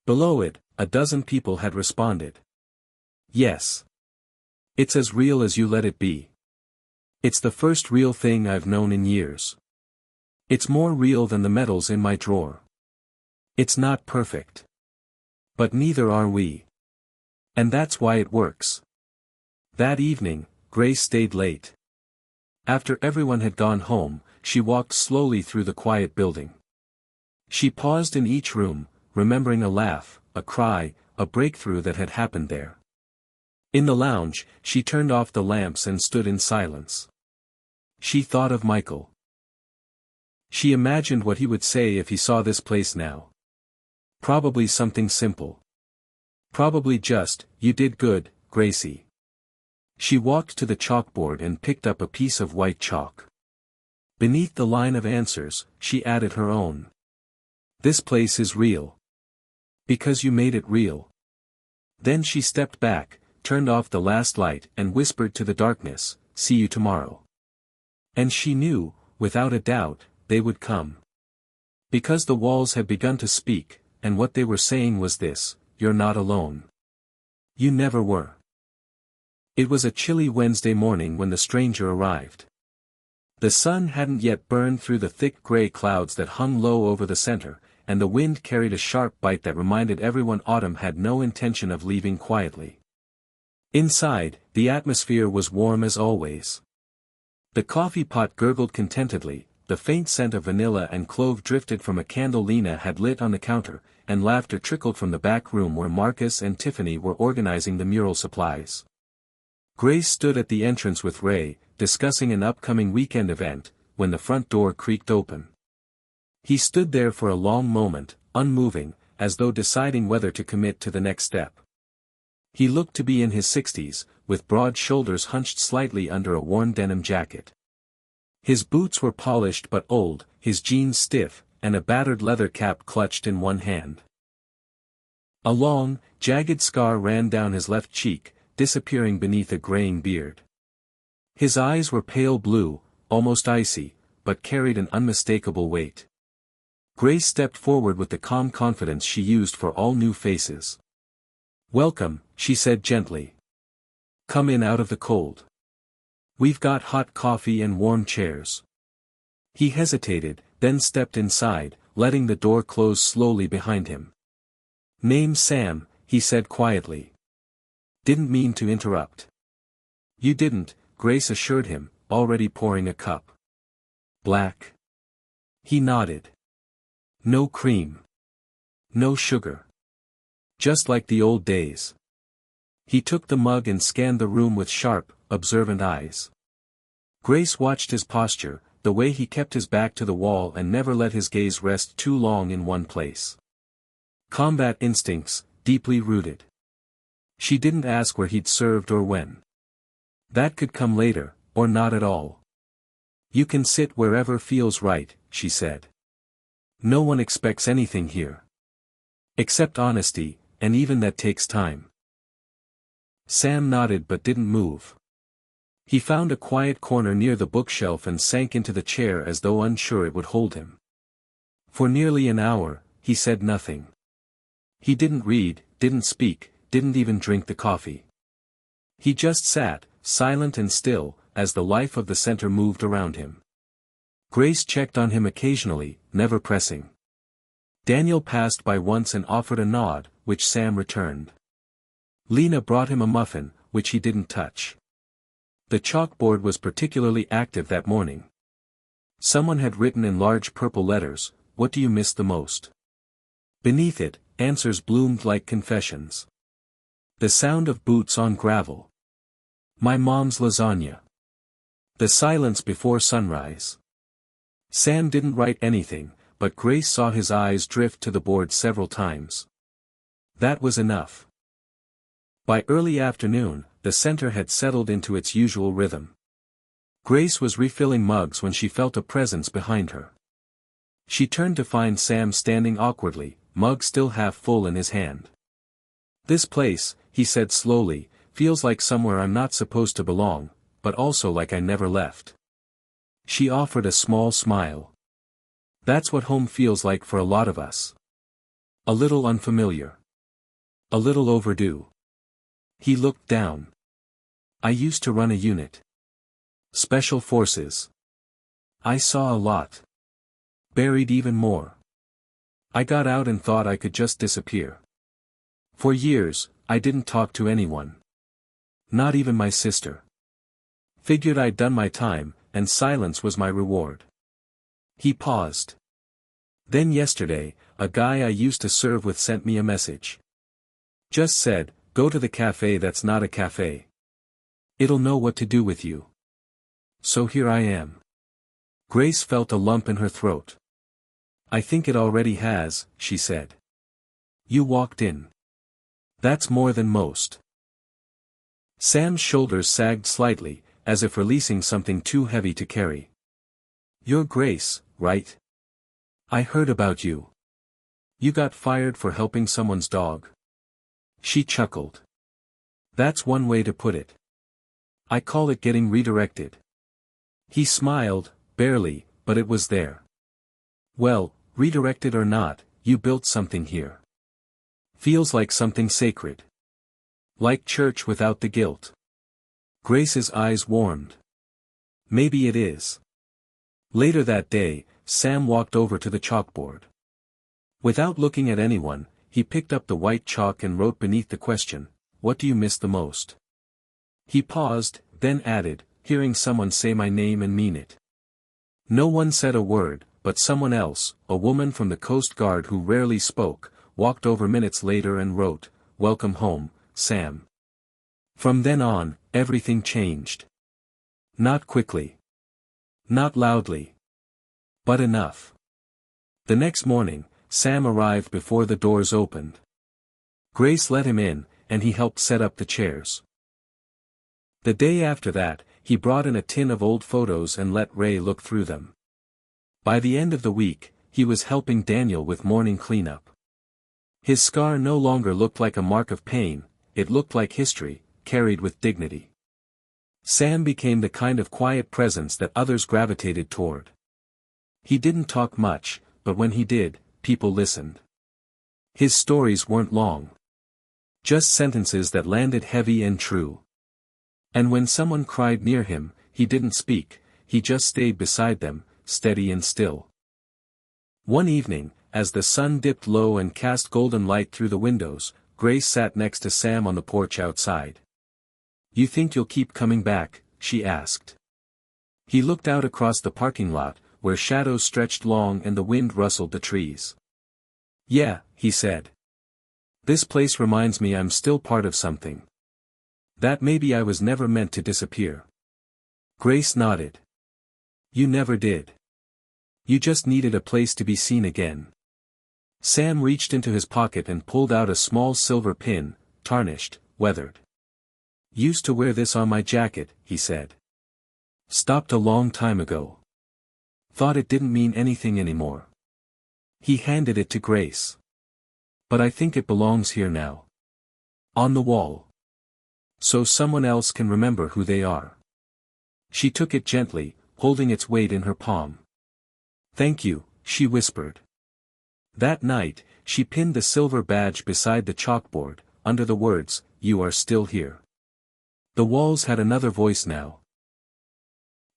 Below it, a dozen people had responded. "Yes. It's as real as you let it be. It's the first real thing I've known in years. It's more real than the medals in my drawer. It's not perfect. But neither are we. And that's why it works." That evening, Grace stayed late. After everyone had gone home, she walked slowly through the quiet building. She paused in each room, remembering a laugh, a cry, a breakthrough that had happened there. In the lounge, she turned off the lamps and stood in silence. She thought of Michael. She imagined what he would say if he saw this place now. Probably something simple. Probably just, "You did good, Gracie." She walked to the chalkboard and picked up a piece of white chalk. Beneath the line of answers, she added her own. "This place is real. Because you made it real." Then she stepped back, turned off the last light and whispered to the darkness, "See you tomorrow." And she knew, without a doubt, they would come. Because the walls had begun to speak, and what they were saying was this: "You're not alone. You never were." It was a chilly Wednesday morning when the stranger arrived. The sun hadn't yet burned through the thick gray clouds that hung low over the center, and the wind carried a sharp bite that reminded everyone autumn had no intention of leaving quietly. Inside, the atmosphere was warm as always. The coffee pot gurgled contentedly, the faint scent of vanilla and clove drifted from a candle Lena had lit on the counter, and laughter trickled from the back room where Marcus and Tiffany were organizing the mural supplies. Grace stood at the entrance with Ray, discussing an upcoming weekend event, when the front door creaked open. He stood there for a long moment, unmoving, as though deciding whether to commit to the next step. He looked to be in his 60s, with broad shoulders hunched slightly under a worn denim jacket. His boots were polished but old, his jeans stiff, and a battered leather cap clutched in one hand. A long, jagged scar ran down his left cheek, disappearing beneath a graying beard. His eyes were pale blue, almost icy, but carried an unmistakable weight. Grace stepped forward with the calm confidence she used for all new faces. "Welcome," she said gently. "Come in out of the cold. We've got hot coffee and warm chairs." He hesitated, then stepped inside, letting the door close slowly behind him. "Name's Sam," he said quietly. "Didn't mean to interrupt." "You didn't," Grace assured him, already pouring a cup. "Black?" He nodded. "No cream. No sugar. Just like the old days." He took the mug and scanned the room with sharp, observant eyes. Grace watched his posture, the way he kept his back to the wall and never let his gaze rest too long in one place. Combat instincts, deeply rooted. She didn't ask where he'd served or when. That could come later, or not at all. "You can sit wherever feels right," she said. "No one expects anything here. Except honesty, and even that takes time." Sam nodded but didn't move. He found a quiet corner near the bookshelf and sank into the chair as though unsure it would hold him. For nearly an hour, he said nothing. He didn't read, didn't speak, didn't even drink the coffee. He just sat, silent and still, as the life of the center moved around him. Grace checked on him occasionally, never pressing. Daniel passed by once and offered a nod, which Sam returned. Lena brought him a muffin, which he didn't touch. The chalkboard was particularly active that morning. Someone had written in large purple letters, "What do you miss the most?" Beneath it, answers bloomed like confessions. The sound of boots on gravel. My mom's lasagna. The silence before sunrise. Sam didn't write anything, but Grace saw his eyes drift to the board several times. That was enough. By early afternoon, the center had settled into its usual rhythm. Grace was refilling mugs when she felt a presence behind her. She turned to find Sam standing awkwardly, mug still half full in his hand. "This place," he said slowly, "feels like somewhere I'm not supposed to belong, but also like I never left." She offered a small smile. That's what home feels like for a lot of us. A little unfamiliar. A little overdue. He looked down. I used to run a unit. Special forces. I saw a lot. Buried even more. I got out and thought I could just disappear. For years, I didn't talk to anyone. Not even my sister. Figured I'd done my time, and silence was my reward. He paused. Then yesterday, a guy I used to serve with sent me a message. Just said, go to the cafe that's not a cafe. It'll know what to do with you. So here I am. Grace felt a lump in her throat. I think it already has, she said. You walked in. That's more than most. Sam's shoulders sagged slightly, as if releasing something too heavy to carry. You're Grace, right? I heard about you. You got fired for helping someone's dog. She chuckled. That's one way to put it. I call it getting redirected. He smiled, barely, but it was there. Well, redirected or not, you built something here. Feels like something sacred. Like church without the guilt. Grace's eyes warmed. Maybe it is. Later that day, Sam walked over to the chalkboard. Without looking at anyone, he picked up the white chalk and wrote beneath the question, what do you miss the most? He paused, then added, hearing someone say my name and mean it. No one said a word, but someone else, a woman from the Coast Guard who rarely spoke, walked over minutes later and wrote, welcome home, Sam. From then on, everything changed. Not quickly. Not loudly. But enough. The next morning, Sam arrived before the doors opened. Grace let him in, and he helped set up the chairs. The day after that, he brought in a tin of old photos and let Ray look through them. By the end of the week, he was helping Daniel with morning cleanup. His scar no longer looked like a mark of pain, it looked like history, carried with dignity. Sam became the kind of quiet presence that others gravitated toward. He didn't talk much, but when he did, people listened. His stories weren't long. Just sentences that landed heavy and true. And when someone cried near him, he didn't speak, he just stayed beside them, steady and still. One evening, as the sun dipped low and cast golden light through the windows, Grace sat next to Sam on the porch outside. You think you'll keep coming back? She asked. He looked out across the parking lot, where shadows stretched long and the wind rustled the trees. Yeah, he said. This place reminds me I'm still part of something. That maybe I was never meant to disappear. Grace nodded. You never did. You just needed a place to be seen again. Sam reached into his pocket and pulled out a small silver pin, tarnished, weathered. Used to wear this on my jacket, he said. Stopped a long time ago. Thought it didn't mean anything anymore. He handed it to Grace. But I think it belongs here now. On the wall. So someone else can remember who they are. She took it gently, holding its weight in her palm. Thank you, she whispered. That night, she pinned the silver badge beside the chalkboard, under the words, You are still here. The walls had another voice now.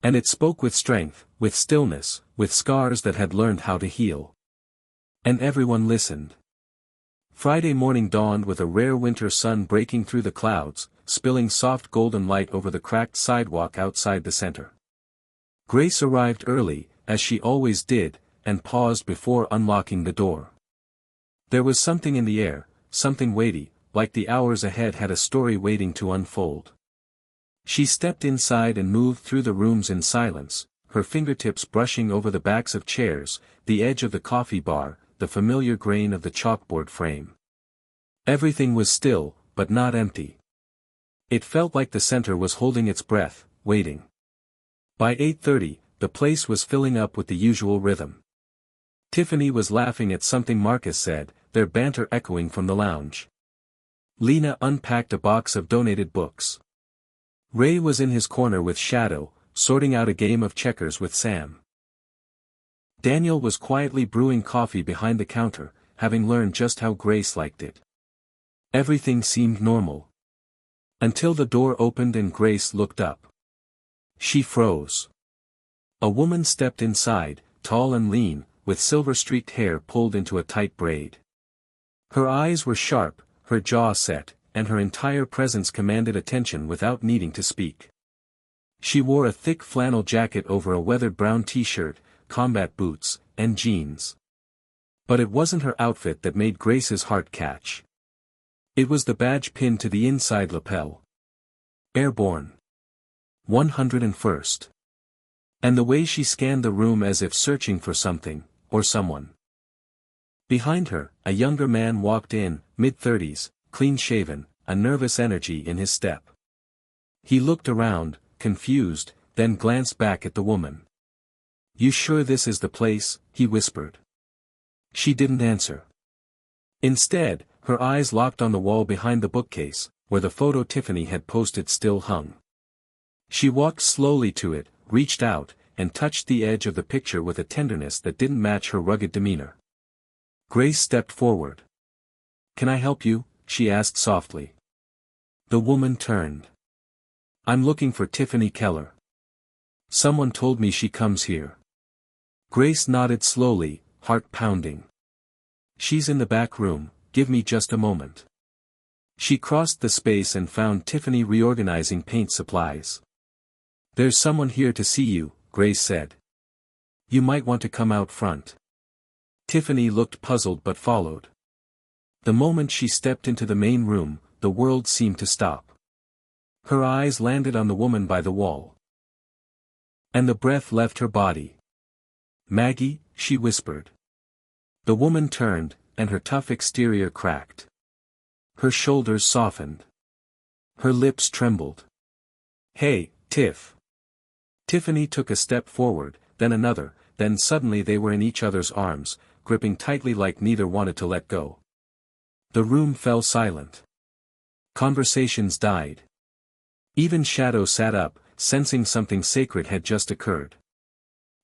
And it spoke with strength, with stillness, with scars that had learned how to heal. And everyone listened. Friday morning dawned with a rare winter sun breaking through the clouds, spilling soft golden light over the cracked sidewalk outside the center. Grace arrived early, as she always did, and paused before unlocking the door. There was something in the air, something weighty, like the hours ahead had a story waiting to unfold. She stepped inside and moved through the rooms in silence, her fingertips brushing over the backs of chairs, the edge of the coffee bar, the familiar grain of the chalkboard frame. Everything was still, but not empty. It felt like the center was holding its breath, waiting. By 8:30, the place was filling up with the usual rhythm. Tiffany was laughing at something Marcus said, their banter echoing from the lounge. Lena unpacked a box of donated books. Ray was in his corner with Shadow, sorting out a game of checkers with Sam. Daniel was quietly brewing coffee behind the counter, having learned just how Grace liked it. Everything seemed normal. Until the door opened and Grace looked up. She froze. A woman stepped inside, tall and lean, with silver-streaked hair pulled into a tight braid. Her eyes were sharp, her jaw set, and her entire presence commanded attention without needing to speak. She wore a thick flannel jacket over a weathered brown t-shirt, combat boots, and jeans. But it wasn't her outfit that made Grace's heart catch. It was the badge pinned to the inside lapel. Airborne. 101st. And the way she scanned the room as if searching for something, or someone. Behind her, a younger man walked in, mid-30s, clean-shaven, a nervous energy in his step. He looked around, confused, then glanced back at the woman. "You sure this is the place?" he whispered. She didn't answer. Instead, her eyes locked on the wall behind the bookcase, where the photo Tiffany had posted still hung. She walked slowly to it, reached out, and touched the edge of the picture with a tenderness that didn't match her rugged demeanor. Grace stepped forward. "Can I help you?" she asked softly. The woman turned. "I'm looking for Tiffany Keller. Someone told me she comes here." Grace nodded slowly, heart pounding. "She's in the back room, give me just a moment." She crossed the space and found Tiffany reorganizing paint supplies. "There's someone here to see you," Grace said. "You might want to come out front." Tiffany looked puzzled but followed. The moment she stepped into the main room, the world seemed to stop. Her eyes landed on the woman by the wall. And the breath left her body. "Maggie," she whispered. The woman turned, and her tough exterior cracked. Her shoulders softened. Her lips trembled. "Hey, Tiff." Tiffany took a step forward, then another, then suddenly they were in each other's arms, gripping tightly like neither wanted to let go. The room fell silent. Conversations died. Even Shadow sat up, sensing something sacred had just occurred.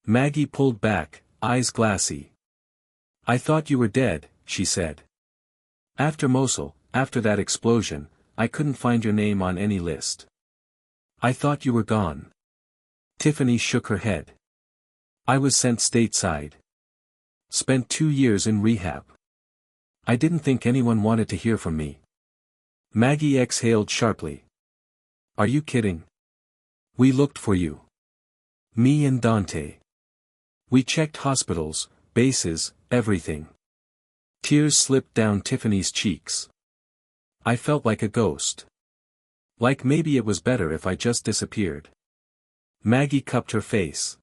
Maggie pulled back, eyes glassy. "I thought you were dead," she said. "After Mosul, after that explosion, I couldn't find your name on any list. I thought you were gone." Tiffany shook her head. "I was sent stateside. Spent 2 years in rehab. I didn't think anyone wanted to hear from me." Maggie exhaled sharply. "Are you kidding? We looked for you. Me and Dante. We checked hospitals, bases, everything." Tears slipped down Tiffany's cheeks. "I felt like a ghost. Like maybe it was better if I just disappeared." Maggie cupped her face.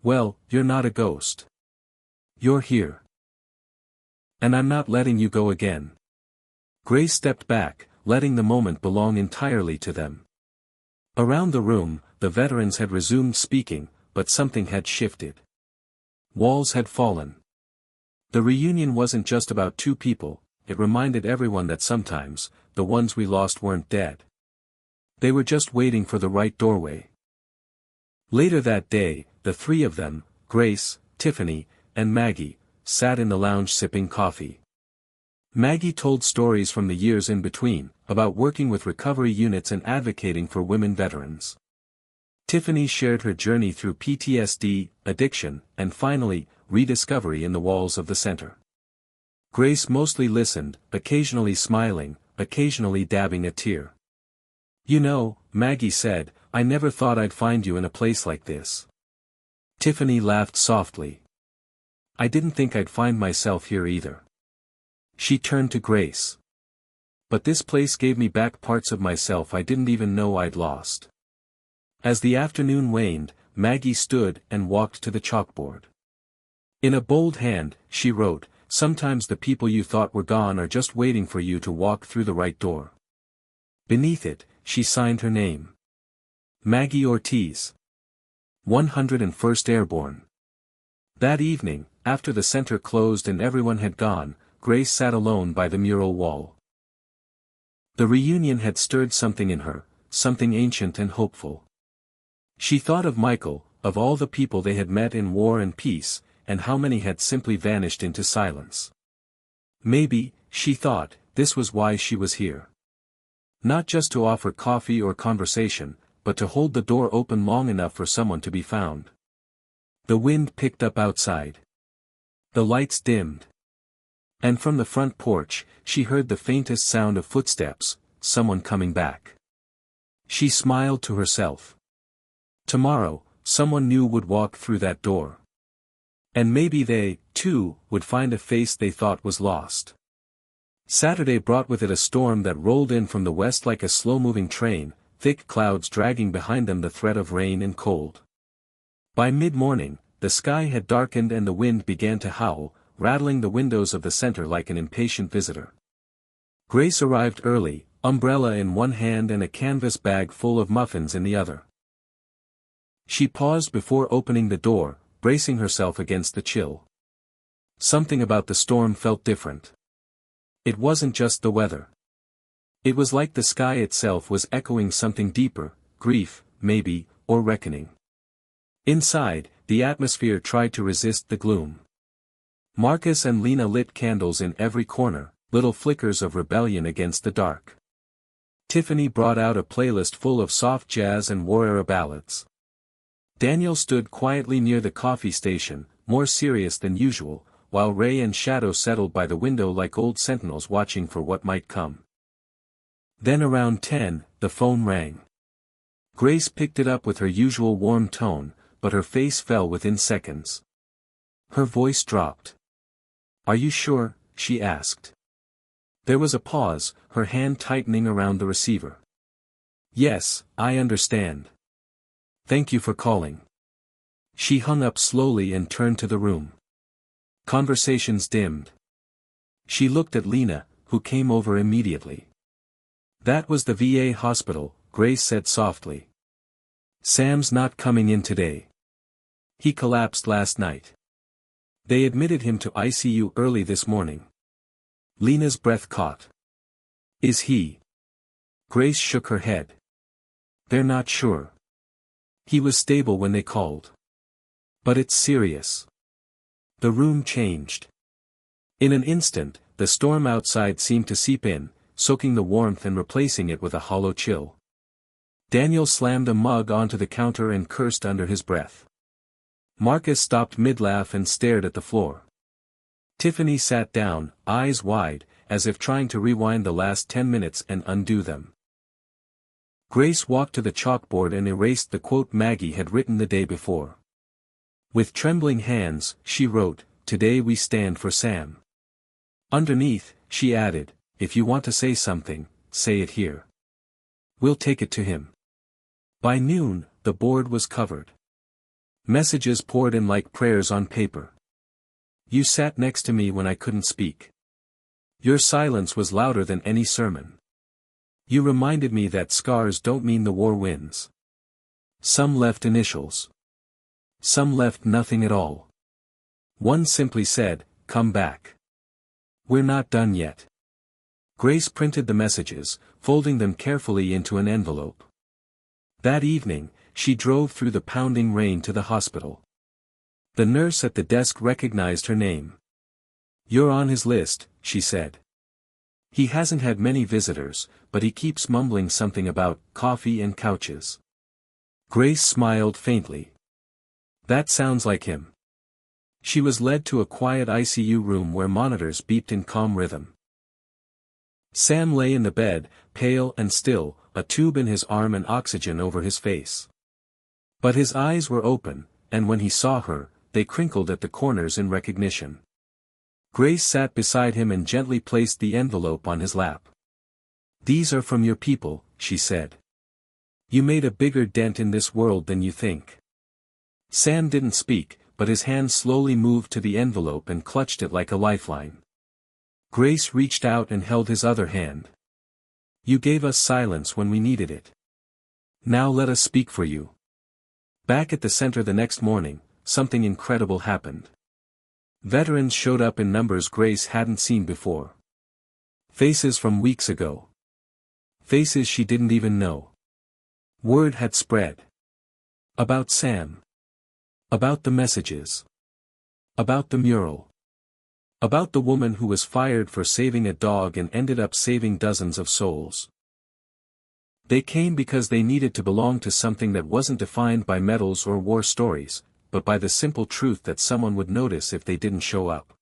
"Well, you're not a ghost. You're here. And I'm not letting you go again." Grace stepped back, letting the moment belong entirely to them. Around the room, the veterans had resumed speaking, but something had shifted. Walls had fallen. The reunion wasn't just about 2 people, it reminded everyone that sometimes, the ones we lost weren't dead. They were just waiting for the right doorway. Later that day, the 3 of them, Grace, Tiffany, and Maggie, sat in the lounge sipping coffee. Maggie told stories from the years in between, about working with recovery units and advocating for women veterans. Tiffany shared her journey through PTSD, addiction, and finally, rediscovery in the walls of the center. Grace mostly listened, occasionally smiling, occasionally dabbing a tear. "You know," Maggie said, "I never thought I'd find you in a place like this." Tiffany laughed softly. "I didn't think I'd find myself here either." She turned to Grace. "But this place gave me back parts of myself I didn't even know I'd lost." As the afternoon waned, Maggie stood and walked to the chalkboard. In a bold hand, she wrote, "Sometimes the people you thought were gone are just waiting for you to walk through the right door." Beneath it, she signed her name. Maggie Ortiz. 101st Airborne. That evening, after the center closed and everyone had gone, Grace sat alone by the mural wall. The reunion had stirred something in her, something ancient and hopeful. She thought of Michael, of all the people they had met in war and peace, and how many had simply vanished into silence. Maybe, she thought, this was why she was here. Not just to offer coffee or conversation, but to hold the door open long enough for someone to be found. The wind picked up outside. The lights dimmed. And from the front porch, she heard the faintest sound of footsteps, someone coming back. She smiled to herself. Tomorrow, someone new would walk through that door. And maybe they, too, would find a face they thought was lost. Saturday brought with it a storm that rolled in from the west like a slow-moving train, thick clouds dragging behind them the threat of rain and cold. By mid-morning, the sky had darkened and the wind began to howl, rattling the windows of the center like an impatient visitor. Grace arrived early, umbrella in one hand and a canvas bag full of muffins in the other. She paused before opening the door, bracing herself against the chill. Something about the storm felt different. It wasn't just the weather. It was like the sky itself was echoing something deeper, grief, maybe, or reckoning. Inside, the atmosphere tried to resist the gloom. Marcus and Lena lit candles in every corner, little flickers of rebellion against the dark. Tiffany brought out a playlist full of soft jazz and war-era ballads. Daniel stood quietly near the coffee station, more serious than usual, while Ray and Shadow settled by the window like old sentinels watching for what might come. Then around 10, the phone rang. Grace picked it up with her usual warm tone, but her face fell within seconds. Her voice dropped. "Are you sure?" she asked. There was a pause, her hand tightening around the receiver. "Yes, I understand. Thank you for calling." She hung up slowly and turned to the room. Conversations dimmed. She looked at Lena, who came over immediately. "That was the VA hospital," Grace said softly. "Sam's not coming in today. He collapsed last night. They admitted him to ICU early this morning." Lena's breath caught. "Is he?" Grace shook her head. "They're not sure. He was stable when they called. But it's serious." The room changed. In an instant, the storm outside seemed to seep in, soaking the warmth and replacing it with a hollow chill. Daniel slammed a mug onto the counter and cursed under his breath. Marcus stopped mid-laugh and stared at the floor. Tiffany sat down, eyes wide, as if trying to rewind the last 10 minutes and undo them. Grace walked to the chalkboard and erased the quote Maggie had written the day before. With trembling hands, she wrote, "Today we stand for Sam." Underneath, she added, "If you want to say something, say it here. We'll take it to him." By noon, the board was covered. Messages poured in like prayers on paper. "You sat next to me when I couldn't speak. Your silence was louder than any sermon. You reminded me that scars don't mean the war wins. Some left initials. Some left nothing at all. One simply said, 'Come back. We're not done yet.'" Grace printed the messages, folding them carefully into an envelope. That evening, she drove through the pounding rain to the hospital. The nurse at the desk recognized her name. "You're on his list," she said. "He hasn't had many visitors, but he keeps mumbling something about coffee and couches." Grace smiled faintly. "That sounds like him." She was led to a quiet ICU room where monitors beeped in calm rhythm. Sam lay in the bed, pale and still, a tube in his arm and oxygen over his face. But his eyes were open, and when he saw her, they crinkled at the corners in recognition. Grace sat beside him and gently placed the envelope on his lap. "These are from your people," she said. "You made a bigger dent in this world than you think." Sam didn't speak, but his hand slowly moved to the envelope and clutched it like a lifeline. Grace reached out and held his other hand. "You gave us silence when we needed it. Now let us speak for you." Back at the center the next morning, something incredible happened. Veterans showed up in numbers Grace hadn't seen before. Faces from weeks ago. Faces she didn't even know. Word had spread. About Sam. About the messages. About the mural. About the woman who was fired for saving a dog and ended up saving dozens of souls. They came because they needed to belong to something that wasn't defined by medals or war stories, but by the simple truth that someone would notice if they didn't show up.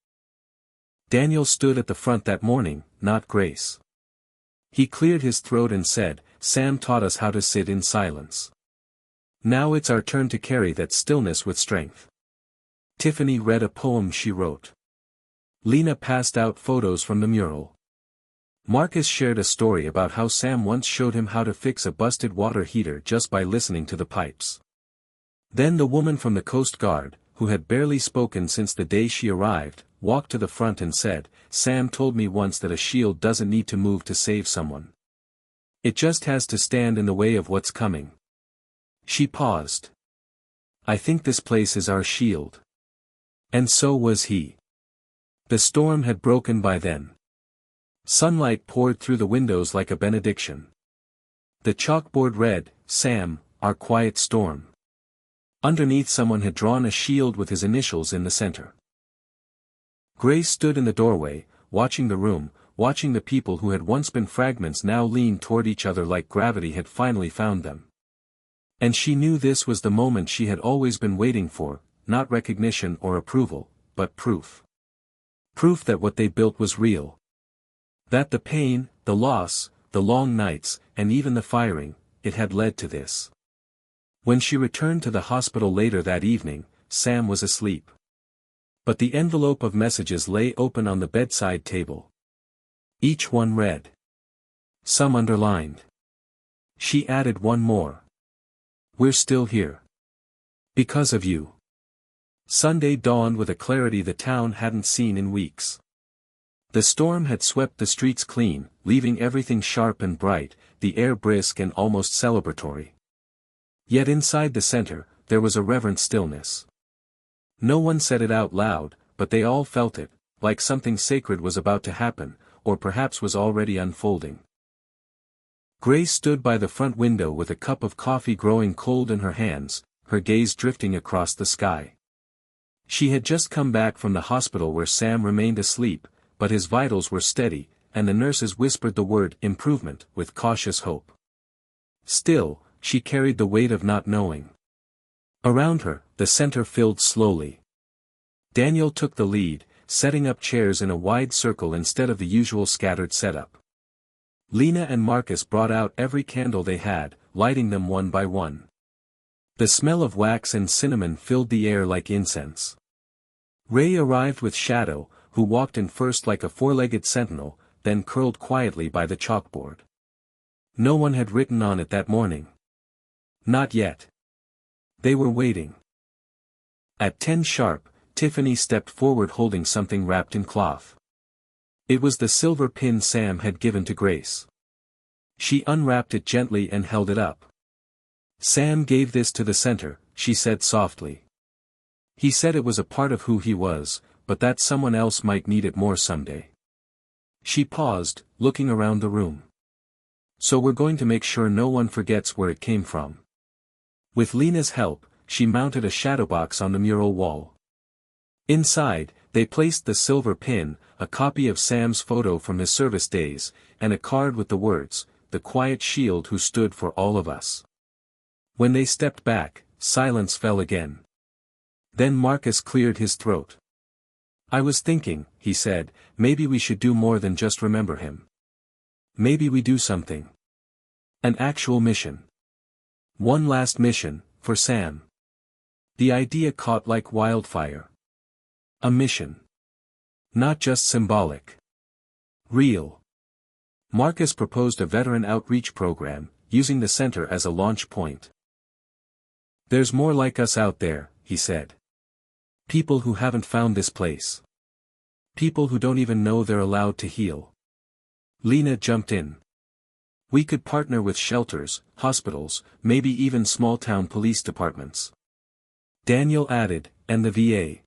Daniel stood at the front that morning, not Grace. He cleared his throat and said, "Sam taught us how to sit in silence. Now it's our turn to carry that stillness with strength." Tiffany read a poem she wrote. Lena passed out photos from the mural. Marcus shared a story about how Sam once showed him how to fix a busted water heater just by listening to the pipes. Then the woman from the Coast Guard, who had barely spoken since the day she arrived, walked to the front and said, "Sam told me once that a shield doesn't need to move to save someone. It just has to stand in the way of what's coming." She paused. "I think this place is our shield." And so was he. The storm had broken by then. Sunlight poured through the windows like a benediction. The chalkboard read, "Sam, our quiet storm." Underneath someone had drawn a shield with his initials in the center. Grace stood in the doorway, watching the room, watching the people who had once been fragments now lean toward each other like gravity had finally found them. And she knew this was the moment she had always been waiting for, not recognition or approval, but proof. Proof that what they built was real. That the pain, the loss, the long nights, and even the firing, it had led to this. When she returned to the hospital later that evening, Sam was asleep. But the envelope of messages lay open on the bedside table. Each one read. Some underlined. She added one more. "We're still here. Because of you." Sunday dawned with a clarity the town hadn't seen in weeks. The storm had swept the streets clean, leaving everything sharp and bright, the air brisk and almost celebratory. Yet inside the center, there was a reverent stillness. No one said it out loud, but they all felt it, like something sacred was about to happen, or perhaps was already unfolding. Grace stood by the front window with a cup of coffee growing cold in her hands, her gaze drifting across the sky. She had just come back from the hospital where Sam remained asleep, but his vitals were steady, and the nurses whispered the word improvement with cautious hope. Still, she carried the weight of not knowing. Around her, the center filled slowly. Daniel took the lead, setting up chairs in a wide circle instead of the usual scattered setup. Lena and Marcus brought out every candle they had, lighting them one by one. The smell of wax and cinnamon filled the air like incense. Ray arrived with Shadow, who walked in first like a four-legged sentinel, then curled quietly by the chalkboard. No one had written on it that morning. Not yet. They were waiting. At 10 sharp, Tiffany stepped forward holding something wrapped in cloth. It was the silver pin Sam had given to Grace. She unwrapped it gently and held it up. "Sam gave this to the center," she said softly. "He said it was a part of who he was, but that someone else might need it more someday." She paused, looking around the room. "So we're going to make sure no one forgets where it came from." With Lena's help, she mounted a shadow box on the mural wall. Inside, they placed the silver pin, a copy of Sam's photo from his service days, and a card with the words, "The quiet shield who stood for all of us." When they stepped back, silence fell again. Then Marcus cleared his throat. "I was thinking," he said, "maybe we should do more than just remember him. Maybe we do something. An actual mission. One last mission, for Sam." The idea caught like wildfire. A mission. Not just symbolic. Real. Marcus proposed a veteran outreach program, using the center as a launch point. "There's more like us out there," he said. "People who haven't found this place. People who don't even know they're allowed to heal." Lena jumped in. "We could partner with shelters, hospitals, maybe even small-town police departments." Daniel added, "And the VA.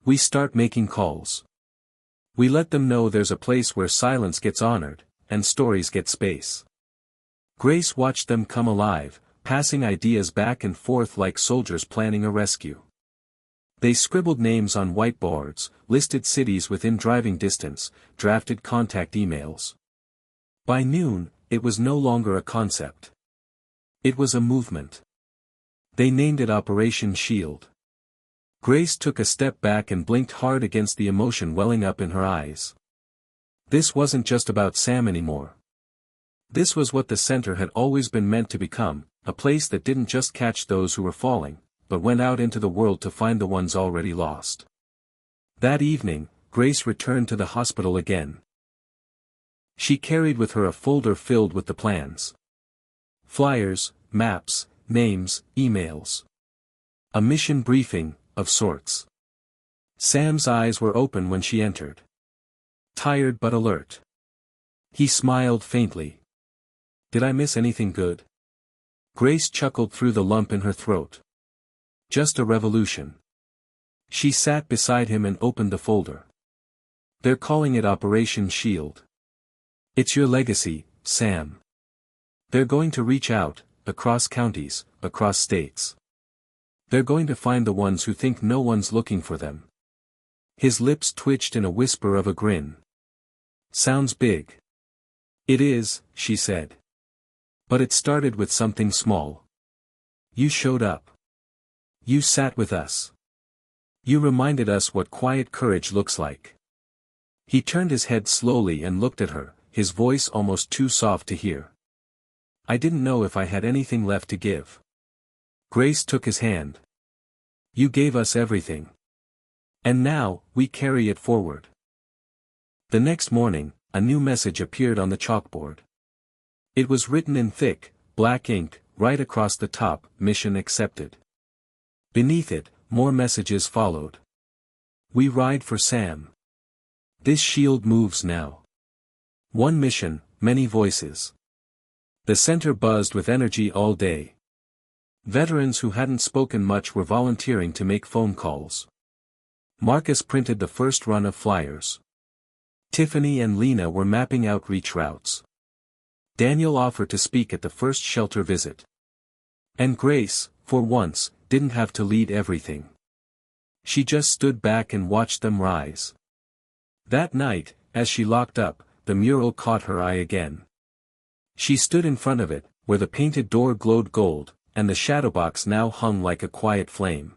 We start making calls. We let them know there's a place where silence gets honored, and stories get space." Grace watched them come alive, passing ideas back and forth like soldiers planning a rescue. They scribbled names on whiteboards, listed cities within driving distance, drafted contact emails. By noon, it was no longer a concept. It was a movement. They named it Operation Shield. Grace took a step back and blinked hard against the emotion welling up in her eyes. This wasn't just about Sam anymore. This was what the center had always been meant to become, a place that didn't just catch those who were falling, but went out into the world to find the ones already lost. That evening, Grace returned to the hospital again. She carried with her a folder filled with the plans. Flyers, maps, names, emails. A mission briefing, of sorts. Sam's eyes were open when she entered. Tired but alert. He smiled faintly. Did I miss anything good? Grace chuckled through the lump in her throat. Just a revolution. She sat beside him and opened the folder. They're calling it Operation Shield. It's your legacy, Sam. They're going to reach out, across counties, across states. They're going to find the ones who think no one's looking for them. His lips twitched in a whisper of a grin. Sounds big. It is, she said. But it started with something small. You showed up. You sat with us. You reminded us what quiet courage looks like. He turned his head slowly and looked at her, his voice almost too soft to hear. I didn't know if I had anything left to give. Grace took his hand. You gave us everything. And now, we carry it forward. The next morning, a new message appeared on the chalkboard. It was written in thick, black ink, right across the top, mission accepted. Beneath it, more messages followed. We ride for Sam. This shield moves now. One mission, many voices. The center buzzed with energy all day. Veterans who hadn't spoken much were volunteering to make phone calls. Marcus printed the first run of flyers. Tiffany and Lena were mapping outreach routes. Daniel offered to speak at the first shelter visit. And Grace, for once, didn't have to lead everything. She just stood back and watched them rise. That night, as she locked up, the mural caught her eye again. She stood in front of it, where the painted door glowed gold, and the shadow box now hung like a quiet flame.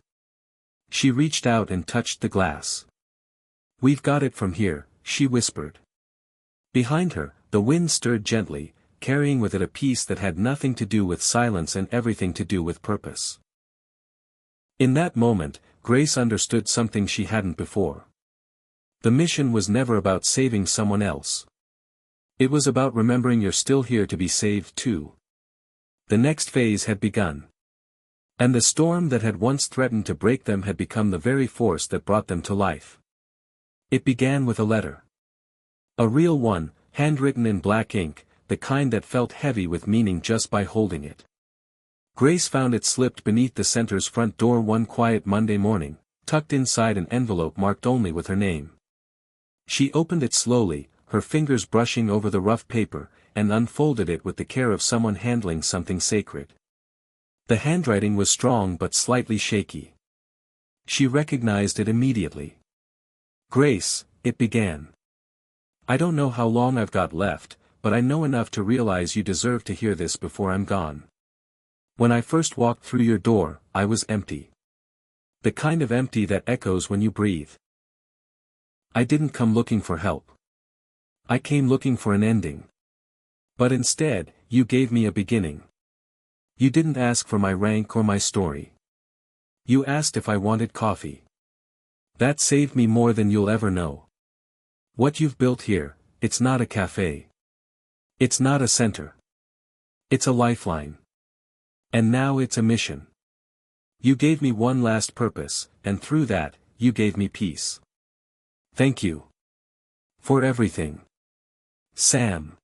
She reached out and touched the glass. We've got it from here, she whispered. Behind her, the wind stirred gently, carrying with it a piece that had nothing to do with silence and everything to do with purpose. In that moment, Grace understood something she hadn't before. The mission was never about saving someone else. It was about remembering you're still here to be saved too. The next phase had begun. And the storm that had once threatened to break them had become the very force that brought them to life. It began with a letter. A real one, handwritten in black ink, the kind that felt heavy with meaning just by holding it. Grace found it slipped beneath the center's front door one quiet Monday morning, tucked inside an envelope marked only with her name. She opened it slowly, her fingers brushing over the rough paper, and unfolded it with the care of someone handling something sacred. The handwriting was strong but slightly shaky. She recognized it immediately. Grace, it began. I don't know how long I've got left, but I know enough to realize you deserve to hear this before I'm gone. When I first walked through your door, I was empty. The kind of empty that echoes when you breathe. I didn't come looking for help. I came looking for an ending. But instead, you gave me a beginning. You didn't ask for my rank or my story. You asked if I wanted coffee. That saved me more than you'll ever know. What you've built here, it's not a cafe. It's not a center. It's a lifeline. And now it's a mission. You gave me one last purpose, and through that, you gave me peace. Thank you. For everything. Sam.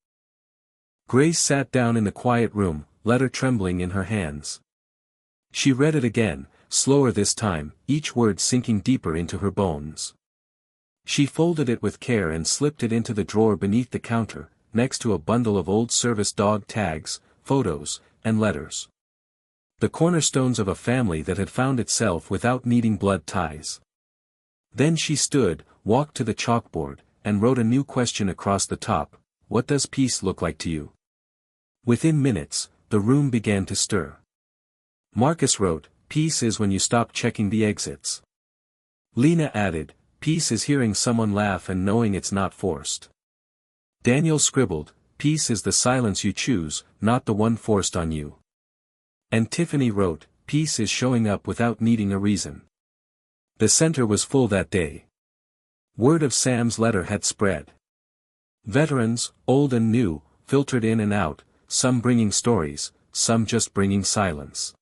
Grace sat down in the quiet room, letter trembling in her hands. She read it again, slower this time, each word sinking deeper into her bones. She folded it with care and slipped it into the drawer beneath the counter, next to a bundle of old service dog tags, photos, and letters. The cornerstones of a family that had found itself without needing blood ties. Then she stood, walked to the chalkboard, and wrote a new question across the top: what does peace look like to you? Within minutes, the room began to stir. Marcus wrote, peace is when you stop checking the exits. Lena added, peace is hearing someone laugh and knowing it's not forced. Daniel scribbled, peace is the silence you choose, not the one forced on you. And Tiffany wrote, peace is showing up without needing a reason. The center was full that day. Word of Sam's letter had spread. Veterans, old and new, filtered in and out, some bringing stories, some just bringing silence.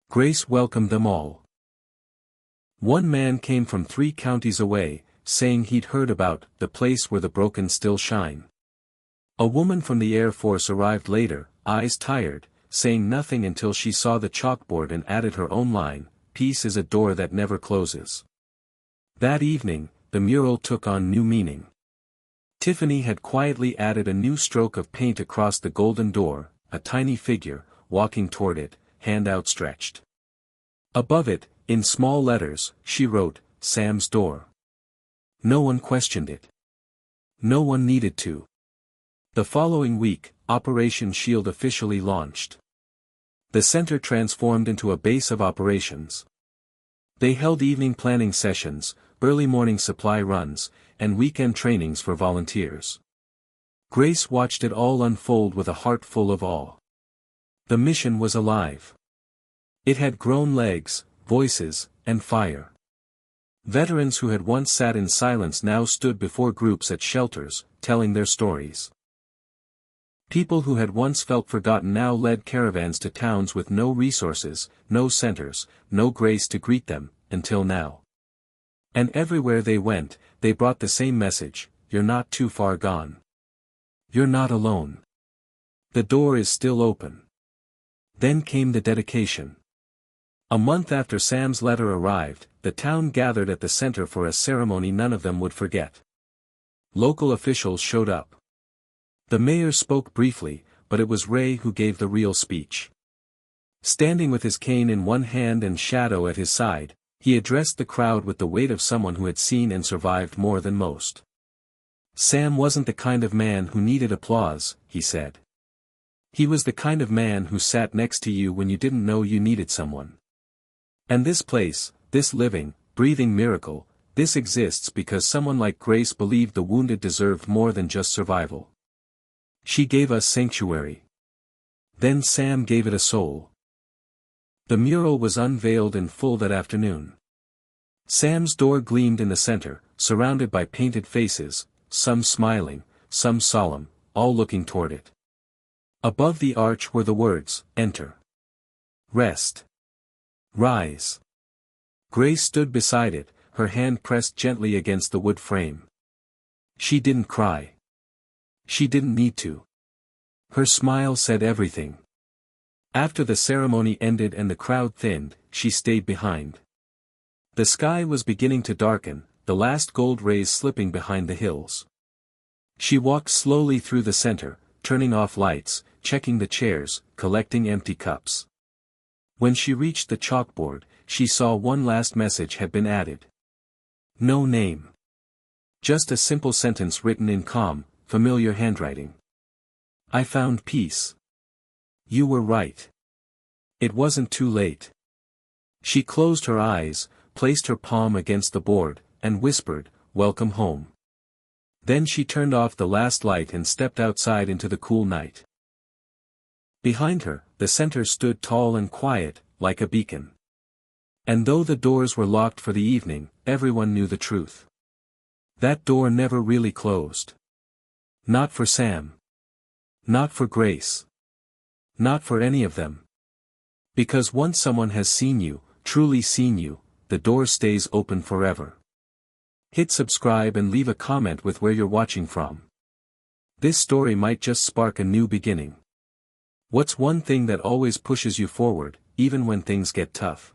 Grace welcomed them all. One man came from 3 counties away, saying he'd heard about the place where the broken still shine. A woman from the Air Force arrived later, eyes tired, saying nothing until she saw the chalkboard and added her own line, peace is a door that never closes. That evening, the mural took on new meaning. Tiffany had quietly added a new stroke of paint across the golden door, a tiny figure, walking toward it, hand outstretched. Above it, in small letters, she wrote, Sam's door. No one questioned it. No one needed to. The following week, Operation Shield officially launched. The center transformed into a base of operations. They held evening planning sessions, early morning supply runs, and weekend trainings for volunteers. Grace watched it all unfold with a heart full of awe. The mission was alive. It had grown legs, voices, and fire. Veterans who had once sat in silence now stood before groups at shelters, telling their stories. People who had once felt forgotten now led caravans to towns with no resources, no centers, no grace to greet them, until now. And everywhere they went, they brought the same message: you're not too far gone. You're not alone. The door is still open. Then came the dedication. A month after Sam's letter arrived, the town gathered at the center for a ceremony none of them would forget. Local officials showed up. The mayor spoke briefly, but it was Ray who gave the real speech. Standing with his cane in one hand and Shadow at his side, he addressed the crowd with the weight of someone who had seen and survived more than most. Sam wasn't the kind of man who needed applause, he said. He was the kind of man who sat next to you when you didn't know you needed someone. And this place, this living, breathing miracle, this exists because someone like Grace believed the wounded deserved more than just survival. She gave us sanctuary. Then Sam gave it a soul. The mural was unveiled in full that afternoon. Sam's door gleamed in the center, surrounded by painted faces, some smiling, some solemn, all looking toward it. Above the arch were the words, enter. Rest. Rise. Grace stood beside it, her hand pressed gently against the wood frame. She didn't cry. She didn't need to. Her smile said everything. After the ceremony ended and the crowd thinned, she stayed behind. The sky was beginning to darken, the last gold rays slipping behind the hills. She walked slowly through the center, turning off lights, checking the chairs, collecting empty cups. When she reached the chalkboard, she saw one last message had been added. No name. Just a simple sentence written in calm, familiar handwriting. I found peace. You were right. It wasn't too late. She closed her eyes, placed her palm against the board, and whispered, welcome home. Then she turned off the last light and stepped outside into the cool night. Behind her, the center stood tall and quiet, like a beacon. And though the doors were locked for the evening, everyone knew the truth. That door never really closed. Not for Sam. Not for Grace. Not for any of them. Because once someone has seen you, truly seen you, the door stays open forever. Hit subscribe and leave a comment with where you're watching from. This story might just spark a new beginning. What's one thing that always pushes you forward, even when things get tough?